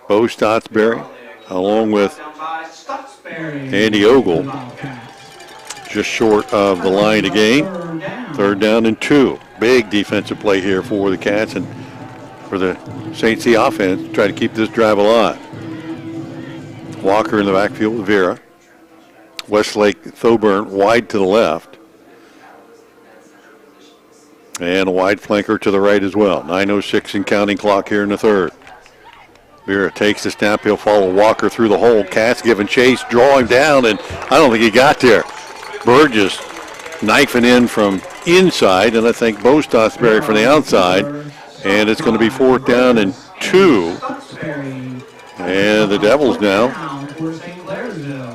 Bo Stotsberry along with Andy Ogle. Just short of the line again. 3rd down and 2. Big defensive play here for the Cats and for the St. C offense to try to keep this drive alive. Walker in the backfield with Vera. Westlake Thoburn wide to the left. And a wide flanker to the right as well. 9:06 and counting clock here in the 3rd. Vera takes the snap. He'll follow Walker through the hole. Cats giving chase, draw him down, and I don't think he got there. Burgess knifing in from inside, and I think Bo Stotsberry from the outside. And it's going to be 4th down and 2. And the Devils now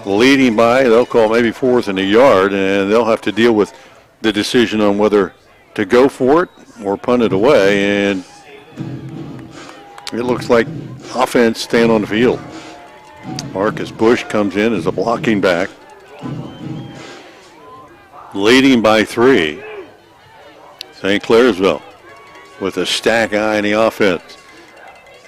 leading by, they'll call maybe 4th and a yard, and they'll have to deal with the decision on whether to go for it or punt it away. And it looks like offense staying on the field. Marcus Bush comes in as a blocking back. Leading by 3. St. Clairsville with a stack eye in the offense.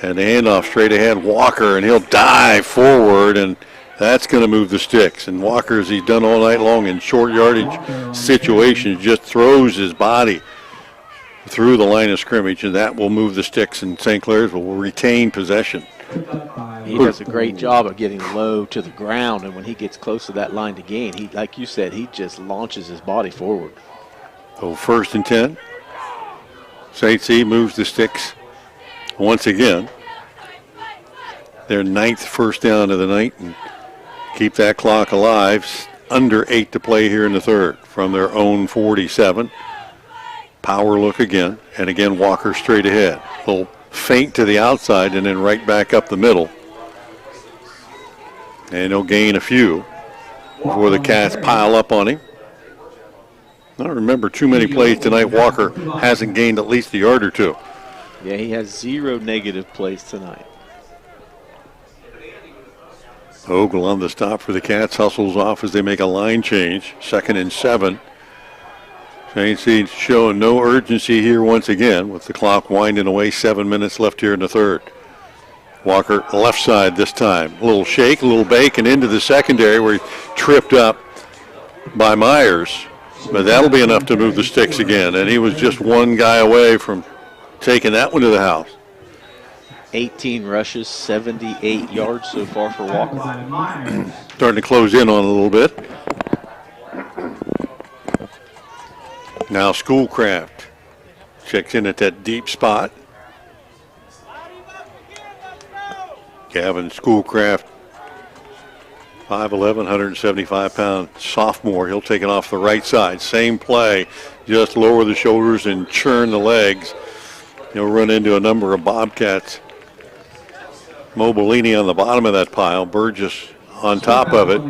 And the handoff straight ahead, Walker, and he'll dive forward, and that's going to move the sticks. And Walker, as he's done all night long in short yardage situations, just throws his body through the line of scrimmage, and that will move the sticks, and St. Clairsville will retain possession. He does a great job of getting low to the ground, and when he gets close to that line to gain, he, like you said, he just launches his body forward. So 1st and 10. St. C moves the sticks once again. Their 9th first down of the night, and keep that clock alive. Under 8 to play here in the 3rd from their own 47. Power look again, and again Walker straight ahead. Little feint to the outside and then right back up the middle. And he'll gain a few before the Cats pile up on him. I don't remember too many plays tonight. Walker hasn't gained at least a yard or 2. Yeah, he has 0 negative plays tonight. Ogle on the stop for the Cats, hustles off as they make a line change. 2nd and 7. St. C showing no urgency here once again with the clock winding away. 7 minutes left here in the 3rd. Walker left side this time. A little shake, a little bake, and into the secondary where he tripped up by Myers. But that'll be enough to move the sticks again. And he was just one guy away from taking that one to the house. 18 rushes, 78 yards so far for Walker. Starting to close in on a little bit. Now Schoolcraft checks in at that deep spot. Gavin Schoolcraft, 5'11", 175-pound sophomore. He'll take it off the right side. Same play, just lower the shoulders and churn the legs. He'll run into a number of Bobcats. Mobilini on the bottom of that pile, Burgess on top of it,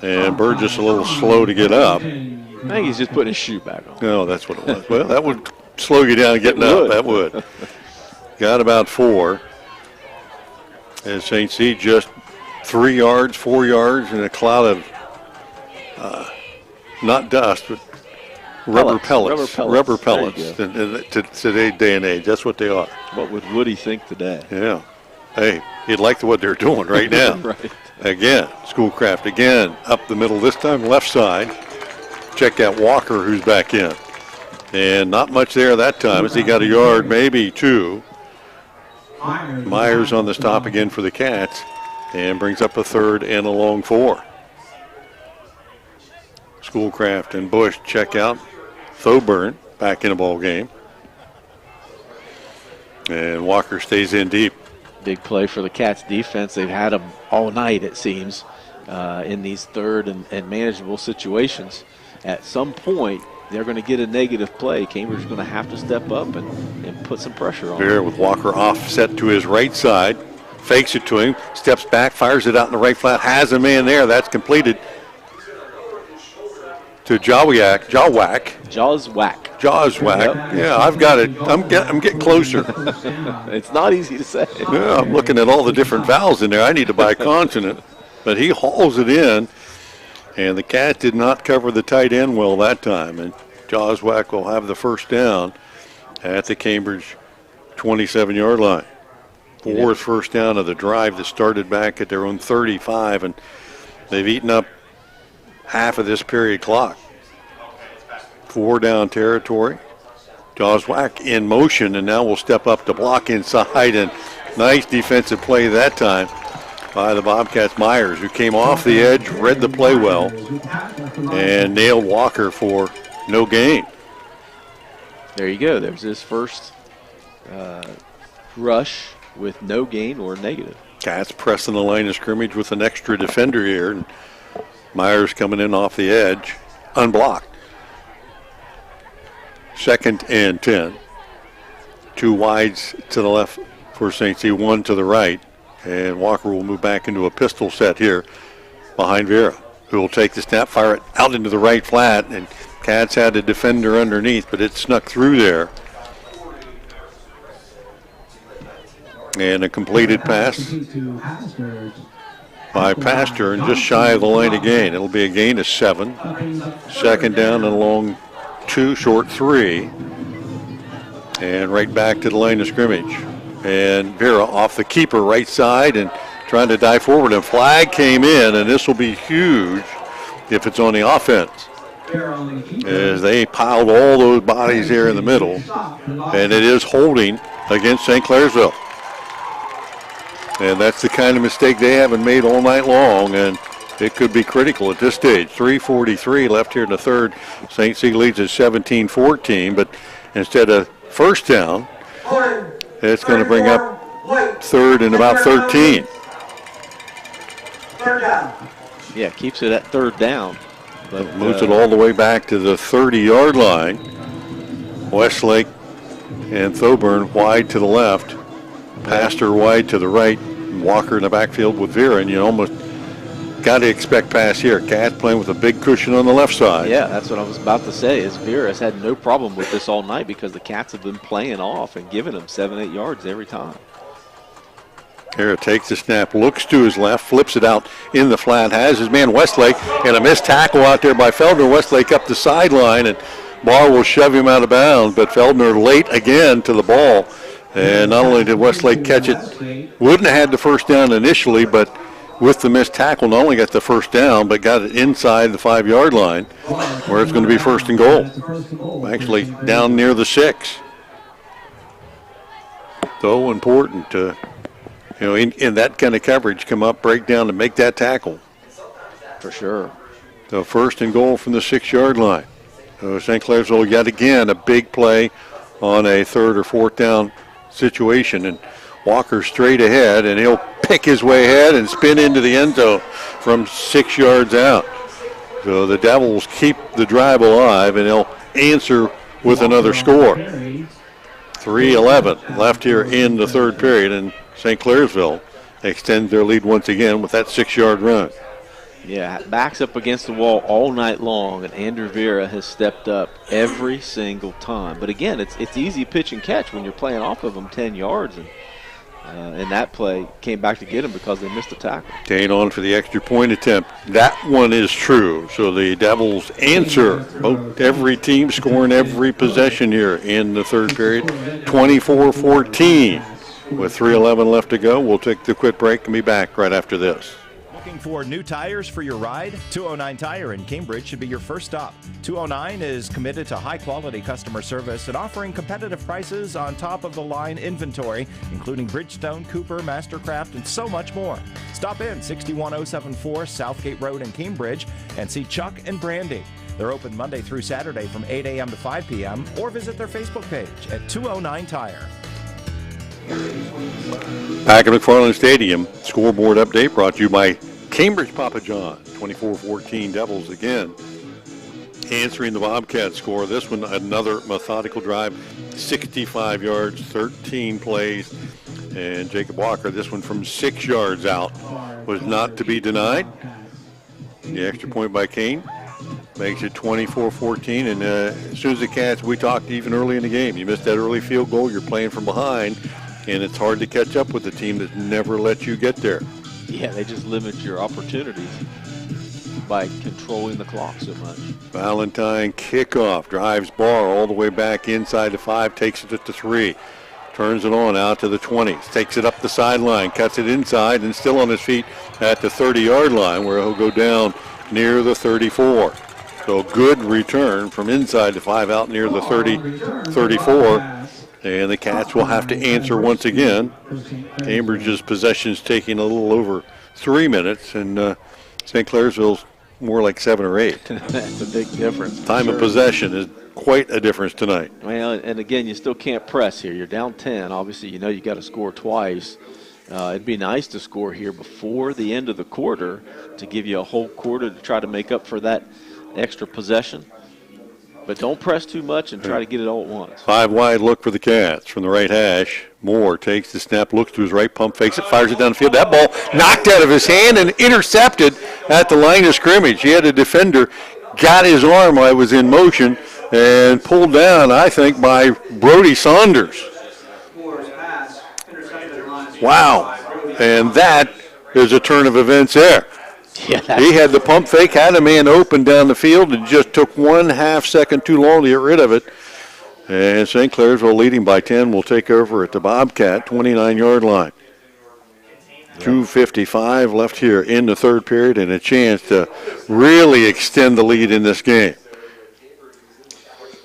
and Burgess a little slow to get up. I think he's just putting his shoe back on. No, that's what it was. Well, that would slow you down getting up. That would. Got about 4. As St. C just 3 yards, 4 yards, and a cloud of not dust, but rubber pellets. Rubber pellets. In today's day and age, that's what they are. What would Woody think today? Yeah. Hey, he'd like what they're doing right now. Right. Again, Schoolcraft again up the middle. This time left side. Check out Walker, who's back in, and not much there that time as he got a yard, maybe 2. Myers on the stop again for the Cats and brings up a 3rd and a long 4. Schoolcraft and Bush check out. Thoburn back in the ball game. And Walker stays in deep. Big play for the Cats defense. They've had them all night, it seems, in these third and manageable situations. At some point, they're going to get a negative play. Cambridge is going to have to step up and put some pressure on Here with Walker offset to his right side. Fakes it to him, steps back, fires it out in the right flat, has a man there. That's completed to Jawak. Yep. Yeah, I've got it. I'm getting closer. It's not easy to say. Yeah, I'm looking at all the different vowels in there. I need to buy a consonant. But he hauls it in, and the Cat did not cover the tight end well that time. And Jawak will have the first down at the Cambridge 27-yard line. 4th first down of the drive that started back at their own 35, and they've eaten up half of this period clock. 4 down territory. Jawak in motion, and now will step up to block inside, and nice defensive play that time by the Bobcats. Myers, who came off the edge, read the play well, and nailed Walker for no gain. There you go. There's his first rush with no gain or negative. Cats pressing the line of scrimmage with an extra defender here, and Myers coming in off the edge, unblocked. 2nd and 10. 2 wides to the left for St. C, 1 to the right. And Walker will move back into a pistol set here behind Vera, who will take the snap, fire it out into the right flat. And Cats had a defender underneath, but it snuck through there. And a completed pass by Pastor, and just shy of the line again. It'll be a gain of 7. 2nd down and a long 2, short 3. And right back to the line of scrimmage. And Vera off the keeper right side and trying to dive forward. And flag came in, and this will be huge if it's on the offense, as they piled all those bodies here in the middle. And it is holding against St. Clairsville. And that's the kind of mistake they haven't made all night long, and it could be critical at this stage. 3:43 left here in the third. St. C leads at 17-14, but instead of first down, it's going to bring up 3rd and about 13. Yeah, keeps it at 3rd down. But moves it all the way back to the 30-yard line. Westlake and Thoburn wide to the left. Pastor wide to the right. Walker in the backfield with Vera, and you almost got to expect pass here. Cat playing with a big cushion on the left side. Yeah, that's what I was about to say, is Vera has had no problem with this all night because the Cats have been playing off and giving them 7-8 yards every time. Vera takes the snap, looks to his left, flips it out in the flat, has his man Westlake, and a missed tackle out there by Feldner. Westlake up the sideline, and Barr will shove him out of bounds, but Feldner late again to the ball And not only did Westlake catch it, wouldn't have had the first down initially, but with the missed tackle, not only got the first down, but got it inside the 5-yard line where it's going to be first and goal. Actually down near the 6. So important to, in that kind of coverage, come up, break down, and make that tackle. For sure. So first and goal from the 6-yard line. So St. Clairsville yet again a big play on a 3rd or 4th down situation, and Walker straight ahead, and he'll pick his way ahead and spin into the end zone from 6 yards out. So the Devils keep the drive alive, and they'll answer with another score. 3:11 left here in the 3rd period, and St. Clairsville extends their lead once again with that 6-yard run. Yeah, backs up against the wall all night long, and Andrew Vera has stepped up every single time. But again, it's easy pitch and catch when you're playing off of them 10 yards, and that play came back to get him because they missed a tackle. Dane on for the extra point attempt. That one is true. So the Devils answer. Every team scoring every possession here in the 3rd period. 24-14 with 3:11 left to go. We'll take the quick break and be back right after this. Looking for new tires for your ride? 209 Tire in Cambridge should be your first stop. 209 is committed to high-quality customer service and offering competitive prices on top-of-the-line inventory, including Bridgestone, Cooper, Mastercraft, and so much more. Stop in 61074 Southgate Road in Cambridge and see Chuck and Brandy. They're open Monday through Saturday from 8 a.m. to 5 p.m. or visit their Facebook page at 209 Tire. Back at McFarland Stadium, scoreboard update brought to you by Cambridge Papa John. 24-14 Devils again answering the Bobcat score. This one another methodical drive, 65 yards, 13 plays. And Jacob Walker, this one from 6 yards out, was not to be denied. The extra point by Kane makes it 24-14. And as soon as the Cats, we talked even early in the game, you missed that early field goal, you're playing from behind, and it's hard to catch up with a team that never lets you get there. Yeah, they just limit your opportunities by controlling the clock so much. Valentine kickoff, drives Barr all the way back inside the 5, takes it at the 3, turns it on out to the 20, takes it up the sideline, cuts it inside, and still on his feet at the 30-yard line where he'll go down near the 34. So good return from inside the 5 out near the 34. And the Cats will have to answer once again. Cambridge's possession's taking a little over 3 minutes, and St. Clairsville's more like 7 or 8. That's a big difference. Time of possession is quite a difference tonight. Well, and again, you still can't press here. You're down 10. Obviously, you know you got to score twice. It'd be nice to score here before the end of the quarter to give you a whole quarter to try to make up for that extra possession. But don't press too much and try to get it all at once. 5 wide look for the Cats from the right hash. Moore takes the snap, looks to his right, pump fakes it, fires it downfield. That ball knocked out of his hand and intercepted at the line of scrimmage. He had a defender, got his arm while it was in motion, and pulled down, I think, by Brody Saunders. Wow. And that is a turn of events there. Yeah, he had the pump fake, had a man open down the field, and just took 1/2 second too long to get rid of it. And St. Clairsville leading by 10 will take over at the Bobcat 29-yard line. 2:55 left here in the 3rd period and a chance to really extend the lead in this game.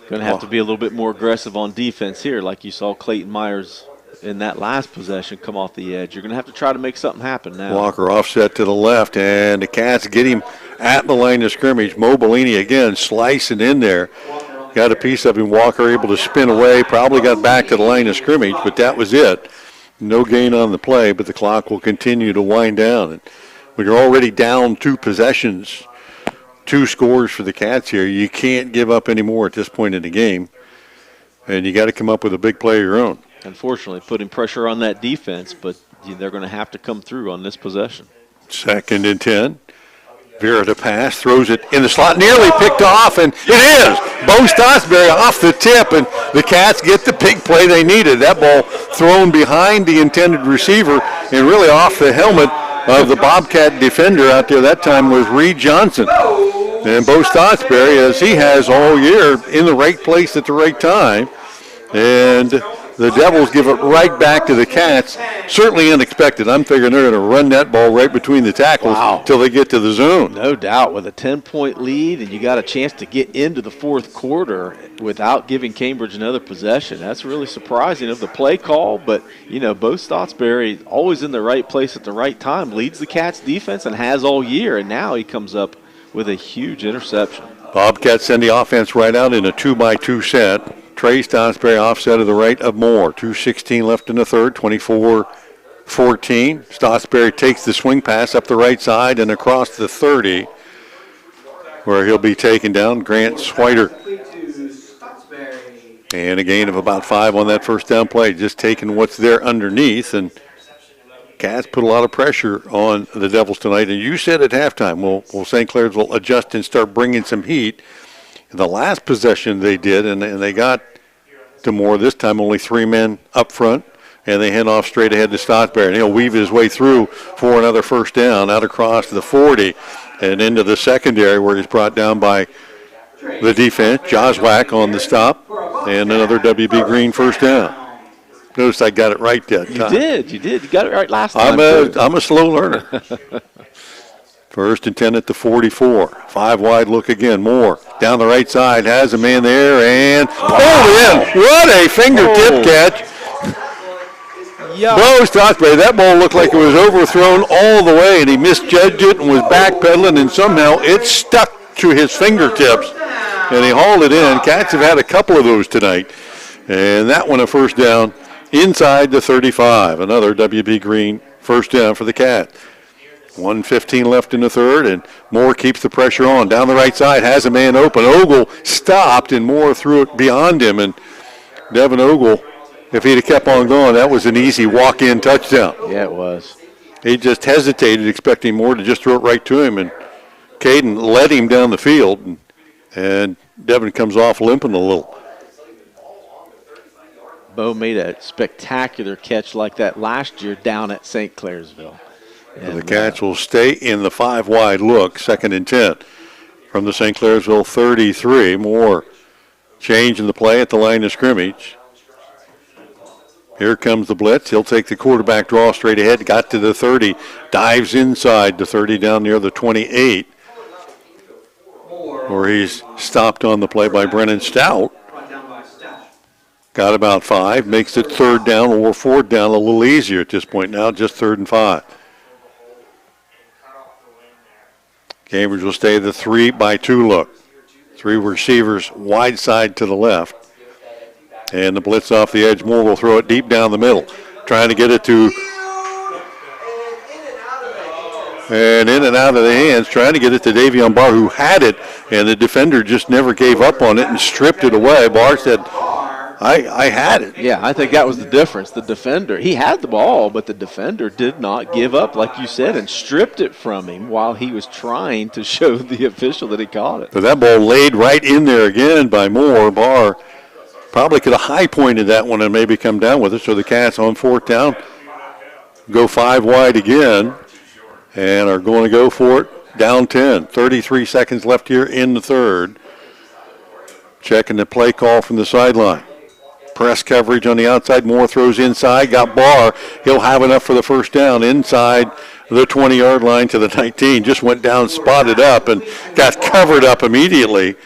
Going to have to be a little bit more aggressive on defense here, like you saw Clayton Myers in that last possession come off the edge. You're going to have to try to make something happen now. Walker offset to the left, and the Cats get him at the line of scrimmage. Mo Bellini again slicing in there. Got a piece of him. Walker able to spin away, probably got back to the line of scrimmage, but that was it. No gain on the play, but the clock will continue to wind down. And when you're already down 2 possessions, 2 scores for the Cats here, you can't give up any more at this point in the game, and you got to come up with a big play of your own. Unfortunately, putting pressure on that defense, but they're going to have to come through on this possession. 2nd and 10. Vera to pass, throws it in the slot, nearly picked off, and it is. Bo Stotsberry off the tip, and the Cats get the big play they needed. That ball thrown behind the intended receiver and really off the helmet of the Bobcat defender out there. That time was Reed Johnson. And Bo Stotsberry, as he has all year, in the right place at the right time. And the Devils give it right back to the Cats. Certainly unexpected. I'm figuring they're going to run that ball right between the tackles until they get to the zone. No doubt. With a 10-point lead and you got a chance to get into the fourth quarter without giving Cambridge another possession. That's really surprising of the play call, but, Bo Stottsbury always in the right place at the right time, leads the Cats defense and has all year, and now he comes up with a huge interception. Bobcats send the offense right out in a 2-by-2 set. Trey Stottsbury offset of the right of Moore. 2:16 left in the third, 24-14. Stottsbury takes the swing pass up the right side and across the 30, where he'll be taken down. Grant Swider. And a gain of about 5 on that first down play, just taking what's there underneath. And Cats put a lot of pressure on the Devils tonight. And you said at halftime, will St. Clair's will adjust and start bringing some heat. In the last possession they did, and they got to Moore. This time only 3 men up front, and they hand off straight ahead to Stottsbury. And he'll weave his way through for another first down, out across the 40 and into the secondary, where he's brought down by the defense. Joswack on the stop, and another WB Green first down. Notice I got it right that time. You did. You got it right last time. I'm a slow learner. First and 10 at the 44. 5 wide look again. Moore down the right side, has a man there, and pulled in. What a fingertip catch. Bo Stottsbury, that ball looked like it was overthrown all the way, and he misjudged it and was backpedaling, and somehow it stuck to his fingertips, and he hauled it in. Cats have had a couple of those tonight, and that one a first down inside the 35. Another WB Green first down for the Cats. 1:15 left in the third, and Moore keeps the pressure on. Down the right side, has a man open. Ogle stopped, and Moore threw it beyond him. And Devin Ogle, if he'd have kept on going, that was an easy walk-in touchdown. Yeah, it was. He just hesitated, expecting Moore to just throw it right to him, and Caden led him down the field, and Devin comes off limping a little. Bo made a spectacular catch like that last year down at St. Clairsville. And the Cats will stay in the 5 wide look, 2nd and 10 from the St. Clairsville 33. More change in the play at the line of scrimmage. Here comes the blitz. He'll take the quarterback draw straight ahead. Got to the 30. Dives inside the 30 down near the 28. Where he's stopped on the play by Brennan Stout. Got about 5. Makes it 3rd down or 4th down a little easier at this point now. Just 3rd and 5. Cambridge will stay the 3-by-2 look. 3 receivers wide side to the left. And the blitz off the edge. Moore will throw it deep down the middle. Trying to get it to... And in and out of the hands. Trying to get it to Davion Barr, who had it. And the defender just never gave up on it and stripped it away. Barr said, I had it. Yeah, I think that was the difference. The defender, he had the ball, but the defender did not give up, like you said, and stripped it from him while he was trying to show the official that he caught it. But that ball laid right in there again by Moore. Barr probably could have high-pointed that one and maybe come down with it. So the Cats on 4th down go 5 wide again and are going to go for it down 10. 33 seconds left here in the third. Checking the play call from the sideline. Press coverage on the outside. Moore throws inside. Got Barr. He'll have enough for the first down inside the 20-yard line to the 19. Just went down, spotted up, and got covered up immediately.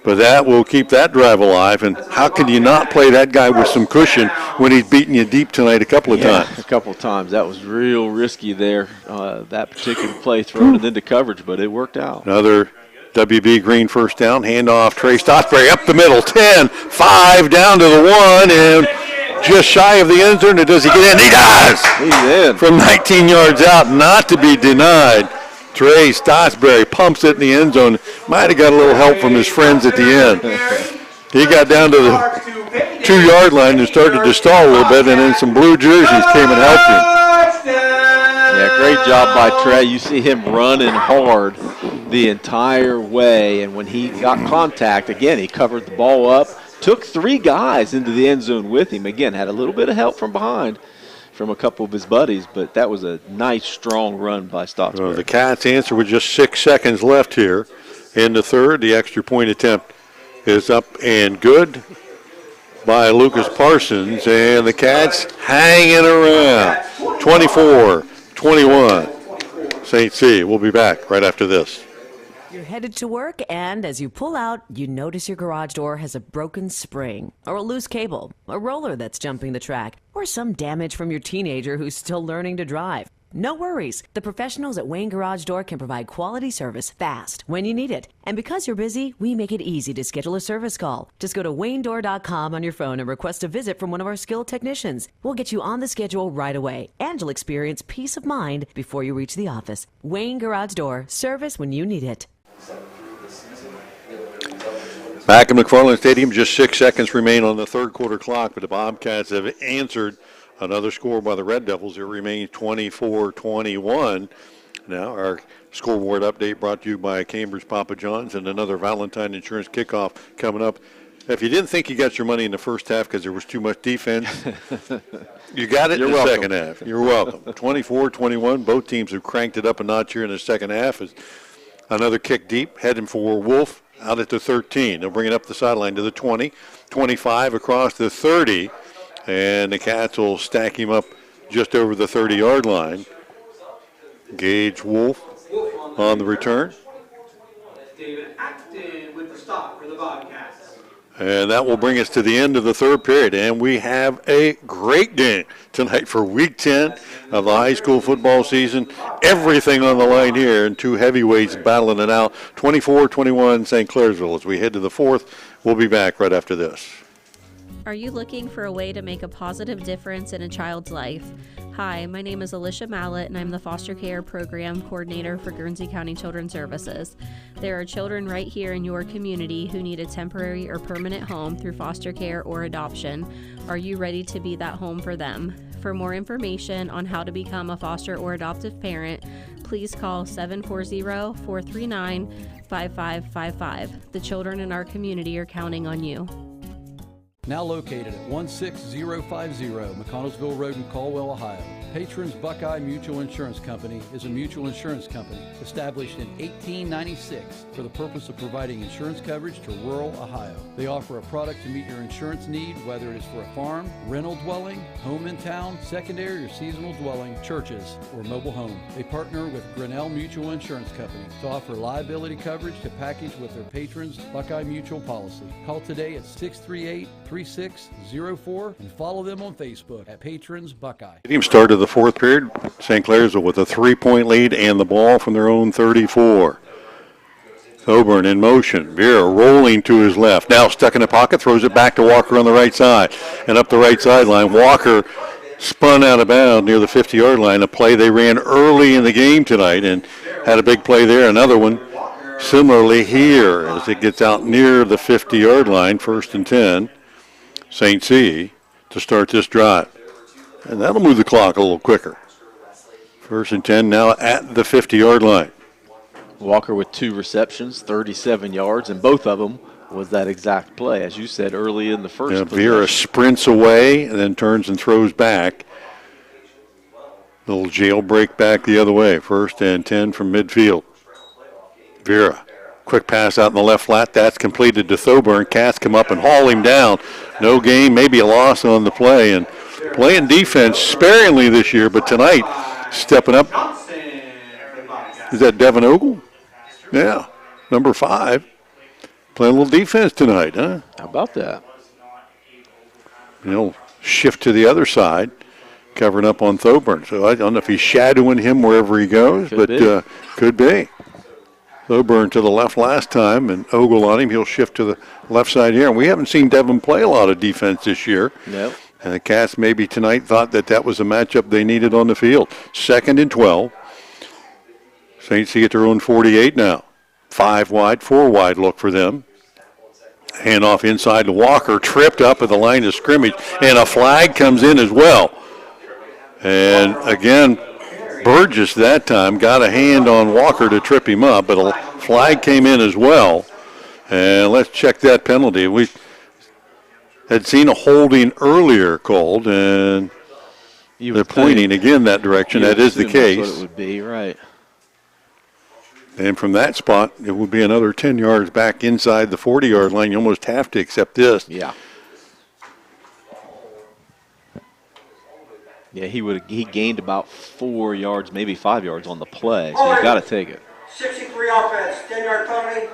But that will keep that drive alive. And how can you not play that guy with some cushion when he's beating you deep tonight a couple of times? A couple of times. That was real risky there, that particular play, throwing it into coverage, but it worked out. Another WB Green first down, handoff, Trey Stottsbury up the middle, 10, 5 down to the 1, and just shy of the end zone. Does he get in? He does! He's in. From 19 yards out, not to be denied. Trey Stottsbury pumps it in the end zone. Might have got a little help from his friends at the end. He got down to the 2-yard line and started to stall a little bit, and then some blue jerseys came and helped him. Yeah, great job by Trey. You see him running hard the entire way, and when he got contact, again, he covered the ball up, took 3 guys into the end zone with him. Again, had a little bit of help from behind from a couple of his buddies, but that was a nice, strong run by Stottsbury. Well, the Cats answer with just 6 seconds left here in the third. The extra point attempt is up and good. by Lucas Parsons, and the Cats hanging around. 24-21. St. C. We'll be back right after this. You're headed to work, and as you pull out, you notice your garage door has a broken spring, or a loose cable, a roller that's jumping the track, or some damage from your teenager who's still learning to drive. No worries. The professionals at Wayne Garage Door can provide quality service fast when you need it. And because you're busy, we make it easy to schedule a service call. Just go to waynedoor.com on your phone and request a visit from one of our skilled technicians. We'll get you on the schedule right away, and you'll experience peace of mind before you reach the office. Wayne Garage Door, service when you need it. Back in McFarland Stadium, just 6 seconds remain on the third quarter clock, but the Bobcats have answered another score by the Red Devils. It remains 24-21. Now our scoreboard update brought to you by Cambridge Papa John's and another Valentine Insurance kickoff coming up. If you didn't think you got your money in the first half because there was too much defense, you got it in the second half. You're welcome. 24-21. Both teams have cranked it up a notch here in the second half. As another kick deep, heading for Wolf out at the 13. They'll bring it up the sideline to the 20, 25 across the 30. And the Cats will stack him up just over the 30-yard line. Gage Wolf on the return. David Acton with the stop for the Bobcats. And that will bring us to the end of the third period. And we have a great game tonight for Week 10 of the high school football season. Everything on the line here, and two heavyweights battling it out. 24-21 St. Clairsville. As we head to the fourth, we'll be back right after this. Are you looking for a way to make a positive difference in a child's life? Hi, my name is Alicia Mallett, and I'm the Foster Care Program Coordinator for Guernsey County Children's Services. There are children right here in your community who need a temporary or permanent home through foster care or adoption. Are you ready to be that home for them? For more information on how to become a foster or adoptive parent, please call 740-439-5555. The children in our community are counting on you. Now located at 16050 McConnellsville Road in Caldwell, Ohio. Patrons Buckeye Mutual Insurance Company is a mutual insurance company established in 1896 for the purpose of providing insurance coverage to rural Ohio. They offer a product to meet your insurance need, whether it is for a farm, rental dwelling, home in town, secondary or seasonal dwelling, churches, or mobile home. They partner with Grinnell Mutual Insurance Company to offer liability coverage to package with their patrons Buckeye Mutual policy. Call today at 638-3604 and follow them on Facebook at Patrons Buckeye. Team started the fourth period. St. Clairsville with a 3-point lead and the ball from their own 34. Coburn in motion. Vera rolling to his left. Now stuck in the pocket, throws it back to Walker on the right side. And up the right sideline, Walker spun out of bounds near the 50-yard line, a play they ran early in the game tonight and had a big play there. Another one similarly here as it gets out near the 50-yard line, 1st and 10. St. C to start this drive. And that'll move the clock a little quicker. 1st and 10 now at the 50-yard line. Walker with 2 receptions, 37 yards, and both of them was that exact play, as you said early in the first. Yeah, Vera sprints away and then turns and throws back. Little jailbreak back the other way. 1st and 10 from midfield. Vera, quick pass out in the left flat. That's completed to Thoburn. Cats come up and haul him down. No gain, maybe a loss on the play. And playing defense sparingly this year, but tonight stepping up. Is that Devin Ogle? Yeah, number 5. Playing a little defense tonight, huh? How about that? Shift to the other side, covering up on Thoburn. So I don't know if he's shadowing him wherever he goes, could be. Thoburn to the left last time, and Ogle on him. He'll shift to the left side here. And we haven't seen Devin play a lot of defense this year. Nope. And the Cats maybe tonight thought that was a matchup they needed on the field. 2nd and 12. St. C at their own 48 now. 5 wide, 4 wide look for them. Hand off inside to Walker, tripped up at the line of scrimmage, and a flag comes in as well. And again, Burgess that time got a hand on Walker to trip him up, but a flag came in as well. And let's check that penalty. We had seen a holding earlier called, and they're pointing again that direction. That is the case. That's what it would be, right. And from that spot, it would be another 10 yards back inside the 40-yard line. You almost have to accept this. Yeah. Yeah, he gained about 4 yards, maybe 5 yards on the play, so you got to take it. 63 offense, 10-yard penalty,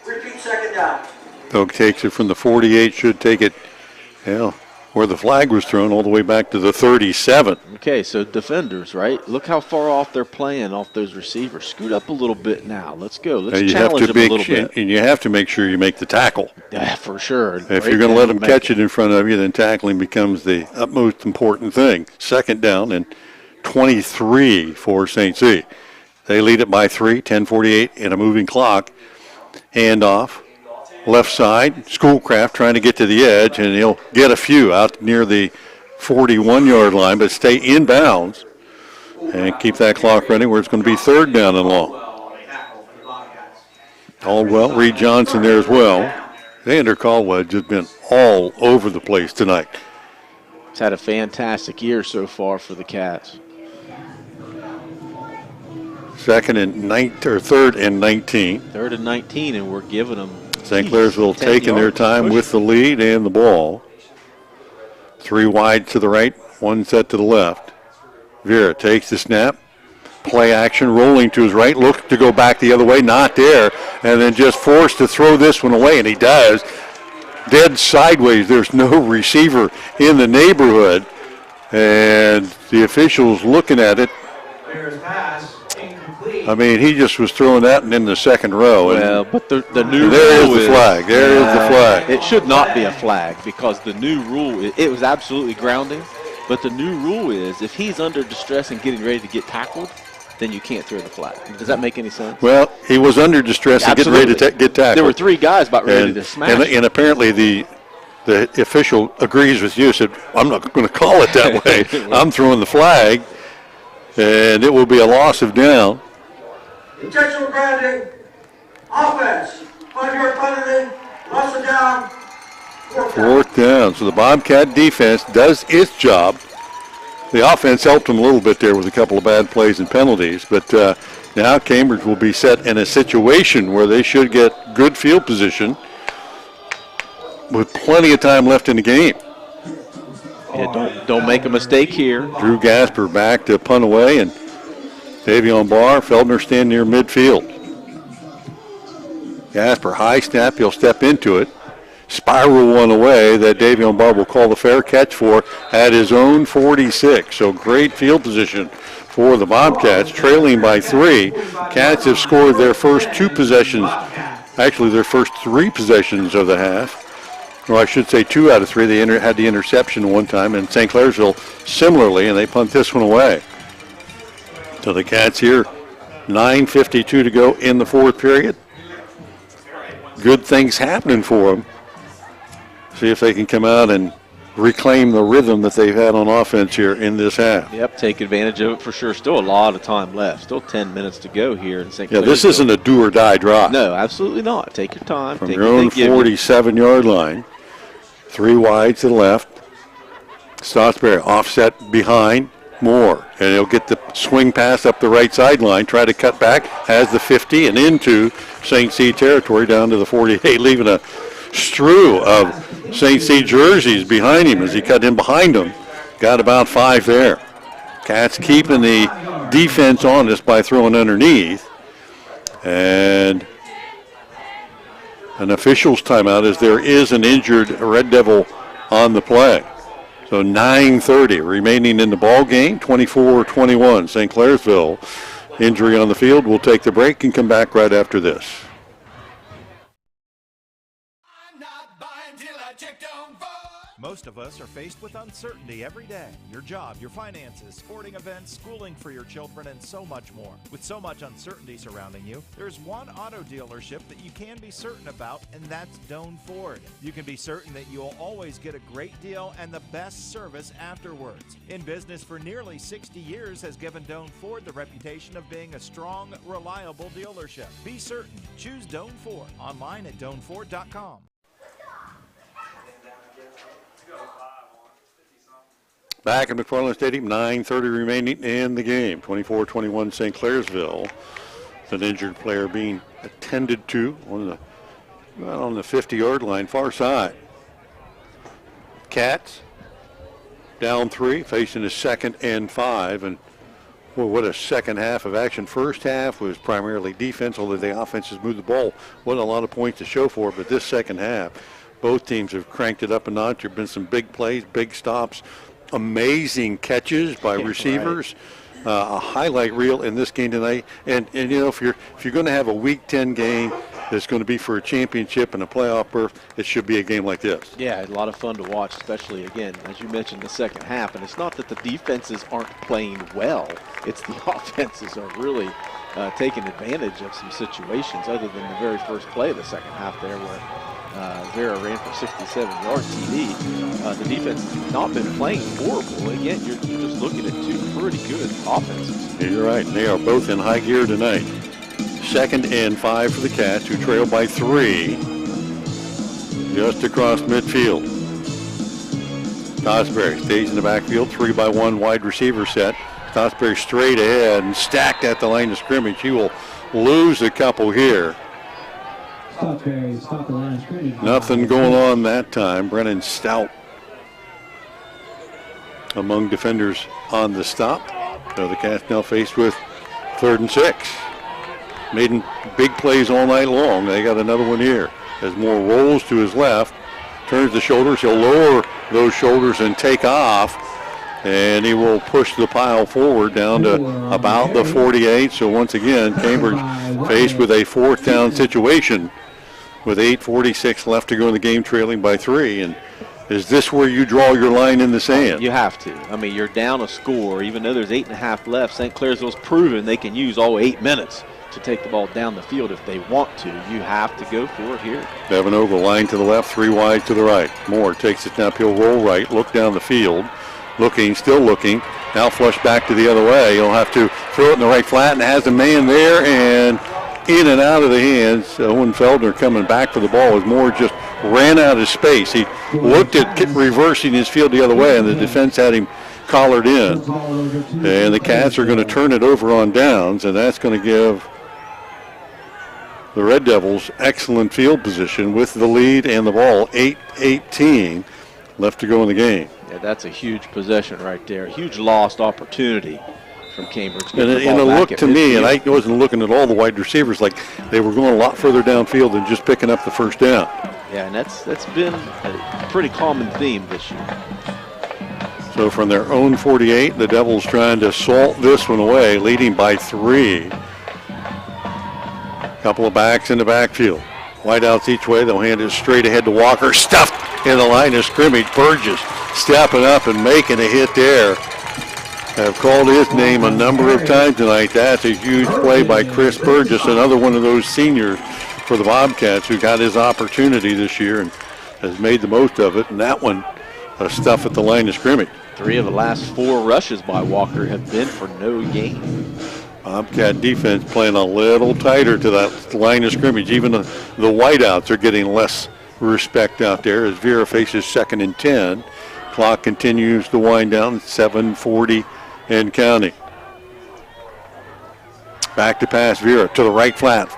repeat second down. Oak takes it from the 48, should take it, where the flag was thrown, all the way back to the 37. Okay, so defenders, right? Look how far off they're playing off those receivers. Scoot up a little bit now. Let's go. Let's challenge them a little bit. And you have to make sure you make the tackle. Yeah, for sure. If you're going to let them catch it in front of you, then tackling becomes the utmost important thing. Second down and 23 for St. C. They lead it by 3, 10:48 in a moving clock. Handoff. Left side, Schoolcraft trying to get to the edge, and he'll get a few out near the 41-yard line, but stay in bounds and keep that clock running where it's going to be third down and long. Caldwell, Reed Johnson there as well. Xander Caldwell has just been all over the place tonight. He's had a fantastic year so far for the Cats. Third and 19. Third and 19, and we're giving them. St. Clairsville taking their time with the lead and the ball. 3 wide to the right, 1 set to the left. Vera takes the snap. Play action, rolling to his right, look to go back the other way, not there, and then just forced to throw this one away, and he does. Dead sideways, there's no receiver in the neighborhood, and the officials looking at it. I mean, he just was throwing that and in the second row. Well, but the new there rule is the flag. There is the flag. It should not be a flag because the new rule, it was absolutely grounding, but the new rule is if he's under distress and getting ready to get tackled, then you can't throw the flag. Does that make any sense? Well, he was under distress and getting ready to get tackled. There were 3 guys about ready to smash. And apparently the official agrees with you, said, I'm not going to call it that way. I'm throwing the flag, and it will be a loss of down. Intentional grounding, offense, 5-yard penalty, loss of down, fourth down. So the Bobcat defense does its job. The offense helped them a little bit there with a couple of bad plays and penalties, but now Cambridge will be set in a situation where they should get good field position with plenty of time left in the game. Yeah, don't make a mistake here. Drew Gasper back to punt away, and Davion Barr, Feldner stand near midfield. Gasper, high snap, he'll step into it. Spiral one away that Davion Barr will call the fair catch for at his own 46. So great field position for the Bobcats, trailing by 3. Cats have scored their first 2 possessions, actually their first 3 possessions of the half. Or I should say 2 out of 3. They had the interception one time, and St. Clairsville similarly, and they punt this one away. So the Cats here, 9:52 to go in the 4th period. Good things happening for them. See if they can come out and reclaim the rhythm that they've had on offense here in this half. Yep, take advantage of it for sure. Still a lot of time left. Still 10 minutes to go here in St. Clairsville. Yeah, this isn't a do-or-die drive. No, absolutely not. Take your time. From your own 47-yard line. 3 wide to the left. Stotsberry offset behind Moore. And he'll get the swing pass up the right sideline, try to cut back, has the 50 and into St. C territory down to the 48, leaving a strew of St. C jerseys behind him as he cut in behind him. Got about 5 there. Cats keeping the defense honest by throwing underneath. And an official's timeout as there is an injured Red Devil on the play. So 9:30 remaining in the ball game, 24-21. St. Clairsville injury on the field. We'll take the break and come back right after this. Most of us are faced with uncertainty every day. Your job, your finances, sporting events, schooling for your children, and so much more. With so much uncertainty surrounding you, there's one auto dealership that you can be certain about, and that's Doan Ford. You can be certain that you'll always get a great deal and the best service afterwards. In business for nearly 60 years has given Doan Ford the reputation of being a strong, reliable dealership. Be certain. Choose Doan Ford. Online at doanford.com. Back at McFarland Stadium, 9:30 remaining in the game. 24-21 St. Clairsville. An injured player being attended to on the 50-yard line, far side. Cats down 3, facing a 2nd and 5. And boy, what a second half of action. First half was primarily defense, although the offense has moved the ball. Wasn't a lot of points to show for it, but this second half, both teams have cranked it up a notch. There have been some big plays, big stops, amazing catches by receivers. A highlight reel in this game tonight. And you know, if you're going to have a Week 10 game that's going to be for a championship and a playoff berth, it should be a game like this. Yeah, a lot of fun to watch, especially, again, as you mentioned, the second half. And it's not that the defenses aren't playing well. It's the offenses are really taking advantage of some situations, other than the very first play of the second half there where Vera ran for 67 yards TD. The defense has not been playing horrible. Again, you're just looking at two pretty good offenses. Yeah, you're right. They are both in high gear tonight. 2nd and 5 for the Cats, who trail by 3 just across midfield. Tosbury stays in the backfield, 3-by-1 wide receiver set. Tosbury straight ahead and stacked at the line of scrimmage. He will lose a couple here. Nothing going on that time. Brennan Stout among defenders on the stop. So the Cats now faced with 3rd and 6. Made big plays all night long. They got another one here. As Moore rolls to his left, turns the shoulders. He'll lower those shoulders and take off. And he will push the pile forward down to about the 48. So once again, Cambridge faced with a 4th down situation with 8:46 left to go in the game, trailing by 3. And is this where you draw your line in the sand? You have to. I mean, you're down a score. Even though there's 8.5 left, St. Clairsville's proven they can use all 8 minutes to take the ball down the field if they want to. You have to go for it here. Devin Ogle, line to the left, 3 wide to the right. Moore takes it snap, he'll roll right, look down the field. Looking, still looking. Now flush back to the other way. He'll have to throw it in the right flat and has a man there and in and out of the hands. Owen Feldner coming back for the ball as Moore just ran out of space. He looked at reversing his field the other way, and the defense had him collared in. And the Cats are going to turn it over on downs, and that's going to give the Red Devils excellent field position with the lead and the ball. 8:18 left to go in the game. Yeah, that's a huge possession right there. Huge lost opportunity from Cambridge. And it looked to me, and I wasn't looking at all the wide receivers, like they were going a lot further downfield than just picking up the first down. Yeah, and that's been a pretty common theme this year. So from their own 48, the Devils trying to salt this one away, leading by 3. Couple of backs in the backfield. Wideouts each way. They'll hand it straight ahead to Walker. Stuffed in the line of scrimmage. Burgess stepping up and making a hit there. Have called his name a number of times tonight. That's a huge play by Chris Burgess, another one of those seniors for the Bobcats who got his opportunity this year and has made the most of it. And that one, stuff at the line of scrimmage. 3 of the last 4 rushes by Walker have been for no gain. Bobcat defense playing a little tighter to that line of scrimmage. Even the wideouts are getting less respect out there as Vera faces 2nd and 10. Clock continues to wind down, 7:40 and counting. Back to pass, Vera to the right flat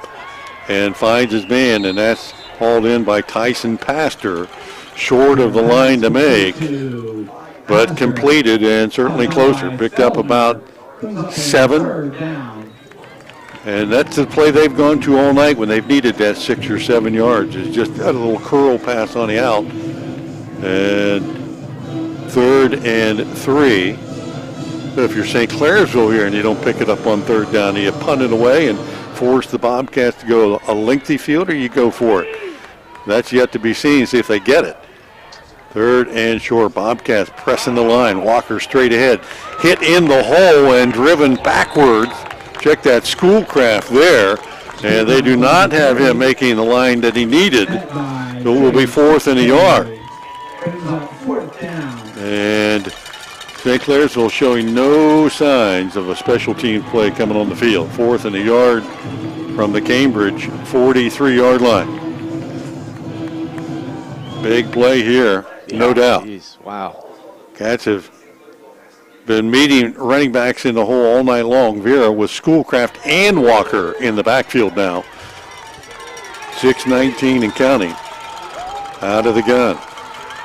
and finds his man, and that's hauled in by Tyson Pastor, short of the line to make, but completed and certainly closer. Picked up about 7. And that's the play they've gone to all night when they've needed that 6 or 7 yards. It's just a little curl pass on the out. And 3rd and 3. So if you're St. Clairsville here and you don't pick it up on 3rd down, you punt it away and force the Bobcats to go a lengthy field, or you go for it. That's yet to be seen, see if they get it. 3rd and short. Bobcats pressing the line. Walker straight ahead. Hit in the hole and driven backwards. Check that Schoolcraft there. And they do not have him making the line that he needed. So it will be 4th and a yard. And St. Clairsville showing no signs of a special team play coming on the field. 4th and a yard from the Cambridge 43-yard line. Big play here. No doubt. Geez, wow. Cats have been meeting running backs in the hole all night long. Vera with Schoolcraft and Walker in the backfield now. 6:19 and counting out of the gun.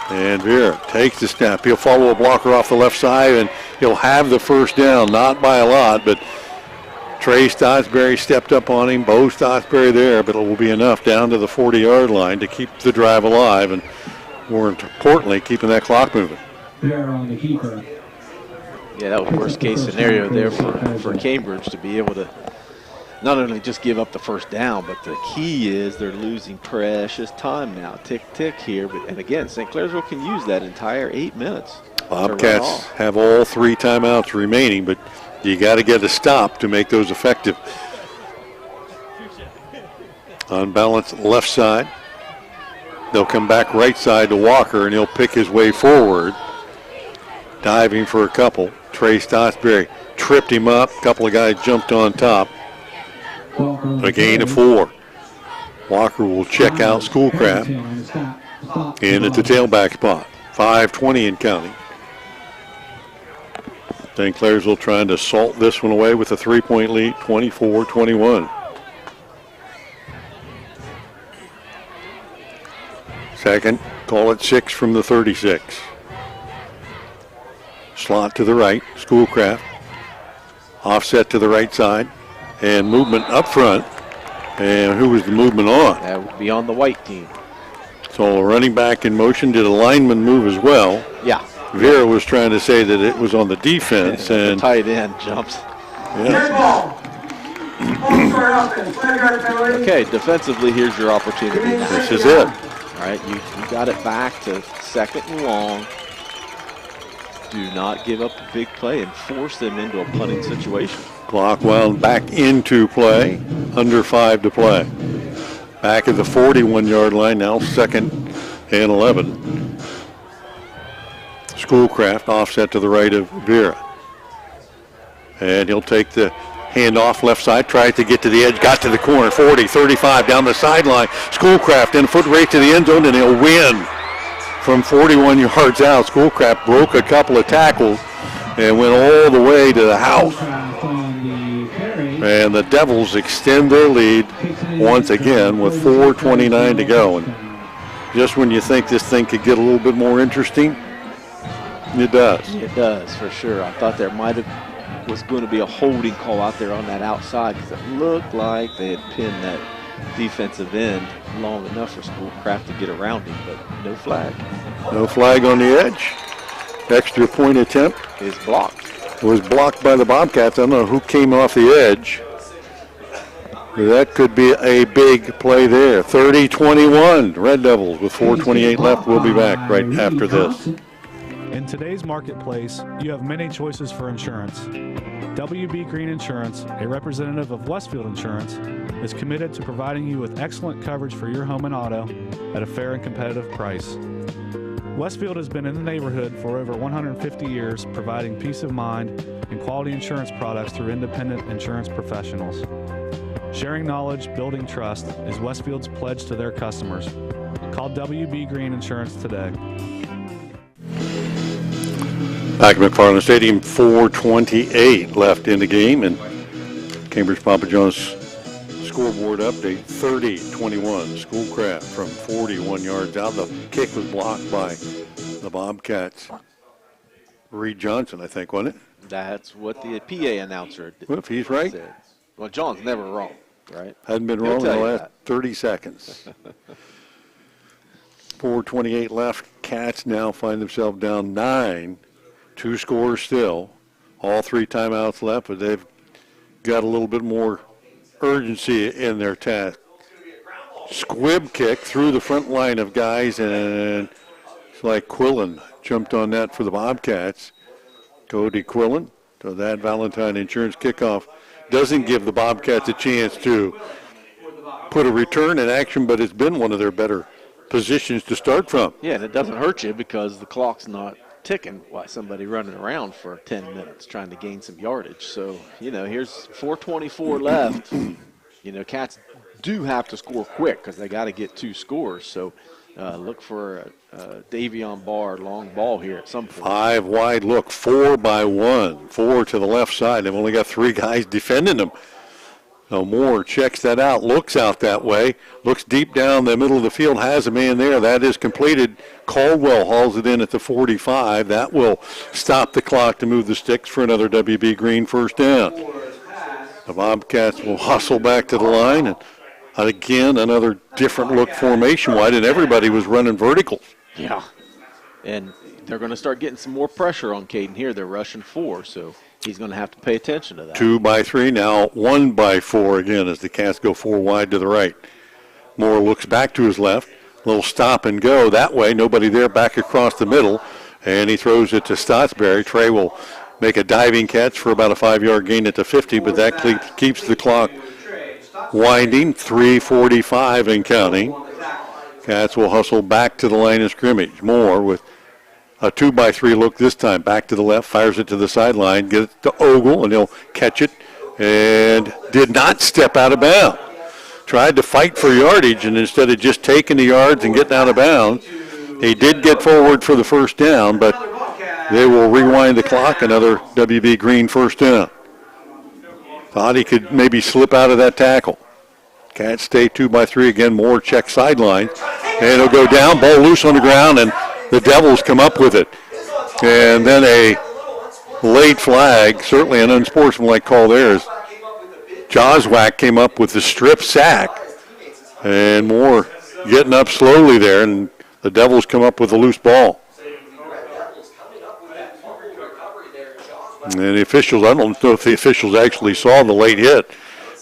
And Vera takes the snap. He'll follow a blocker off the left side, and he'll have the first down, not by a lot, but Trey Stotsberry stepped up on him. Bo Stotsberry there, but it will be enough down to the 40-yard line to keep the drive alive, and more importantly, keeping that clock moving. There on the keeper. Yeah, that was worst case scenario there for Cambridge to be able to not only just give up the first down, but the key is they're losing precious time now. Tick, tick here. And again, St. Clairsville can use that entire 8 minutes. Bobcats have all 3 timeouts remaining, but you got to get a stop to make those effective. Unbalanced left side. They'll come back right side to Walker, and he'll pick his way forward. Diving for a couple. Trey Stotsberry tripped him up. A couple of guys jumped on top. A gain of 4. Walker will check out Schoolcraft in at the tailback spot. 5:20 and counting. St. Clairsville trying to salt this one away with a 3-point lead, 24-21. Second, call it 6 from the 36. Slot to the right, Schoolcraft. Offset to the right side. And movement up front. And who was the movement on? That would be on the white team. So a running back in motion. Did a lineman move as well? Yeah. Vera was trying to say that it was on the defense. And the tight end jumps. Yeah. Okay, defensively, here's your opportunity now. This is it. All right, you got it back to second and long. Do not give up a big play and force them into a punting situation. Clock wound back into play. Under 5 to play. Back at the 41-yard line now, 2nd and 11. Schoolcraft offset to the right of Vera. And he'll take the handoff left side, tries to get to the edge, got to the corner, 40, 35, down the sideline. Schoolcraft in foot race to the end zone, and he'll win from 41 yards out. Schoolcraft broke a couple of tackles and went all the way to the house. And the Devils extend their lead once again with 4:29 to go. And just when you think this thing could get a little bit more interesting, it does. It does, for sure. I thought there was going to be a holding call out there on that outside because it looked like they had pinned that defensive end long enough for Schoolcraft to get around him, but no flag. No flag on the edge. Extra point attempt is blocked. It was blocked by the Bobcats. I don't know who came off the edge. That could be a big play there. 30-21, Red Devils with 4:28 left. We'll be back right after this. In today's marketplace, you have many choices for insurance. WB Green Insurance, a representative of Westfield Insurance, is committed to providing you with excellent coverage for your home and auto at a fair and competitive price. Westfield has been in the neighborhood for over 150 years, providing peace of mind and quality insurance products through independent insurance professionals. Sharing knowledge, building trust is Westfield's pledge to their customers. Call WB Green Insurance today. Back at McFarland Stadium, 4:28 left in the game, and Cambridge Papa John's scoreboard update, 30-21. Schoolcraft from 41 yards out. The kick was blocked by the Bobcats. Reed Johnson, I think, wasn't it? That's what the PA announcer Well, if he's right. said. Well, John's never wrong, right? Hadn't been wrong in the last 30 seconds. 4:28 left. Cats now find themselves down 9. 2 scores still. All 3 timeouts left, but they've got a little bit more urgency in their task. Squib kick through the front line of guys, and it's like Quillen jumped on that for the Bobcats. Cody Quillen to that Valentine Insurance kickoff. Doesn't give the Bobcats a chance to put a return in action, but it's been one of their better positions to start from. Yeah, and it doesn't hurt you because the clock's not ticking while somebody running around for 10 minutes trying to gain some yardage. So, here's 4:24 left. Cats do have to score quick because they got to get 2 scores. So look for a Davion Barr long ball here at some point. 5 wide look, 4 by 1. 4 to the left side. They've only got 3 guys defending them. So Moore checks that out, looks out that way, looks deep down the middle of the field, has a man there. That is completed. Caldwell hauls it in at the 45. That will stop the clock to move the sticks for another WB Green first down. The Bobcats will hustle back to the line, and again, another different look formation-wide, and everybody was running verticals. Yeah, and they're going to start getting some more pressure on Caden here. They're rushing 4, so he's going to have to pay attention to that. 2 by 3, now 1 by 4 again as the Cats go 4 wide to the right. Moore looks back to his left, little stop and go that way, nobody there, back across the middle, and he throws it to Stotsberry. Trey will make a diving catch for about a 5-yard gain at the 50, but that keeps the clock winding, 3:45 and counting. Cats will hustle back to the line of scrimmage. Moore with a 2 by 3 look this time. Back to the left, fires it to the sideline, gets it to Ogle, and he'll catch it, and did not step out of bounds. Tried to fight for yardage, and instead of just taking the yards and getting out of bounds, he did get forward for the first down, but they will rewind the clock. Another WB Green first down. Thought he could maybe slip out of that tackle. Cats stay 2 by 3 again. Moore checks sideline, and he'll go down, ball loose on the ground, and the Devils come up with it. And then a late flag, certainly an unsportsmanlike call there, as Joswack came up with the strip sack. And Moore getting up slowly there, and the Devils come up with a loose ball. And the officials, I don't know if the officials actually saw the late hit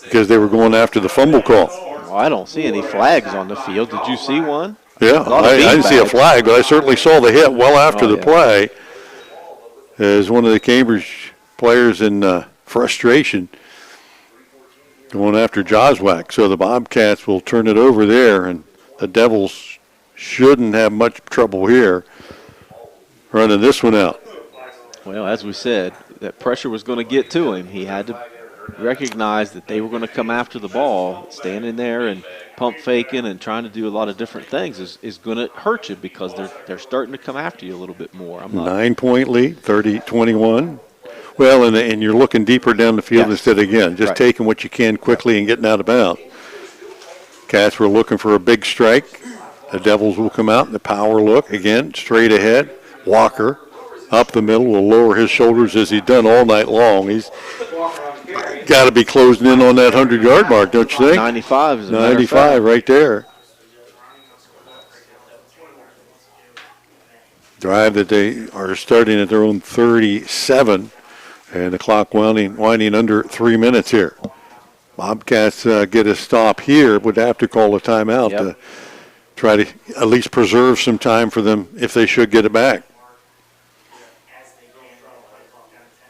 because they were going after the fumble call. Well, I don't see any flags on the field. Did you see one? Yeah, I didn't see a flag, but I certainly saw the hit well after the play. As one of the Cambridge players in frustration going after Joswack. So the Bobcats will turn it over there, and the Devils shouldn't have much trouble here running this one out. Well, as we said, that pressure was going to get to him. He had to recognize that they were going to come after the ball. Standing there and pump faking and trying to do a lot of different things is going to hurt you because they're starting to come after you a little bit more. 9-point lead, 30-21. Well, and you're looking deeper down the field instead again, just taking what you can quickly and getting out of bounds. Cats were looking for a big strike. The Devils will come out in the power look again, straight ahead. Walker up the middle will lower his shoulders as he's done all night long. He's got to be closing in on that 100-yard mark, don't you think? 95 is 95 right there. Drive that they are starting at their own 37, and the clock winding under 3 minutes here. Bobcats get a stop here, would have to call a timeout to try to at least preserve some time for them if they should get it back.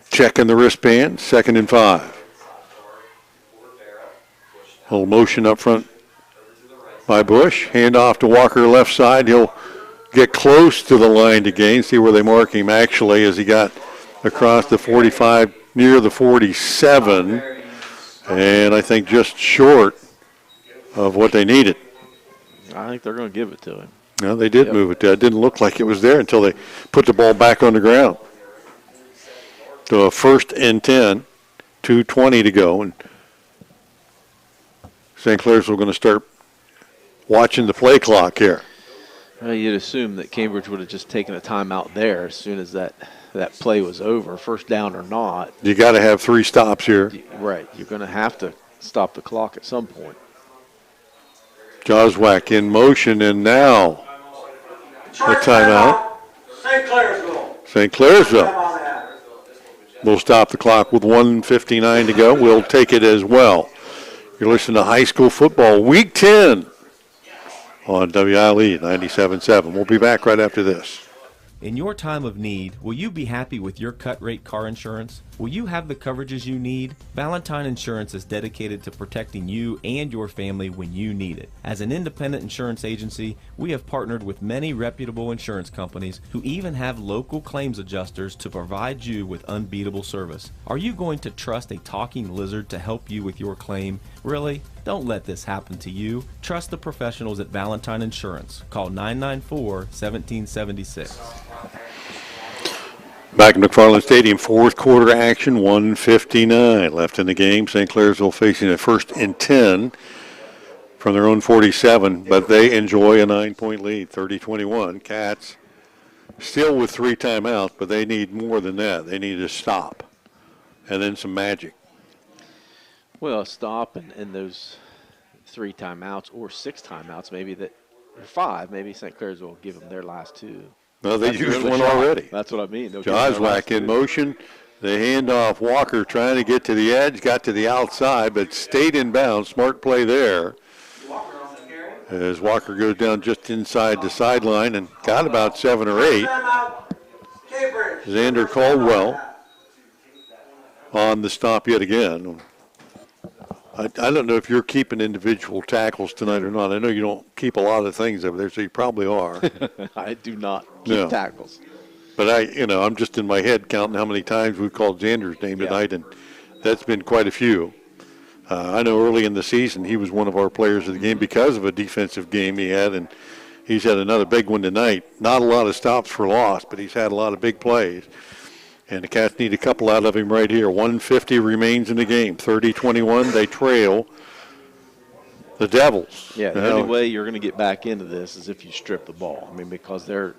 Checking the wristband, 2nd and 5. A little motion up front by Bush. Hand off to Walker left side. He'll get close to the line to gain. See where they mark him actually as he got across the 45 near the 47. And I think just short of what they needed. I think they're going to give it to him. No, they did move it there. It didn't look like it was there until they put the ball back on the ground. So a 1st and 10, 2:20 to go, and St. Clairsville going to start watching the play clock here. Well, you'd assume that Cambridge would have just taken a timeout there as soon as that play was over, first down or not. You got to have 3 stops here. Right, you're going to have to stop the clock at some point. Joswack in motion, and now a timeout. St. Clairsville will stop the clock with 1:59 to go. We'll take it as well. You're listening to high school football, Week 10 on WILE 97.7. We'll be back right after this. In your time of need, will you be happy with your cut-rate car insurance? Will you have the coverages you need? Valentine Insurance is dedicated to protecting you and your family when you need it. As an independent insurance agency, we have partnered with many reputable insurance companies who even have local claims adjusters to provide you with unbeatable service. Are you going to trust a talking lizard to help you with your claim? Really? Don't let this happen to you. Trust the professionals at Valentine Insurance. Call 994-1776. Back in McFarland Stadium, fourth quarter action, 1:59 left in the game. St. Clairsville facing a 1st and 10 from their own 47, but they enjoy a 9-point lead, 30-21. Cats still with 3 timeouts, but they need more than that. They need to stop and then some magic. Well, stop and those 3 timeouts or 6 timeouts, maybe that, or 5. Maybe St. Clairsville will give them their last 2. No, they used one already. That's what I mean. Joswack in motion. They hand off Walker trying to get to the edge, got to the outside, but stayed in bounds. Smart play there. As Walker goes down just inside the sideline and got about 7 or 8. Xander Caldwell on the stop yet again. I don't know if you're keeping individual tackles tonight or not. I know you don't keep a lot of things over there, so you probably are. I do not keep tackles. But I'm just in my head counting how many times we've called Xander's name tonight, and that's been quite a few. I know early in the season he was one of our players of the game because of a defensive game he had, and he's had another big one tonight. Not a lot of stops for loss, but he's had a lot of big plays. And the Cats need a couple out of him right here. 1:50 remains in the game. 30-21, they trail the Devils. Yeah, the only way you're going to get back into this is if you strip the ball. I mean, because they're,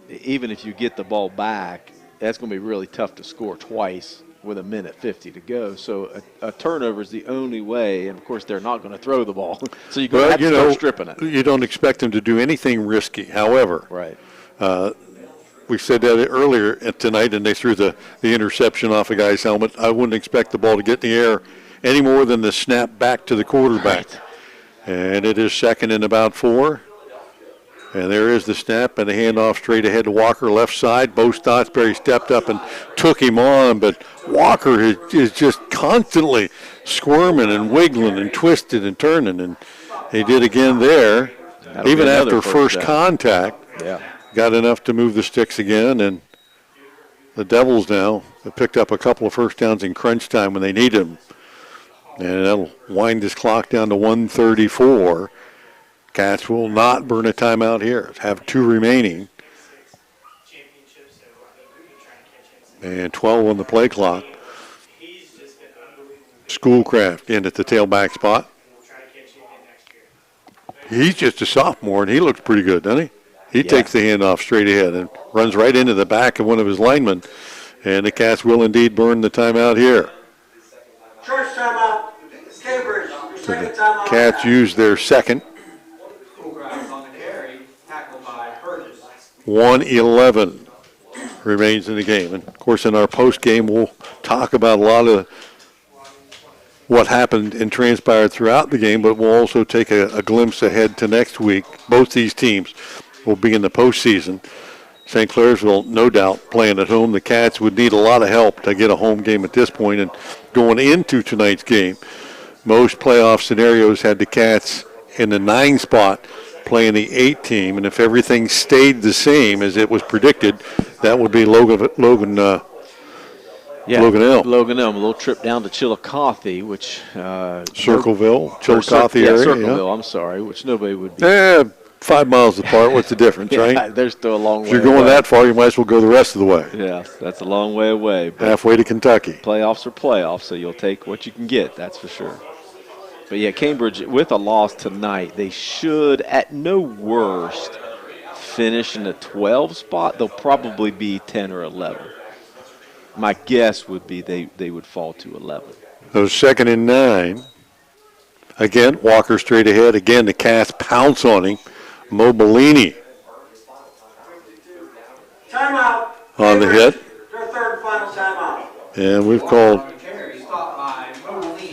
even if you get the ball back, that's going to be really tough to score twice with 1:50 to go. So a turnover is the only way, and of course they're not going to throw the ball. So you're going to have to start stripping it. You don't expect them to do anything risky. However, we said that earlier tonight, and they threw the interception off a guy's helmet. I wouldn't expect the ball to get in the air any more than the snap back to the quarterback. Right. And it is 2nd and about 4. And there is the snap and the handoff straight ahead to Walker, left side. Bo Stotsberry stepped up and took him on, but Walker is just constantly squirming and wiggling and twisting and turning, and he did again there. Even after first contact. Yeah. Got enough to move the sticks again, and the Devils now have picked up a couple of first downs in crunch time when they need them. And that'll wind this clock down to 1:34. Cats will not burn a timeout here. Have 2 remaining. And 12 on the play clock. Schoolcraft in at the tailback spot. He's just a sophomore, and he looks pretty good, doesn't he? He takes the handoff straight ahead and runs right into the back of one of his linemen. And the Cats will indeed burn the timeout here. Short timeout, Cambridge. So the Cats use their second. 1:11 remains in the game. And, of course, in our post game, we'll talk about a lot of what happened and transpired throughout the game, but we'll also take a glimpse ahead to next week. Both these teams will be in the postseason. St. Clairsville, no doubt, playing at home. The Cats would need a lot of help to get a home game at this point. And going into tonight's game, most playoff scenarios had the Cats in the 9 spot playing the 8 team. And if everything stayed the same as it was predicted, that would be Logan Elm. Logan Elm, a little trip down to Chillicothe, which Circleville, Chillicothe area. Circleville, I'm sorry, which nobody would be. 5 miles apart. What's the difference, right? There's still a long way. If you're going that far, you might as well go the rest of the way. Yeah, that's a long way away. Halfway to Kentucky. Playoffs are playoffs, so you'll take what you can get, that's for sure. But, yeah, Cambridge, with a loss tonight, they should, at no worst, finish in the 12 spot. They'll probably be 10 or 11. My guess would be they would fall to 11. So 2nd and 9. Again, Walker straight ahead. Again, the Cats pounce on him. Mobilini timeout on the hit. Their 3rd and final timeout. And we've called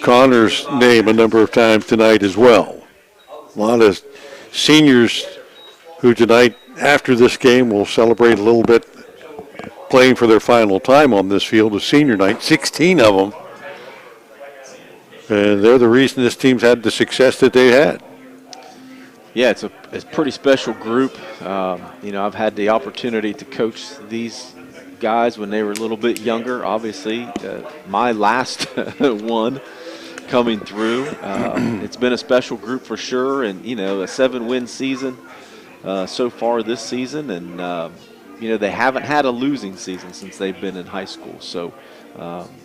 Connor's name a number of times tonight as well. A lot of seniors who tonight, after this game, will celebrate a little bit playing for their final time on this field of senior night. 16 of them. And they're the reason this team's had the success that they had. Yeah, it's a pretty special group. I've had the opportunity to coach these guys when they were a little bit younger. Obviously, my last one coming through. It's been a special group for sure, and a 7-win season so far this season, and they haven't had a losing season since they've been in high school. So,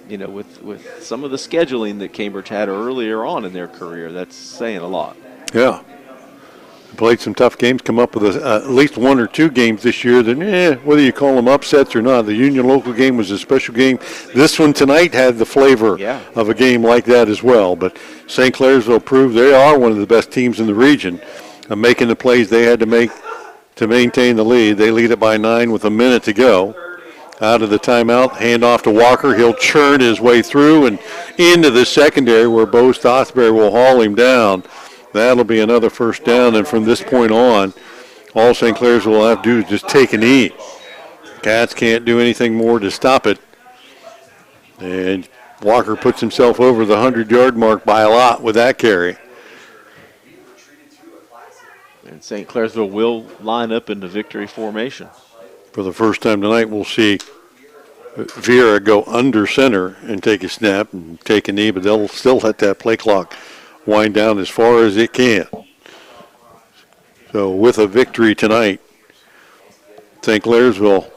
with some of the scheduling that Cambridge had earlier on in their career, that's saying a lot. Yeah. Played some tough games, come up with at least one or two games this year that, whether you call them upsets or not. The Union local game was a special game. This one tonight had the flavor of a game like that as well. But St. Clairsville proved they are one of the best teams in the region, making the plays they had to make to maintain the lead. They lead it by 9 with a minute to go. Out of the timeout, hand off to Walker. He'll churn his way through and into the secondary where Bo Stothberry will haul him down. That'll be another first down, and from this point on, all St. Clairsville will have to do is just take a knee. Cats can't do anything more to stop it. And Walker puts himself over the 100-yard mark by a lot with that carry. And St. Clairsville will line up in the victory formation. For the first time tonight, we'll see Vera go under center and take a snap and take a knee, but they'll still let that play clock wind down as far as it can. So with a victory tonight, St. Clairsville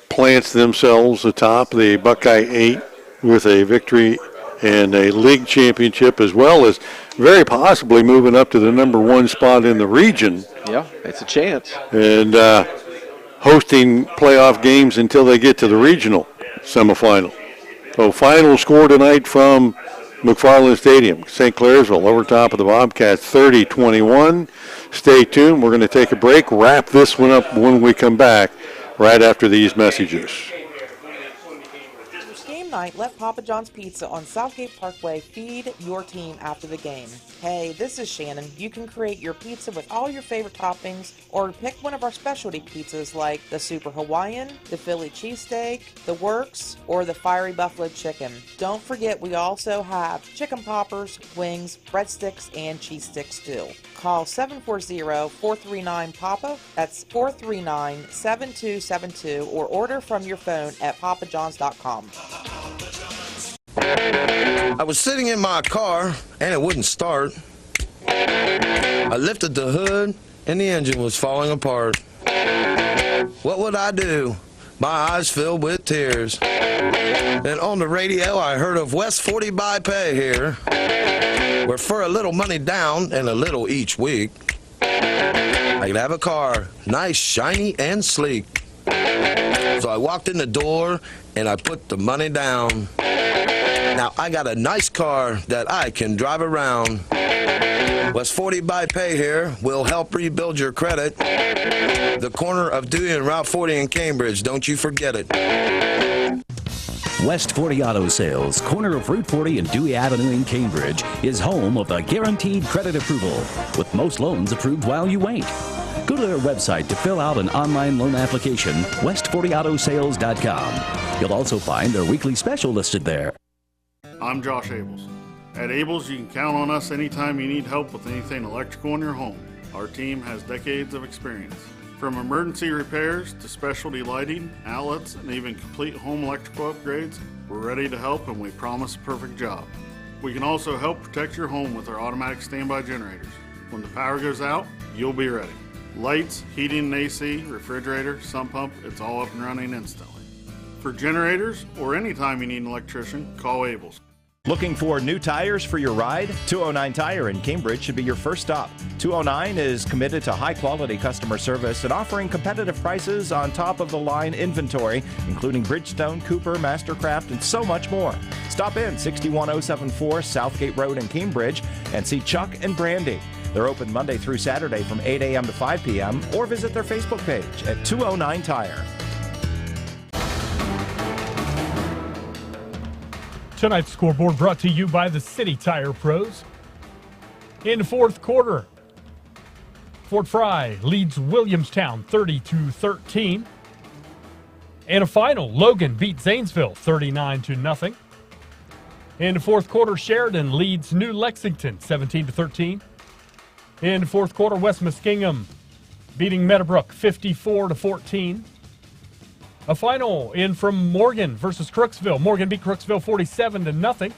plants themselves atop the Buckeye 8 with a victory and a league championship, as well as very possibly moving up to the number 1 spot in the region. Yeah, it's a chance. And hosting playoff games until they get to the regional semifinal. So final score tonight from McFarland Stadium. St. Clairsville over top of the Bobcats, 30-21. Stay tuned. We're going to take a break, wrap this one up when we come back right after these messages. Game night, let Papa John's Pizza on Southgate Parkway feed your team after the game. Hey, this is Shannon. You can create your pizza with all your favorite toppings or pick one of our specialty pizzas like the Super Hawaiian, the Philly cheesesteak, the Works, or the Fiery Buffalo Chicken. Don't forget we also have chicken poppers, wings, breadsticks, and cheese sticks too. Call 740-439-PAPA. That's 439-7272, or order from your phone at papajohns.com. I was sitting in my car and it wouldn't start. I lifted the hood and the engine was falling apart. What would I do? My eyes filled with tears. And on the radio I heard of West 40 by Pay here, where for a little money down and a little each week, I could have a car, nice, shiny, and sleek. So I walked in the door and I put the money down. Now I got a nice car that I can drive around. West 40 by Pay here will help rebuild your credit. The corner of Dewey and Route 40 in Cambridge, don't you forget it. West 40 Auto Sales, corner of Route 40 and Dewey Avenue in Cambridge, is home of the guaranteed credit approval, with most loans approved while you wait. Go to their website to fill out an online loan application, west40autosales.com. You'll also find their weekly special listed there. I'm Josh Abels. At Abels, you can count on us anytime you need help with anything electrical in your home. Our team has decades of experience. From emergency repairs to specialty lighting, outlets, and even complete home electrical upgrades, we're ready to help and we promise a perfect job. We can also help protect your home with our automatic standby generators. When the power goes out, you'll be ready. Lights, heating and AC, refrigerator, sump pump, it's all up and running instantly. For generators or anytime you need an electrician, call Abels. Looking for new tires for your ride? 209 Tire in Cambridge should be your first stop. 209 is committed to high-quality customer service and offering competitive prices on top-of-the-line inventory, including Bridgestone, Cooper, Mastercraft, and so much more. Stop in 61074 Southgate Road in Cambridge and see Chuck and Brandy. They're open Monday through Saturday from 8 a.m. to 5 p.m. or visit their Facebook page at 209 Tire. Tonight's scoreboard brought to you by the City Tire Pros. In the fourth quarter, Fort Fry leads Williamstown 30-13. In a final, Logan beat Zanesville 39-0. In the fourth quarter, Sheridan leads New Lexington 17-13. In the fourth quarter, West Muskingum beating Meadowbrook 54-14. A final in from Morgan versus Crooksville. Morgan beat Crooksville 47-0.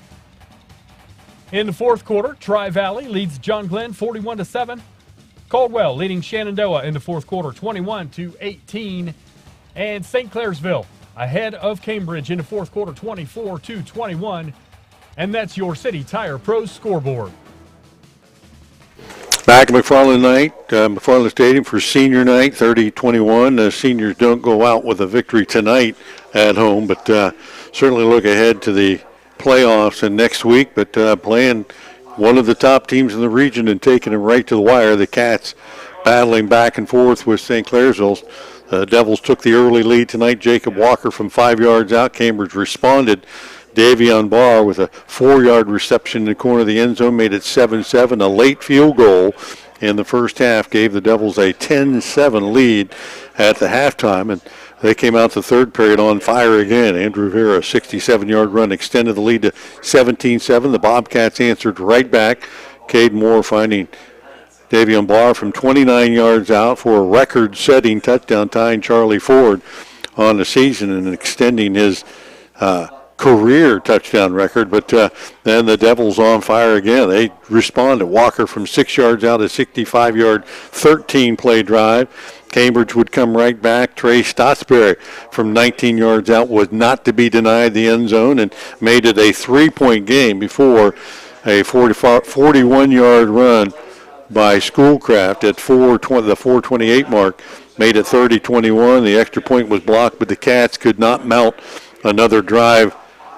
In the fourth quarter, Tri-Valley leads John Glenn 41-7. Caldwell leading Shenandoah in the fourth quarter, 21-18. And St. Clairsville ahead of Cambridge in the fourth quarter, 24-21. And that's your City Tire Pros scoreboard. Back at McFarland night, McFarland Stadium for senior night, 30-21. The seniors don't go out with a victory tonight at home, but certainly look ahead to the playoffs and next week. But playing one of the top teams in the region and taking them right to the wire, the Cats battling back and forth with St. Clairsville. The Devils took the early lead tonight. Jacob Walker from 5 yards out. Cambridge responded. Davion Barr with a 4-yard reception in the corner of the end zone made it 7-7. A late field goal in the first half gave the Devils a 10-7 lead at the halftime, and they came out the third period on fire again. Andrew Rivera, a 67-yard run, extended the lead to 17-7. The Bobcats answered right back. Cade Moore finding Davion Barr from 29 yards out for a record-setting touchdown, tying Charlie Ford on the season and extending his career touchdown record. But then the Devils on fire again. They responded. Walker from 6 yards out, a 65-yard, 13-play drive. Cambridge would come right back. Trey Stotsberry from 19 yards out was not to be denied the end zone and made it a 3-point game before a 41-yard run by Schoolcraft at the 4:28 mark made it 30-21. The extra point was blocked, but the Cats could not mount another drive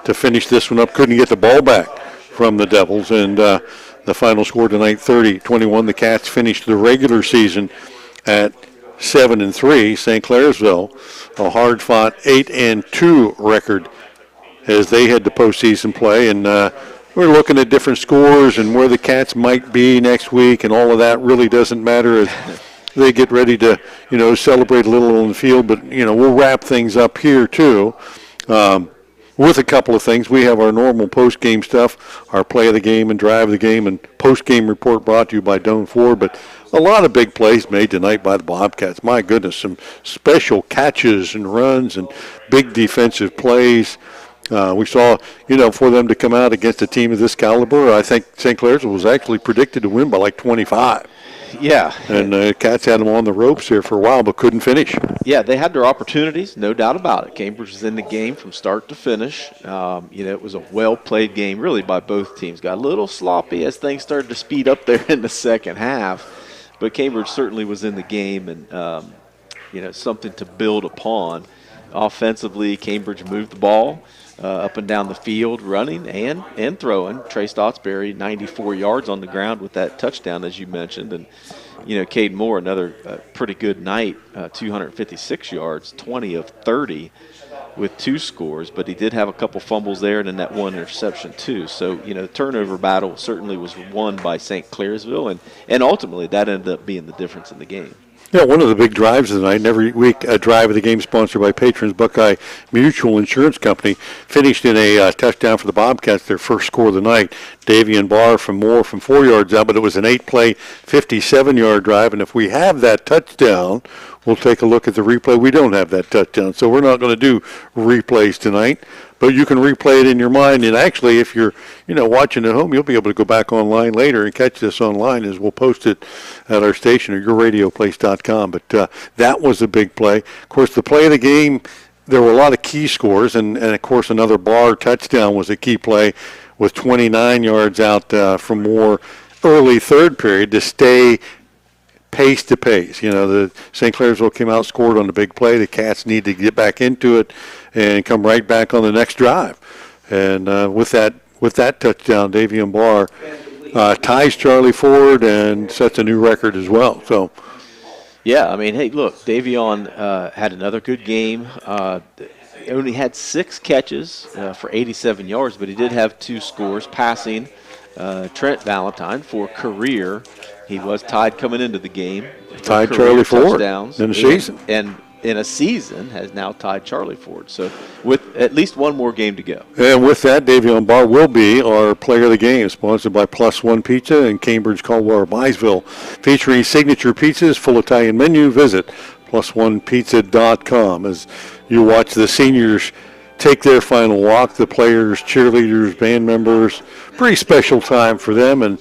to finish this one up. Couldn't get the ball back from the Devils, and the final score tonight, 30-21. The Cats finished the regular season at 7-3. St. Clairsville, a hard-fought 8-2 record as they head to postseason play, and we're looking at different scores and where the Cats might be next week, and all of that really doesn't matter as they get ready to, celebrate a little on the field. But, we'll wrap things up here, too, with a couple of things. We have our normal post-game stuff, our play of the game and drive of the game and post-game report brought to you by Doan Ford. But a lot of big plays made tonight by the Bobcats. My goodness, some special catches and runs and big defensive plays. We saw, for them to come out against a team of this caliber, I think St. Clairsville was actually predicted to win by like 25. Yeah. And Cats had them on the ropes here for a while but couldn't finish. Yeah, they had their opportunities, no doubt about it. Cambridge was in the game from start to finish. It was a well-played game really by both teams. Got a little sloppy as things started to speed up there in the second half. But Cambridge certainly was in the game and, something to build upon. Offensively, Cambridge moved the ball up and down the field, running and throwing. Trey Stotsberry, 94 yards on the ground with that touchdown, as you mentioned. And, Cade Moore, another pretty good night, 256 yards, 20 of 30 with 2 scores. But he did have a couple fumbles there and then that one interception, too. So, the turnover battle certainly was won by St. Clairsville. And ultimately, that ended up being the difference in the game. Yeah, one of the big drives of the night, and every week a drive of the game sponsored by patrons Buckeye Mutual Insurance Company, finished in a touchdown for the Bobcats, their first score of the night. Davion Barr from 4 yards out, but it was an 8-play, 57-yard drive, and if we have that touchdown, we'll take a look at the replay. We don't have that touchdown, so we're not going to do replays tonight. But you can replay it in your mind, and actually, if you're, watching at home, you'll be able to go back online later and catch this online as we'll post it at our station or yourradioplace.com. But that was a big play. Of course, the play of the game, there were a lot of key scores, and of course, another Barr touchdown was a key play with 29 yards out from Moore early third period to stay pace to pace. The St. Clairsville came out, scored on the big play. The Cats need to get back into it and come right back on the next drive. And with that touchdown, Davion Barr ties Charlie Ford and sets a new record as well. So, yeah, hey, look, Davion had another good game. He only had 6 catches for 87 yards, but he did have 2 scores passing. Trent Valentine for career. He was tied coming into the game. Tied Charlie Ford in the season. And in a season has now tied Charlie Ford. So with at least one more game to go. And with that, Davion Barr will be our player of the game, sponsored by Plus One Pizza in Cambridge, Caldwell, Byesville. Featuring signature pizzas, full Italian menu. Visit plusonepizza.com as you watch the seniors take their final walk, the players, cheerleaders, band members. Pretty special time for them, and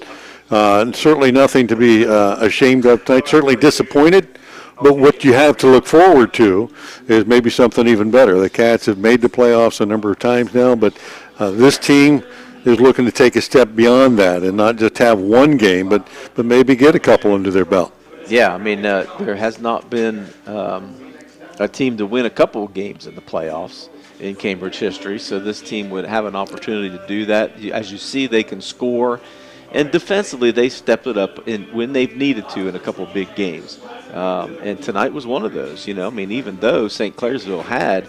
And certainly nothing to be ashamed of tonight. Certainly disappointed, but what you have to look forward to is maybe something even better. The Cats have made the playoffs a number of times now, but this team is looking to take a step beyond that and not just have one game, but maybe get a couple under their belt. Yeah, I mean, there has not been a team to win a couple of games in the playoffs in Cambridge history, so this team would have an opportunity to do that. As you see, they can score, and defensively they stepped it up when they've needed to in a couple of big games. And tonight was one of those. You know, I mean, even though St. Clairsville had,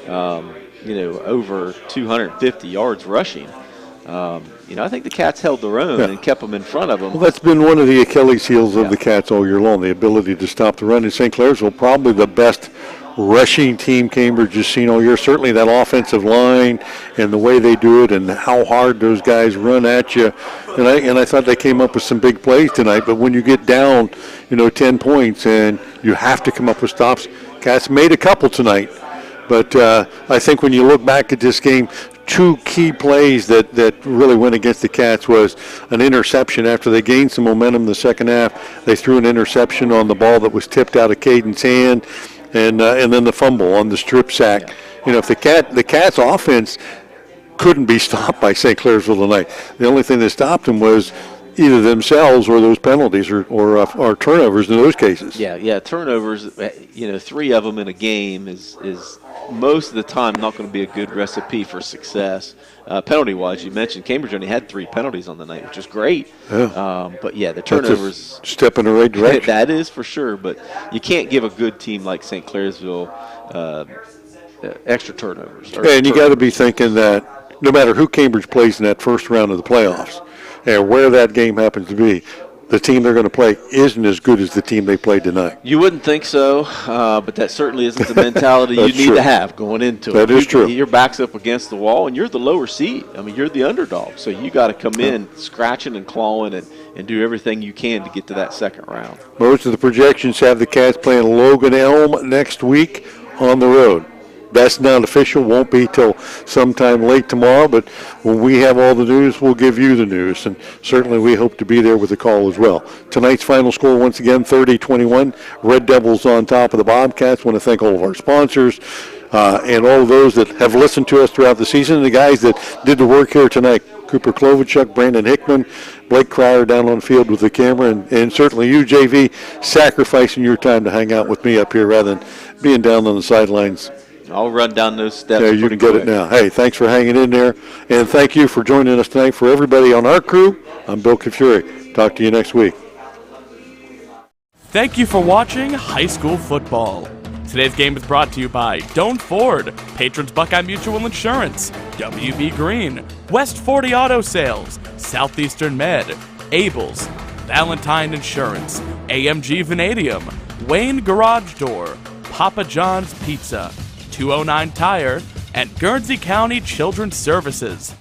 over 250 yards rushing, I think the Cats held their own and kept them in front of them. Well, that's been one of the Achilles heels of the Cats all year long, the ability to stop the run. And St. Clairsville, probably the best rushing team Cambridge has seen all year. Certainly that offensive line and the way they do it and how hard those guys run at you. And I thought they came up with some big plays tonight. But when you get down, 10 points and you have to come up with stops, Cats made a couple tonight. But I think when you look back at this game, two key plays that really went against the Cats was an interception. After they gained some momentum in the second half, they threw an interception on the ball that was tipped out of Caden's hand, and then the fumble on the strip sack. If the Cats offense couldn't be stopped by St. Clairsville tonight, the only thing that stopped them was either themselves or those penalties or turnovers in those cases. Yeah, turnovers, 3 of them in a game is most of the time not going to be a good recipe for success. Penalty-wise, you mentioned Cambridge only had 3 penalties on the night, which is great. Yeah. But, the turnovers. That's a step in the right direction. That is for sure, but you can't give a good team like St. Clairsville extra turnovers. And you got to be thinking that no matter who Cambridge plays in that first round of the playoffs, and where that game happens to be, the team they're going to play isn't as good as the team they played tonight. You wouldn't think so, but that certainly isn't the mentality you need to have going into it. That is true. Your back's up against the wall, and you're the lower seed. I mean, you're the underdog, so you got to come in scratching and clawing and do everything you can to get to that second round. Most of the projections have the Cats playing Logan Elm next week on the road. That's not official, won't be till sometime late tomorrow, but when we have all the news, we'll give you the news, and certainly we hope to be there with the call as well. Tonight's final score, once again, 30-21. Red Devils on top of the Bobcats. Want to thank all of our sponsors and all of those that have listened to us throughout the season, and the guys that did the work here tonight. Cooper Klovichuk, Brandon Hickman, Blake Cryer down on the field with the camera, and certainly you, JV, sacrificing your time to hang out with me up here rather than being down on the sidelines. I'll run down those steps. Yeah, you can get quick. it now. Hey, thanks for hanging in there, and thank you for joining us tonight. For everybody on our crew, I'm Bill Kafury. Talk to you next week. Thank you for watching high school football. Today's game is brought to you by Doan Ford, Patrons Buckeye Mutual Insurance, WB Green, West 40 Auto Sales, Southeastern Med, Abels, Valentine Insurance, AMG Vanadium, Wayne Garage Door, Papa John's Pizza, 209 Tire, and Guernsey County Children's Services.